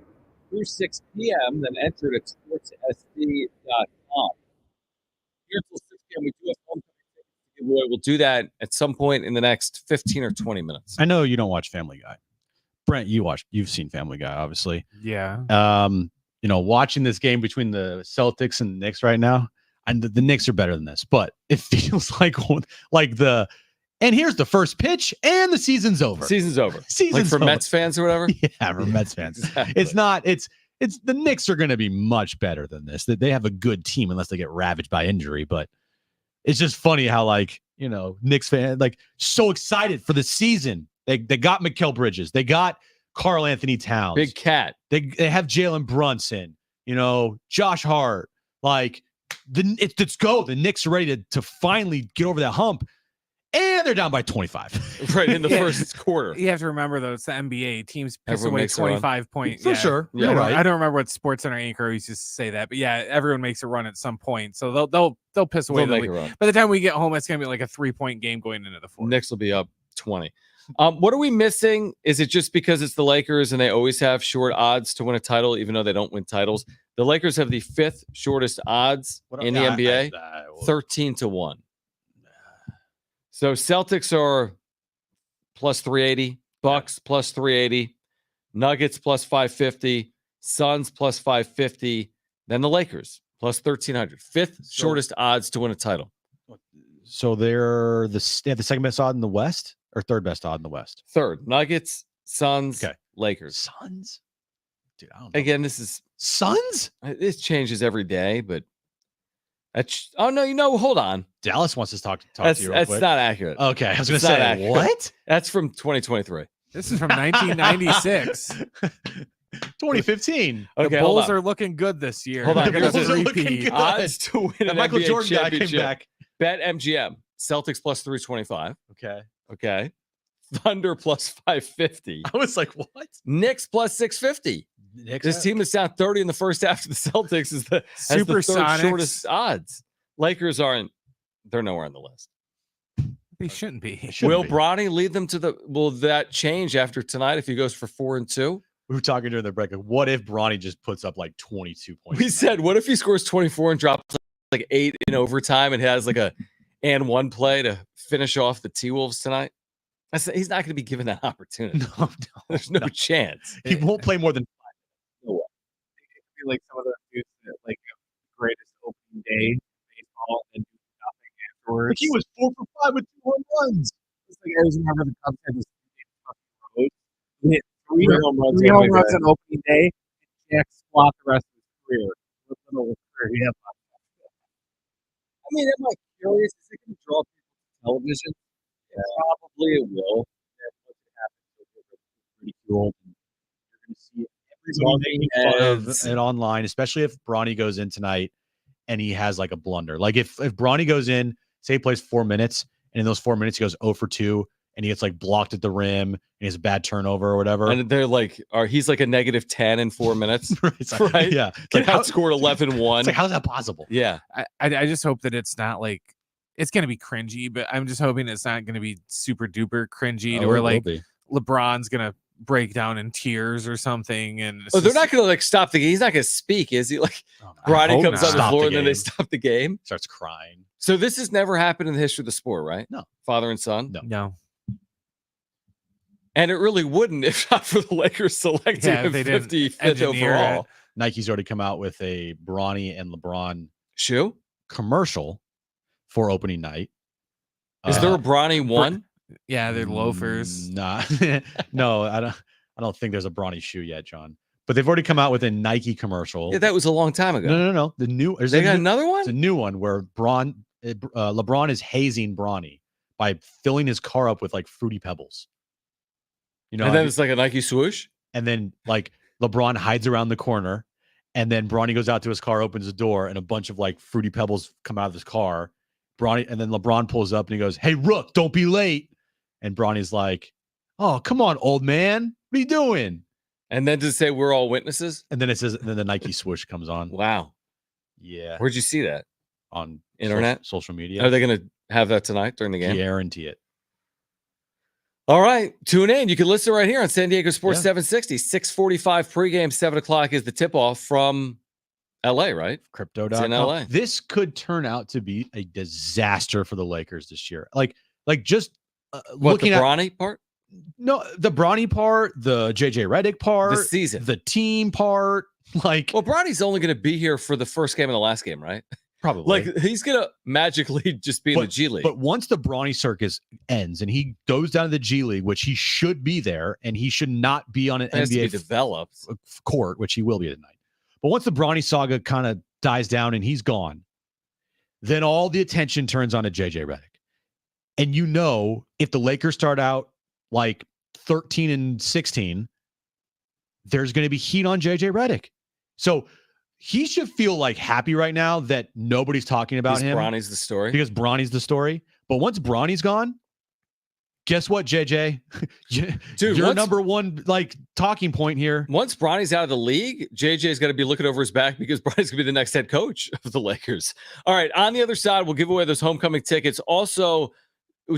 through 6 p.m., then enter it at sportssd.com. Here till 6 p.m., we do have homecoming tickets to give away. We'll do that at some point in the next 15 or 20 minutes. I know you don't watch Family Guy. Brent, you've seen Family Guy, obviously. Yeah. Watching this game between the Celtics and the Knicks right now, and the Knicks are better than this, but it feels like and here's the first pitch and the season's over. Season's over. Season's like for over. Mets fans or whatever? Yeah, for Mets fans. Exactly. It's not, it's the Knicks are going to be much better than this. They have a good team unless they get ravaged by injury, but it's just funny how Knicks fans so excited for the season. They got Mikal Bridges. They got Karl Anthony Towns. Big Cat. They have Jalen Brunson. Josh Hart, let's go. The Knicks are ready to finally get over that hump. And they're down by 25. Right in the first quarter. You have to remember, though, it's the NBA. Teams piss Everyone away makes a run. 25 points. For sure. Yeah. You're right. I don't remember what SportsCenter anchor used to say that, but yeah, everyone makes a run at some point. So they'll piss away. They'll make a run. By the time we get home, it's going to be like a 3-point game going into the fourth. Knicks will be up 20. What are we missing? Is it just because it's the Lakers and they always have short odds to win a title, even though they don't win titles? The Lakers have the 5th shortest odds in the NBA, 13-1. So Celtics are plus 380, Bucks plus 380, Nuggets plus 550, Suns plus 550, then the Lakers plus 1300. 5th shortest odds to win a title. So they have the second best odd in the West or third best odd in the West? Third, Nuggets, Suns, Lakers. Suns? Dude, I don't know. Again, this is Suns? This changes every day, but hold on. Dallas wants to talk to you real That's quick. not accurate. Okay, I was going to say, accurate. what? That's from 2023. This is from 1996. 2015. Okay, the Bulls are looking good this year. Hold on. The Bulls are looking good. Odds to win an Michael NBA Jordan guy came championship. back. Bet MGM. Celtics plus 325. Okay. Thunder plus 550. I was like, what? Knicks plus 650. This team is down 30 in the first half of the Celtics has the third shortest odds. Lakers they're nowhere on the list. They shouldn't be. Will Bronny lead them will that change after tonight if he goes for 4-2? We were talking during the break. What if Bronny just puts up like 22 points? We said, what if he scores 24 and drops like 8 in overtime and has like a and one play to finish off the T-Wolves tonight? I said he's not going to be given that opportunity. No, there's no chance. He won't play more than 5. No way. It could be like some of those dudes that like greatest opening day baseball and do nothing afterwards. Like he was 4 for 5 with 2 home runs. It's like I always remember the Cubs had this road. He hit 3 home runs on opening day. And Jack squat the rest of his career. I mean, am I curious? Is it going to draw people to television? Yeah, probably it will. That's what's going to happen. Pretty cool. You're going to see everybody making fun of it online, especially if Bronny goes in tonight and he has like a blunder. Like if Bronny goes in, say he plays 4 minutes, and in those 4 minutes he goes 0 for 2, and he gets like blocked at the rim, and he has a bad turnover or whatever. And they're like, he's like a negative 10 in 4 minutes, right? Yeah, like outscored 11-1. It's like, how's that possible? Yeah, I just hope that it's not like it's going to be cringy, but I'm just hoping it's not going to be super duper cringy to where like LeBron's going to break down in tears or something. And they're not going to like stop the game. He's not going to speak, is he? Like Bronny comes on the floor and then they stop the game. Starts crying. So this has never happened in the history of the sport, right? No. Father and son? No. And it really wouldn't if not for the Lakers selecting him 55th overall. Nike's already come out with a Bronny and LeBron shoe commercial for opening night. Is there a Bronny one? Yeah, they're loafers. Nah. No, I don't think there's a Bronny shoe yet, John. But they've already come out with a Nike commercial. Yeah, that was a long time ago. No. They got another one? It's a new one where LeBron is hazing Bronny by filling his car up with like Fruity Pebbles. You know, and then it's like a Nike swoosh. And then like LeBron hides around the corner, and then Bronny goes out to his car, opens the door, and a bunch of like Fruity Pebbles come out of his car. And then LeBron pulls up and he goes, "Hey, Rook, don't be late." And Bronny's like, "Oh, come on, old man. What are you doing?" And then to say we're all witnesses. And then it says, and then the Nike swoosh comes on. Wow. Yeah. Where'd you see that? On internet, social media. Are they going to have that tonight during the game? Guarantee it. All right. Tune in. You can listen right here on San Diego Sports 760. 6:45 pregame, 7 o'clock is the tip off from LA, right? Crypto.com. In LA. This could turn out to be a disaster for the Lakers this year. Like just looking at the Bronny part? No, the Bronny part, the JJ Redick part, the season, the team part. Like, well, Bronny's only going to be here for the first game and the last game, right? Probably. Like he's going to magically just be in the G League. But once the Bronny circus ends and he goes down to the G League, which he should be there, and he should not be on an NBA developed court, which he will be tonight. But once the Bronny saga kind of dies down and he's gone, then all the attention turns on to JJ Redick. And you know, if the Lakers start out like 13-16, there's going to be heat on JJ Redick. So he should feel like happy right now that nobody's talking about him. Bronny's the story. Because Bronny's the story. But once Bronny's gone, guess what, JJ? Dude, you're number one talking point here. Once Bronny's out of the league, JJ's got to be looking over his back because Bronny's going to be the next head coach of the Lakers. All right, on the other side, we'll give away those homecoming tickets. Also,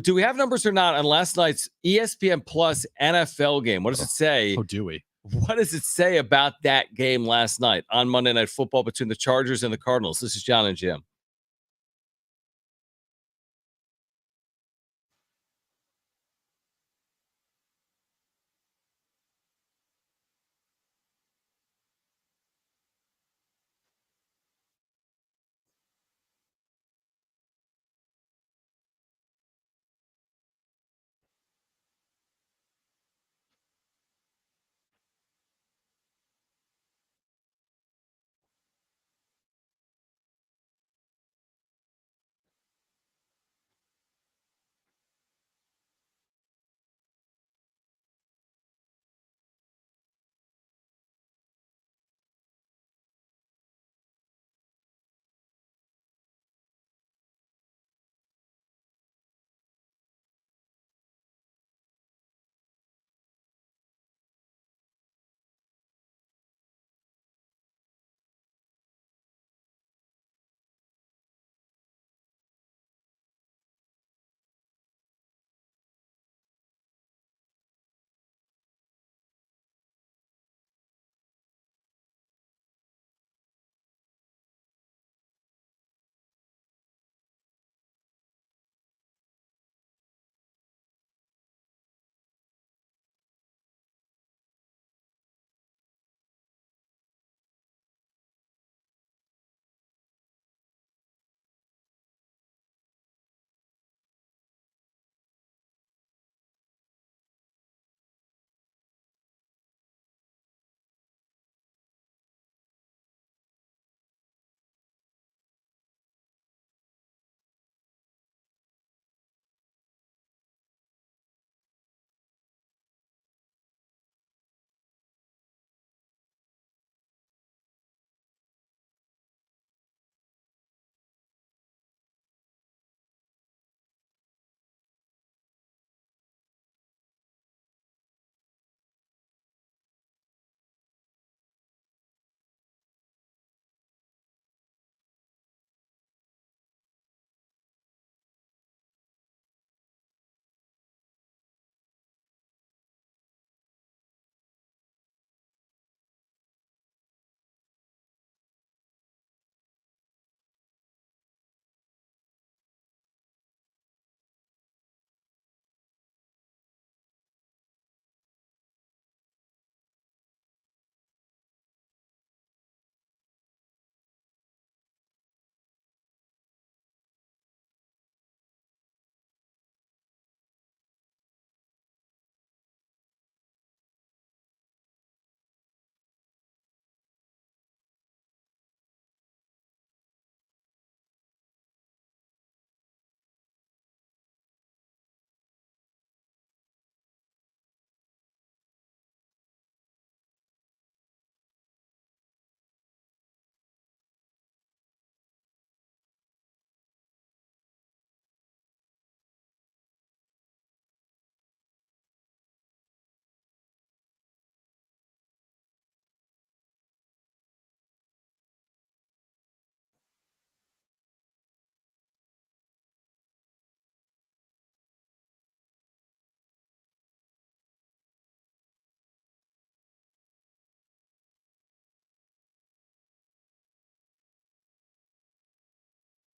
do we have numbers or not on last night's ESPN Plus NFL game? What does it say? Oh, do we? What does it say about that game last night on Monday Night Football between the Chargers and the Cardinals? This is Jon and Jim.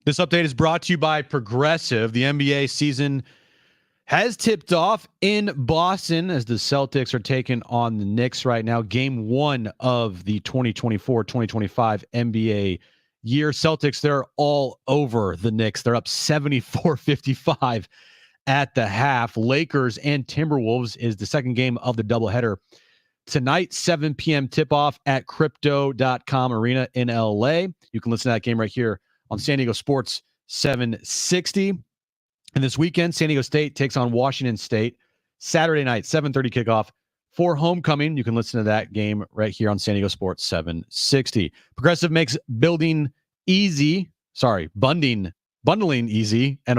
This update is brought to you by Progressive. The NBA season has tipped off in Boston as the Celtics are taking on the Knicks right now. Game 1 of the 2024-2025 NBA year. Celtics, they're all over the Knicks. They're up 74-55 at the half. Lakers and Timberwolves is the second game of the doubleheader tonight, 7 p.m. tip-off at Crypto.com Arena in LA. You can listen to that game right here on San Diego Sports 760. And this weekend, San Diego State takes on Washington State. Saturday night, 7:30 kickoff, for homecoming. You can listen to that game right here on San Diego Sports 760. Progressive makes bundling easy and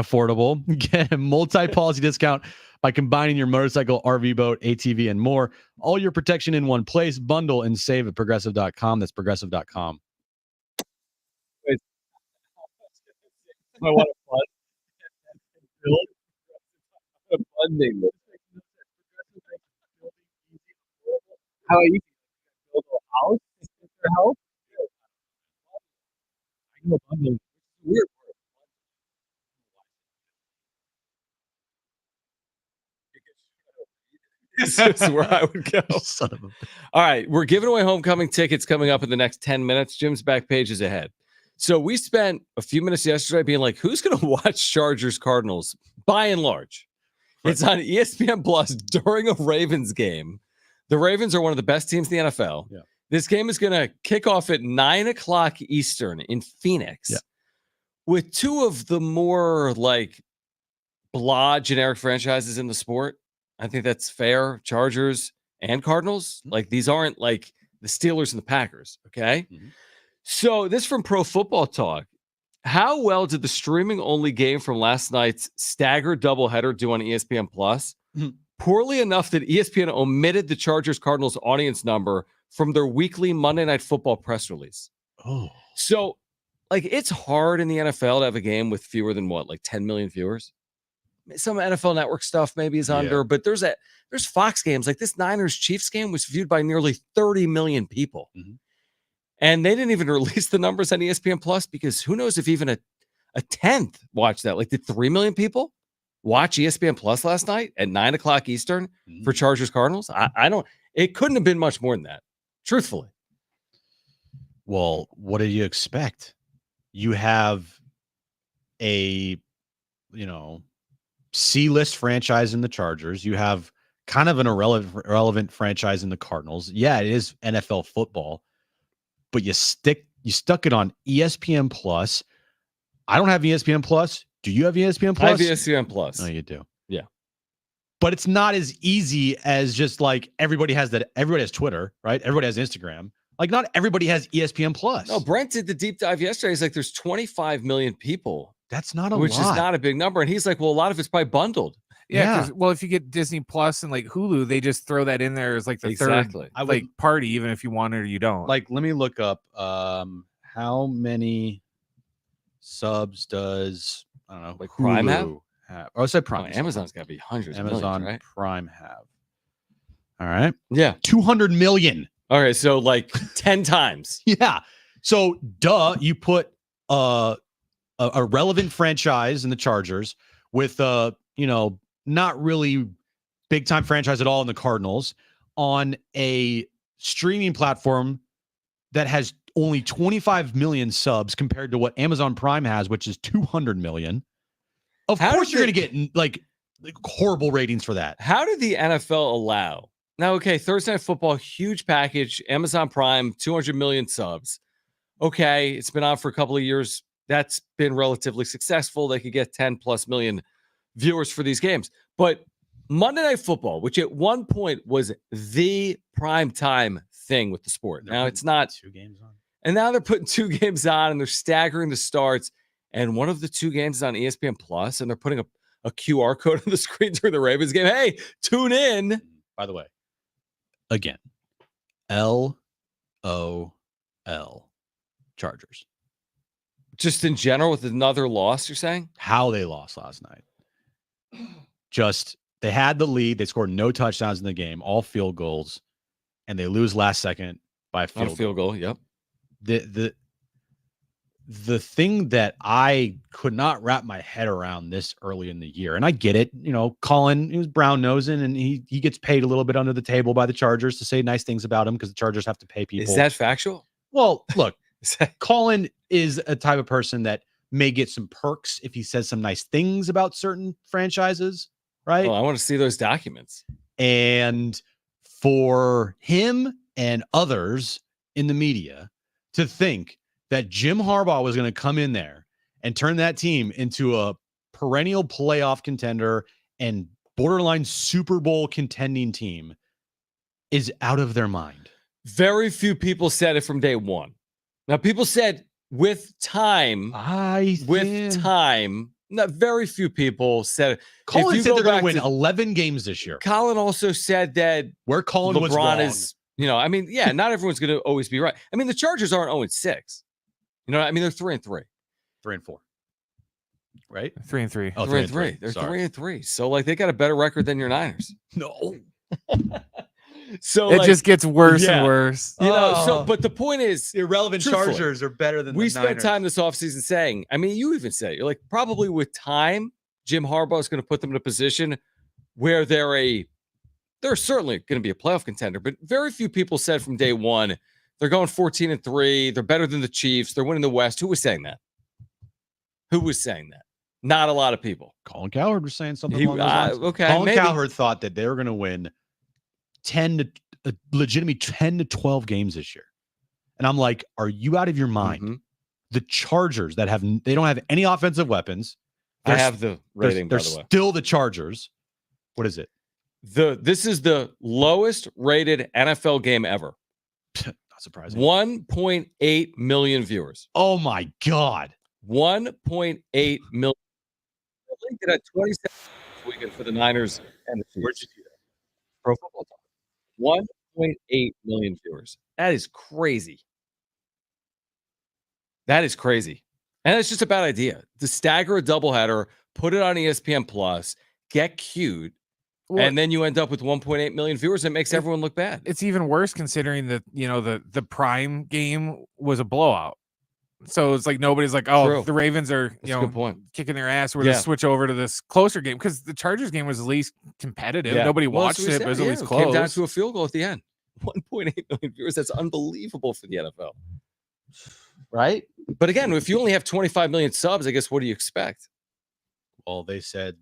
affordable. Get a multi-policy discount by combining your motorcycle, RV, boat, ATV, and more. All your protection in one place. Bundle and save at progressive.com. That's progressive.com. I want to funding. How you build a house? For help? I know bundling. Weird. This is where I would go. Son of a... All right, we're giving away homecoming tickets coming up in the next 10 minutes. Jim's back page is ahead. So we spent a few minutes yesterday being like, who's going to watch Chargers Cardinals? By and large, it's on ESPN Plus during a Ravens game. The Ravens are one of the best teams in the NFL. Yeah. This game is going to kick off at 9:00 Eastern in Phoenix with two of the more like blah generic franchises in the sport. I think that's fair. Chargers and Cardinals. Like these aren't like the Steelers and the Packers. Okay. Mm-hmm. So this from Pro Football Talk. How well did the streaming only game from last night's staggered doubleheader do on ESPN Plus? Mm-hmm. Poorly enough that ESPN omitted the Chargers Cardinals audience number from their weekly Monday Night Football press release. Oh. So like it's hard in the NFL to have a game with fewer than like 10 million viewers. Some NFL Network stuff maybe is under, but there's Fox games like this Niners Chiefs game was viewed by nearly 30 million people. Mm-hmm. And they didn't even release the numbers on ESPN Plus because who knows if even a tenth watched that. Like did 3 million people watch ESPN Plus last night at 9:00 Eastern for Chargers Cardinals? I don't, it couldn't have been much more than that, truthfully. Well, what do you expect? You have a, C-list franchise in the Chargers. You have kind of an irrelevant franchise in the Cardinals. Yeah, it is NFL football, but you stuck it on ESPN Plus. I don't have ESPN Plus. Do you have ESPN Plus? I have ESPN Plus. Oh, you do. Yeah. But it's not as easy as just like everybody has that. Everybody has Twitter, right? Everybody has Instagram. Like not everybody has ESPN Plus. No, Brent did the deep dive yesterday. He's like, there's 25 million people. That's not a lot. Which is not a big number. And he's like, well, a lot of it's probably bundled. Yeah. Well, if you get Disney Plus and like Hulu, they just throw that in there as like the third party, even if you want it or you don't. Like, let me look up how many subs does I don't know like Prime Hulu have? Oh, I said Prime. Amazon's got to be hundreds. Amazon of millions, right? Prime have. All right. Yeah. 200 million. All right. So like 10 times. Yeah. So you put a relevant franchise in the Chargers with not really big time franchise at all in the Cardinals on a streaming platform that has only 25 million subs compared to what Amazon Prime has, which is 200 million. Of course you're going to get like horrible ratings for that. How did the NFL allow? Now, okay, Thursday Night Football, huge package, Amazon Prime, 200 million subs. Okay, it's been on for a couple of years. That's been relatively successful. They could get 10 plus million viewers for these games. But Monday Night Football, which at one point was the prime time thing with the sport. Now it's not 2 games on. And now they're putting 2 games on and they're staggering the starts. And one of the 2 games is on ESPN Plus, and they're putting a QR code on the screen during the Ravens game. Hey, tune in. By the way, again, LOL Chargers. Just in general with another loss, you're saying? How they lost last night. Just, they had the lead. They scored no touchdowns in the game, all field goals, and they lose last second by a field goal. Yep. The thing that I could not wrap my head around this early in the year, and I get it, Colin, he was brown nosing and he gets paid a little bit under the table by the Chargers to say nice things about him because the Chargers have to pay people. Is that factual? Well, look, Colin is a type of person that may get some perks if he says some nice things about certain franchises, right? Oh, I want to see those documents. And for him and others in the media to think that Jim Harbaugh was going to come in there and turn that team into a perennial playoff contender and borderline Super Bowl contending team is out of their mind. Very few people said it from day one. Now, people said with time, not very few people said it. Colin said they're going to win 11 games this year. Colin also said that where Colin was wrong. Not everyone's going to always be right. I mean, the Chargers aren't 0-6. They're 3-3. 3-4. Right? 3-3. Oh, 3-3. They're 3-3. So they got a better record than your Niners. No. So it just gets worse and worse. But the point is, the irrelevant Chargers are better than we the Niners. spent time this offseason saying, you even said it, you're like, probably with time, Jim Harbaugh is going to put them in a position where they're certainly going to be a playoff contender, but very few people said from day one, they're going 14-3, they're better than the Chiefs, they're winning the West. Who was saying that? Not a lot of people. Colin Cowherd was saying something along those lines. Okay, Colin Cowherd thought that they were going to win legitimately 10 to 12 games this year. And I'm like, are you out of your mind? Mm-hmm. The Chargers they don't have any offensive weapons. I have the rating, they're by the way. Still the Chargers. What is it? This is the lowest rated NFL game ever. Not surprising. 1.8 million viewers. Oh my God. 1.8 million. I linked it at 27 this weekend for the Niners and the Chiefs. Where'd you see that? Pro Football Talk. 1.8 million viewers. That is crazy. And it's just a bad idea. To stagger a doubleheader, put it on ESPN Plus, get cute, and then you end up with 1.8 million viewers. It makes everyone look bad. It's even worse considering that, the prime game was a blowout. So it's like nobody's like, True. The Ravens are That's a good point. kicking their ass. We're going to switch over to this closer game because the Chargers game was at least competitive. Yeah. Nobody watched it, but it was at least close. It came down to a field goal at the end. 1.8 million viewers. That's unbelievable for the NFL. Right? But again, if you only have 25 million subs, I guess what do you expect? Well, they said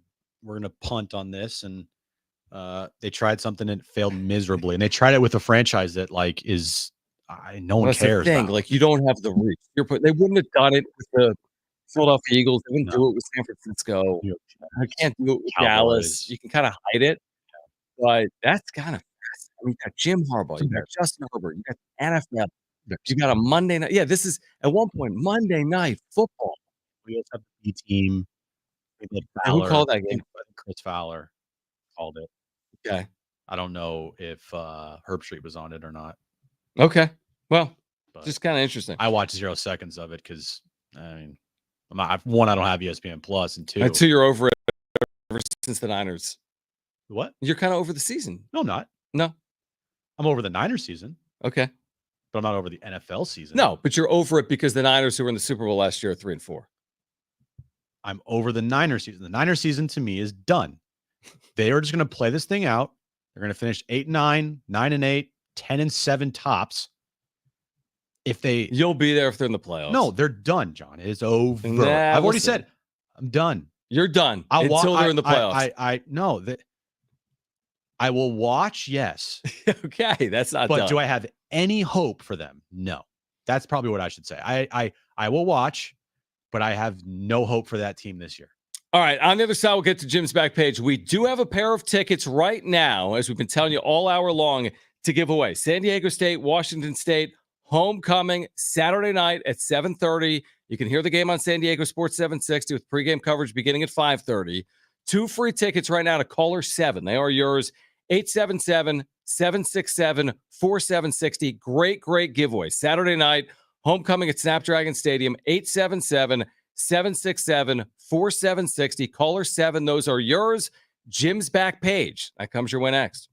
we're going to punt on this, and they tried something and it failed miserably. And they tried it with a franchise that is no one cares. The thing. You don't have the reach. They wouldn't have done it with the Philadelphia Eagles. They wouldn't do it with San Francisco. You can't do it with Dallas. You can kind of hide it, but that's kind of. You got Jim Harbaugh, you got Justin Herbert, you got NFL, you got a Monday night. Yeah, this is at one point Monday Night Football. We also have the B team. Who called that game? Chris Fowler called it. Okay. I don't know if Herb Street was on it or not. Okay. Well, just kind of interesting. I watched 0 seconds of it because I don't have ESPN Plus, and two, you're over it ever since the Niners. What? You're kind of over the season. No, I'm not. No. I'm over the Niners season. Okay. But I'm not over the NFL season. No, but you're over it because the Niners who were in the Super Bowl last year are 3-4. I'm over the Niners season. The Niners season to me is done. They are just going to play this thing out. They're going to finish 8-9, 9-8, 10-7 tops. You'll be there if they're in the playoffs. No, they're done, John. It's over. Nah, I've already said I'm done. You're done until they're in the playoffs. I will watch, yes. Okay, that's not But done. do I have any hope for them? No. That's probably what I should say. I will watch, but I have no hope for that team this year. All right, on the other side, we'll get to Jim's back page. We do have a pair of tickets right now, as we've been telling you all hour long, to give away. San Diego State, Washington State, homecoming Saturday night at 7:30. You can hear the game on San Diego Sports 760 with pregame coverage beginning at 5:30. 2 free tickets right now to caller 7. They are yours. 877-767-4760. Great giveaway. Saturday night, homecoming at Snapdragon Stadium. 877-767-4760. Caller 7. Those are yours. Jim's back page. That comes your way next.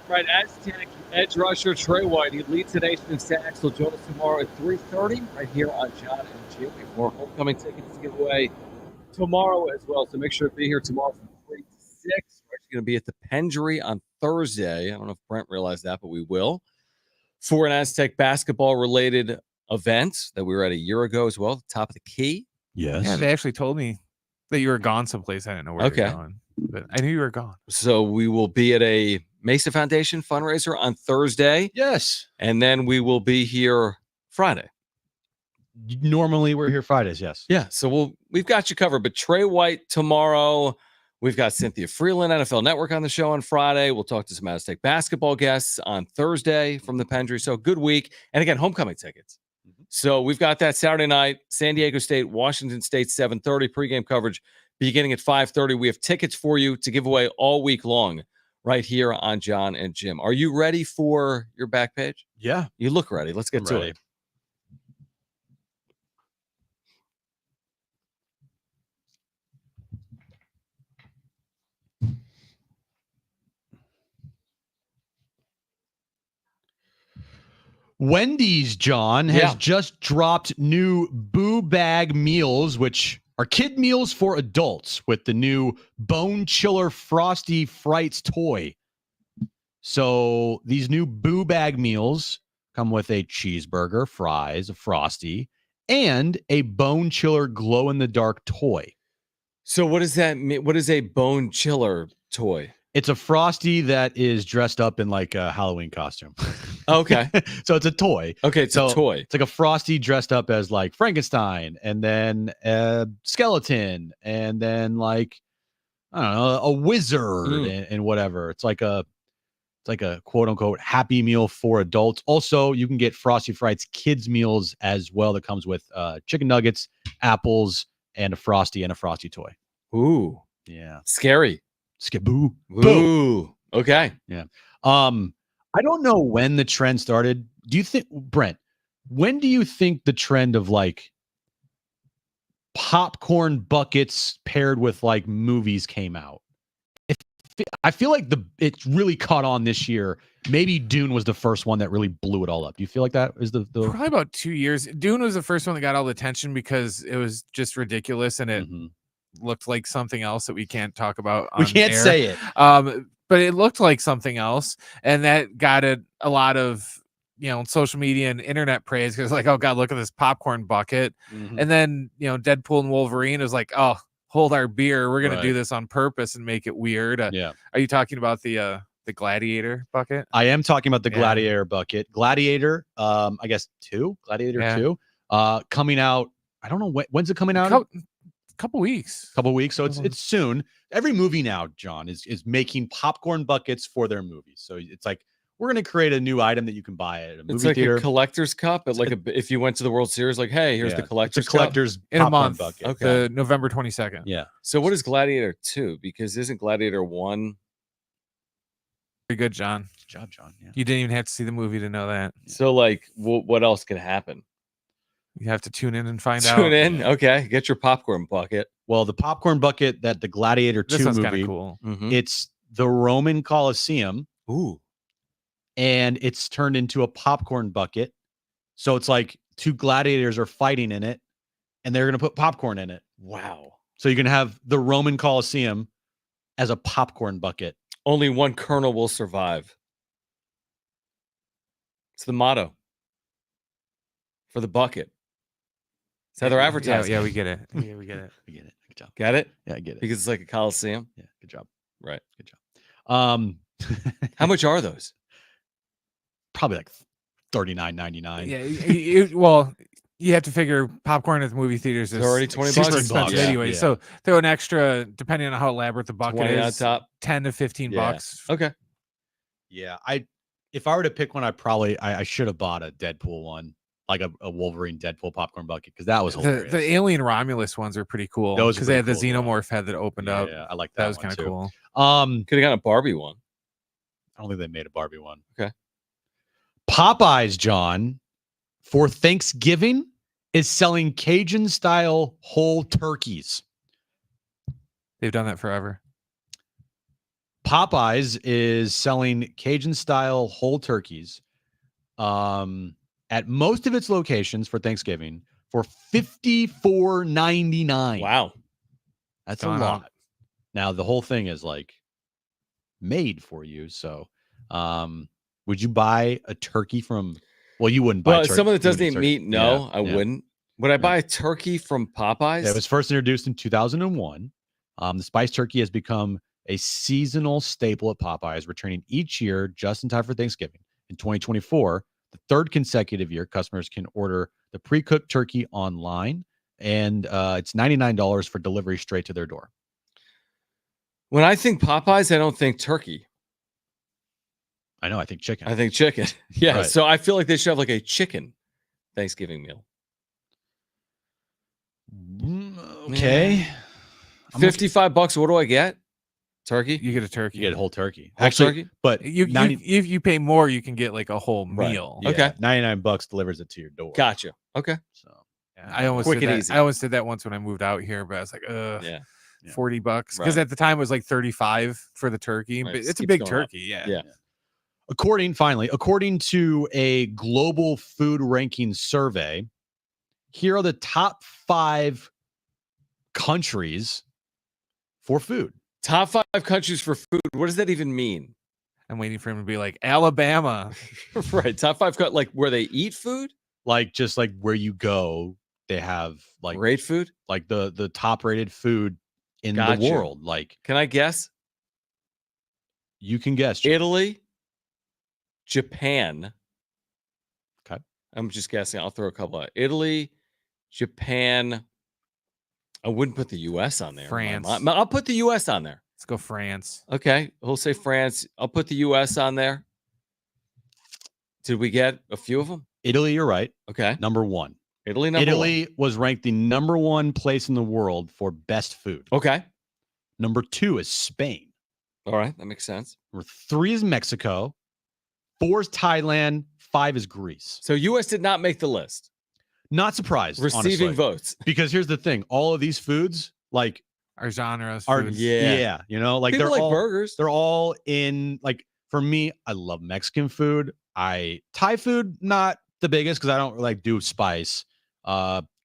Right, Aztec edge rusher Trey White. He leads the nation in sacks. He'll join us tomorrow at 3:30 right here on Jon and Jim. We have more homecoming tickets to give away tomorrow as well. So make sure to be here tomorrow from 3 to 6. We're actually going to be at the Pendry on Thursday. I don't know if Brent realized that, but we will. For an Aztec basketball-related event that we were at a year ago as well, top of the key. Yes. Yeah, they actually told me that you were gone someplace. I didn't know where you were going, but I knew you were gone. So we will be at a Mesa Foundation fundraiser on Thursday. Yes. And then we will be here Friday. Normally we're here Fridays, yes. Yeah, so we've got you covered. But Trey White tomorrow. We've got Cynthia Freeland, NFL Network, on the show on Friday. We'll talk to some Aztec basketball guests on Thursday from the Pendry. So good week. And again, homecoming tickets. So we've got that Saturday night, San Diego State, Washington State, 7:30 pregame coverage beginning at 5:30. We have tickets for you to give away all week long right here on Jon and Jim. Are you ready for your back page? Yeah. You look ready. Let's get to it. Wendy's, John, has just dropped new Boo Bag meals, which are kid meals for adults, with the new Bone Chiller Frosty Frights toy. So these new Boo Bag meals come with a cheeseburger, fries, a Frosty, and a Bone Chiller glow-in-the-dark toy. So what does that mean? What is a Bone Chiller toy? It's a Frosty that is dressed up in like a Halloween costume. Okay. So it's a toy. Okay, it's a toy. It's like a Frosty dressed up as like Frankenstein, and then a skeleton, and then like, I don't know, a wizard and whatever. It's like a quote unquote happy meal for adults. Also, you can get Frosty Frights kids meals as well. That comes with chicken nuggets, apples, and a Frosty toy. Ooh. Yeah. Scary. Skaboo. Boo. Okay. Yeah. I don't know when the trend started. Do you think, Brent, when do you think the trend of like popcorn buckets paired with like movies came out? I feel like it's really caught on this year. Maybe Dune was the first one that really blew it all up. Do you feel like that is the probably about 2 years? Dune was the first one that got all the attention because it was just ridiculous and it looked like something else that we can't talk about. We can't air. say it. But it looked like something else, and that got a lot of social media and internet praise because like, oh god, look at this popcorn bucket. And then Deadpool and Wolverine is like, oh, hold our beer, we're gonna do this on purpose and make it weird. Are you talking about the Gladiator bucket? I am talking about the Gladiator bucket. Gladiator, I guess 2. Gladiator 2, coming out. I don't know when's it coming out. Couple weeks. So it's soon. Every movie now, John, is making popcorn buckets for their movies. So it's like we're going to create a new item that you can buy at a movie theater. A collector's cup. But if you went to the World Series, like, hey, here's the collector's cup in a month. Bucket. Okay, November 22nd. Yeah. So what is Gladiator 2? Because isn't Gladiator 1? Very good, John. Good job, John. Yeah. You didn't even have to see the movie to know that. So like, what else can happen? You have to tune in and find out. Tune in. Okay. Get your popcorn bucket. Well, the popcorn bucket that the Gladiator 2 movie, cool. It's the Roman Colosseum. Ooh. And it's turned into a popcorn bucket. So it's like 2 gladiators are fighting in it, and they're going to put popcorn in it. Wow. So you can have the Roman Colosseum as a popcorn bucket. Only one kernel will survive. It's the motto for the bucket. Is that their advertising? Yeah, we get it. Yeah, we get it. We get it. Good job. Get it? Yeah, I get it. Because it's like a Coliseum. Yeah, good job. Right. Good job. How much are those? Probably like $39.99. Yeah. Well, you have to figure popcorn at the movie theaters is already $20 super expensive anyway. Yeah. So throw an extra, depending on how elaborate the bucket 20 is, on top. 10 to 15 bucks. Okay. Yeah, if I were to pick one, I should have bought a Deadpool one, like a Wolverine Deadpool popcorn bucket, because that was hilarious. The Alien Romulus ones are pretty cool. Those because they had the cool, xenomorph head that opened up. Yeah, I like that that. was kind of cool. Could have gotten a Barbie one. I don't think they made a Barbie one. Okay. Popeyes, John, for Thanksgiving is selling Cajun style whole turkeys. They've done that forever. Popeyes is selling Cajun-style whole turkeys at most of its locations for Thanksgiving for $54.99. Wow. That's a lot. Now, the whole thing is like made for you. So would you buy a turkey from, well, you wouldn't buy turkey. Someone that doesn't eat meat, no, I Yeah. wouldn't. Would I buy a turkey from Popeyes? Yeah, it was first introduced in 2001. The spiced turkey has become a seasonal staple at Popeyes, returning each year just in time for Thanksgiving. In 2024, the third consecutive year, customers can order the pre-cooked turkey online, and it's $99 for delivery straight to their door. When I think Popeyes, I don't think turkey. I know. I think chicken. I think chicken. Yeah. Right. So I feel like they should have like a chicken Thanksgiving meal. Okay. $55. What do I get? Turkey? You get a turkey. You get a whole turkey. Whole Actually, turkey? but if you pay more, you can get like a whole meal. Yeah, Okay. $99 delivers it to your door. Gotcha. Okay. So I almost Quick did and that. easy. I almost did that once when I moved out here, but I was like, Yeah. $40 because Right. at the time it was like 35 for the turkey. Right. But It it's a keeps big going up. turkey. Yeah. Yeah. According to a global food ranking survey, here are the top 5 countries for food. Top 5 countries for food. What does that even mean? I'm waiting for him to be like Alabama. Right. Top 5 like where they eat food? Like just like where you go, they have like Great food? like the top rated food in Gotcha. the world. Like, Can I guess? you can guess. John. Italy, Japan. Okay. I'm just guessing. I'll throw a couple out. Italy, Japan. I wouldn't put the US on there. France. I'll put the US on there. Let's go France. Okay. We'll say France. I'll put the US on there. Did we get a few of them? Italy, you're right. Okay. Number 1. Italy was ranked the number 1 place in the world for best food. Okay. Number 2 is Spain. All right. That makes sense. Number 3 is Mexico. 4 is Thailand. 5 is Greece. So US did not make the list. Not surprised. Receiving honestly. votes. Because here's the thing: all of these foods, like, Our genres. are foods. Yeah. you know, like People they're like all burgers. they're all in. Like, for me, I love Mexican food. Thai food, not the biggest because I don't like do spice.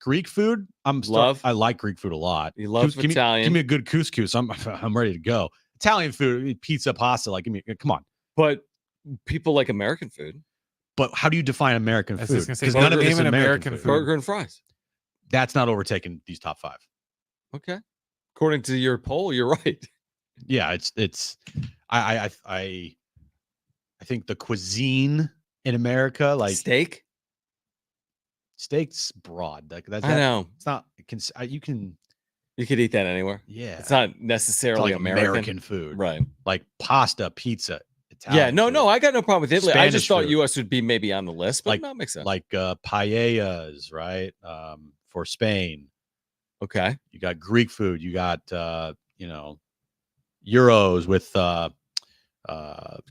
Greek food, I like Greek food a lot. You love Italian. Give me a good couscous. I'm ready to go. Italian food, pizza, pasta. Like, come on. But people like American food. But how do you define American I was food? just gonna say, Because none of it name is an American American food. food. Burger and fries. That's not overtaking these top 5. Okay. According to your poll, you're right. Yeah, it's. I think the cuisine in America, like Steak. steak's broad. Like I know. it's not. You can. You could eat that anywhere. Yeah, It's not it's necessarily like American. food, Right. Like pasta, pizza. Yeah. Italian No, food. no. I got no problem with Italy. I just Spanish thought food. US would be maybe on the list, but Like- no, it makes sense. Like paellas, right? For Spain, Okay. you got Greek food. You got euros with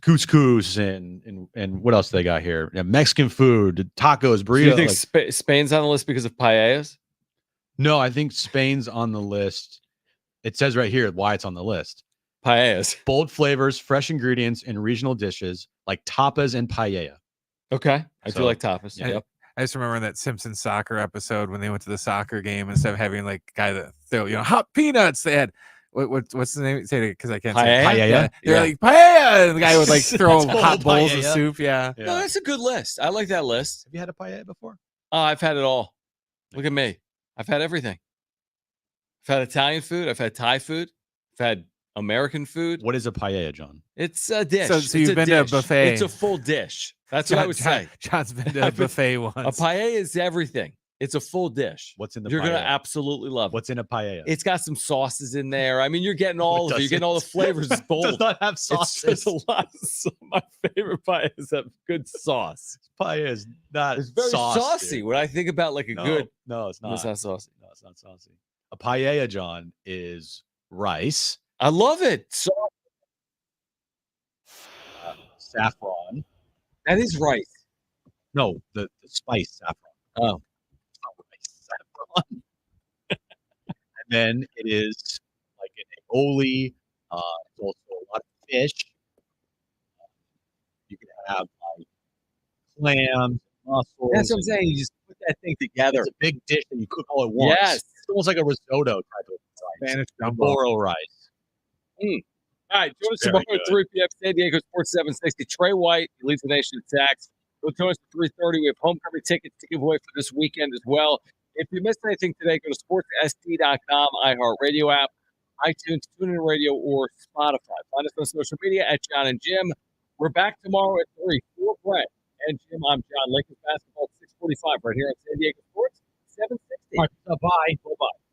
couscous and what else they got here? Yeah, Mexican food, tacos, So burritos. you think Spain's on the list because of paellas? No, I think Spain's on the list. It says right here why it's on the list. Paellas. Bold flavors, fresh ingredients, and regional dishes like tapas and paella. Okay. I do So, like tapas. yeah. Yep. I just remember in that Simpsons soccer episode when they went to the soccer game, instead of having like a guy that throw hot peanuts, they had what's the name? Say it because I can't say it. Paella? Paella? They're Yeah. like paella, and the guy would like throw That's hot cold bowls of paella. soup. Yeah. Yeah. No, that's a good list. I like that list. Have you had a paella before? Oh, I've had it all. Look at me. I've had everything. I've had Italian food. I've had Thai food. I've had American food. What is a paella, John? It's a dish. So It's you've been to a dish. buffet. It's a full dish. That's what I would say. John's been to a I've been- buffet A once. paella is everything. It's a full dish. What's in the You're paella? gonna absolutely love it. What's in a paella? It's got some sauces in there. I mean, you're getting all of it. You're getting all the doesn't. flavors. It's bold. Does not have It's sauce. just a lot. My favorite paellas have good sauce. Paella is not It's very sauce, saucy. dude. When I think about like a No, good, no, it's not. it's not saucy. No, it's not saucy. A paella, John, is rice, I love it. So saffron. that is rice. No, the spice saffron. Oh, It's not rice, saffron. And then it is like an aioli. It's also a lot of fish. You can have like clams, mussels. That's what I'm saying. You just put that thing together. It's a big dish that you cook all at once. Yes. It's almost like a risotto type of Spanish rice. gumbo. Boro rice. All right, join us Very tomorrow at good. 3 p.m. San Diego Sports 760. Trey White, he leads the nation in sacks. He'll join us at 3:30. We have homecoming tickets to give away for this weekend as well. If you missed anything today, go to sportsst.com, iHeartRadio app, iTunes, TuneIn Radio, or Spotify. Find us on social media at Jon and Jim. We're back tomorrow at 3 for Brett and Jim. I'm John. Lakers basketball at 6:45 right here on San Diego Sports 760. Bye. Bye-bye.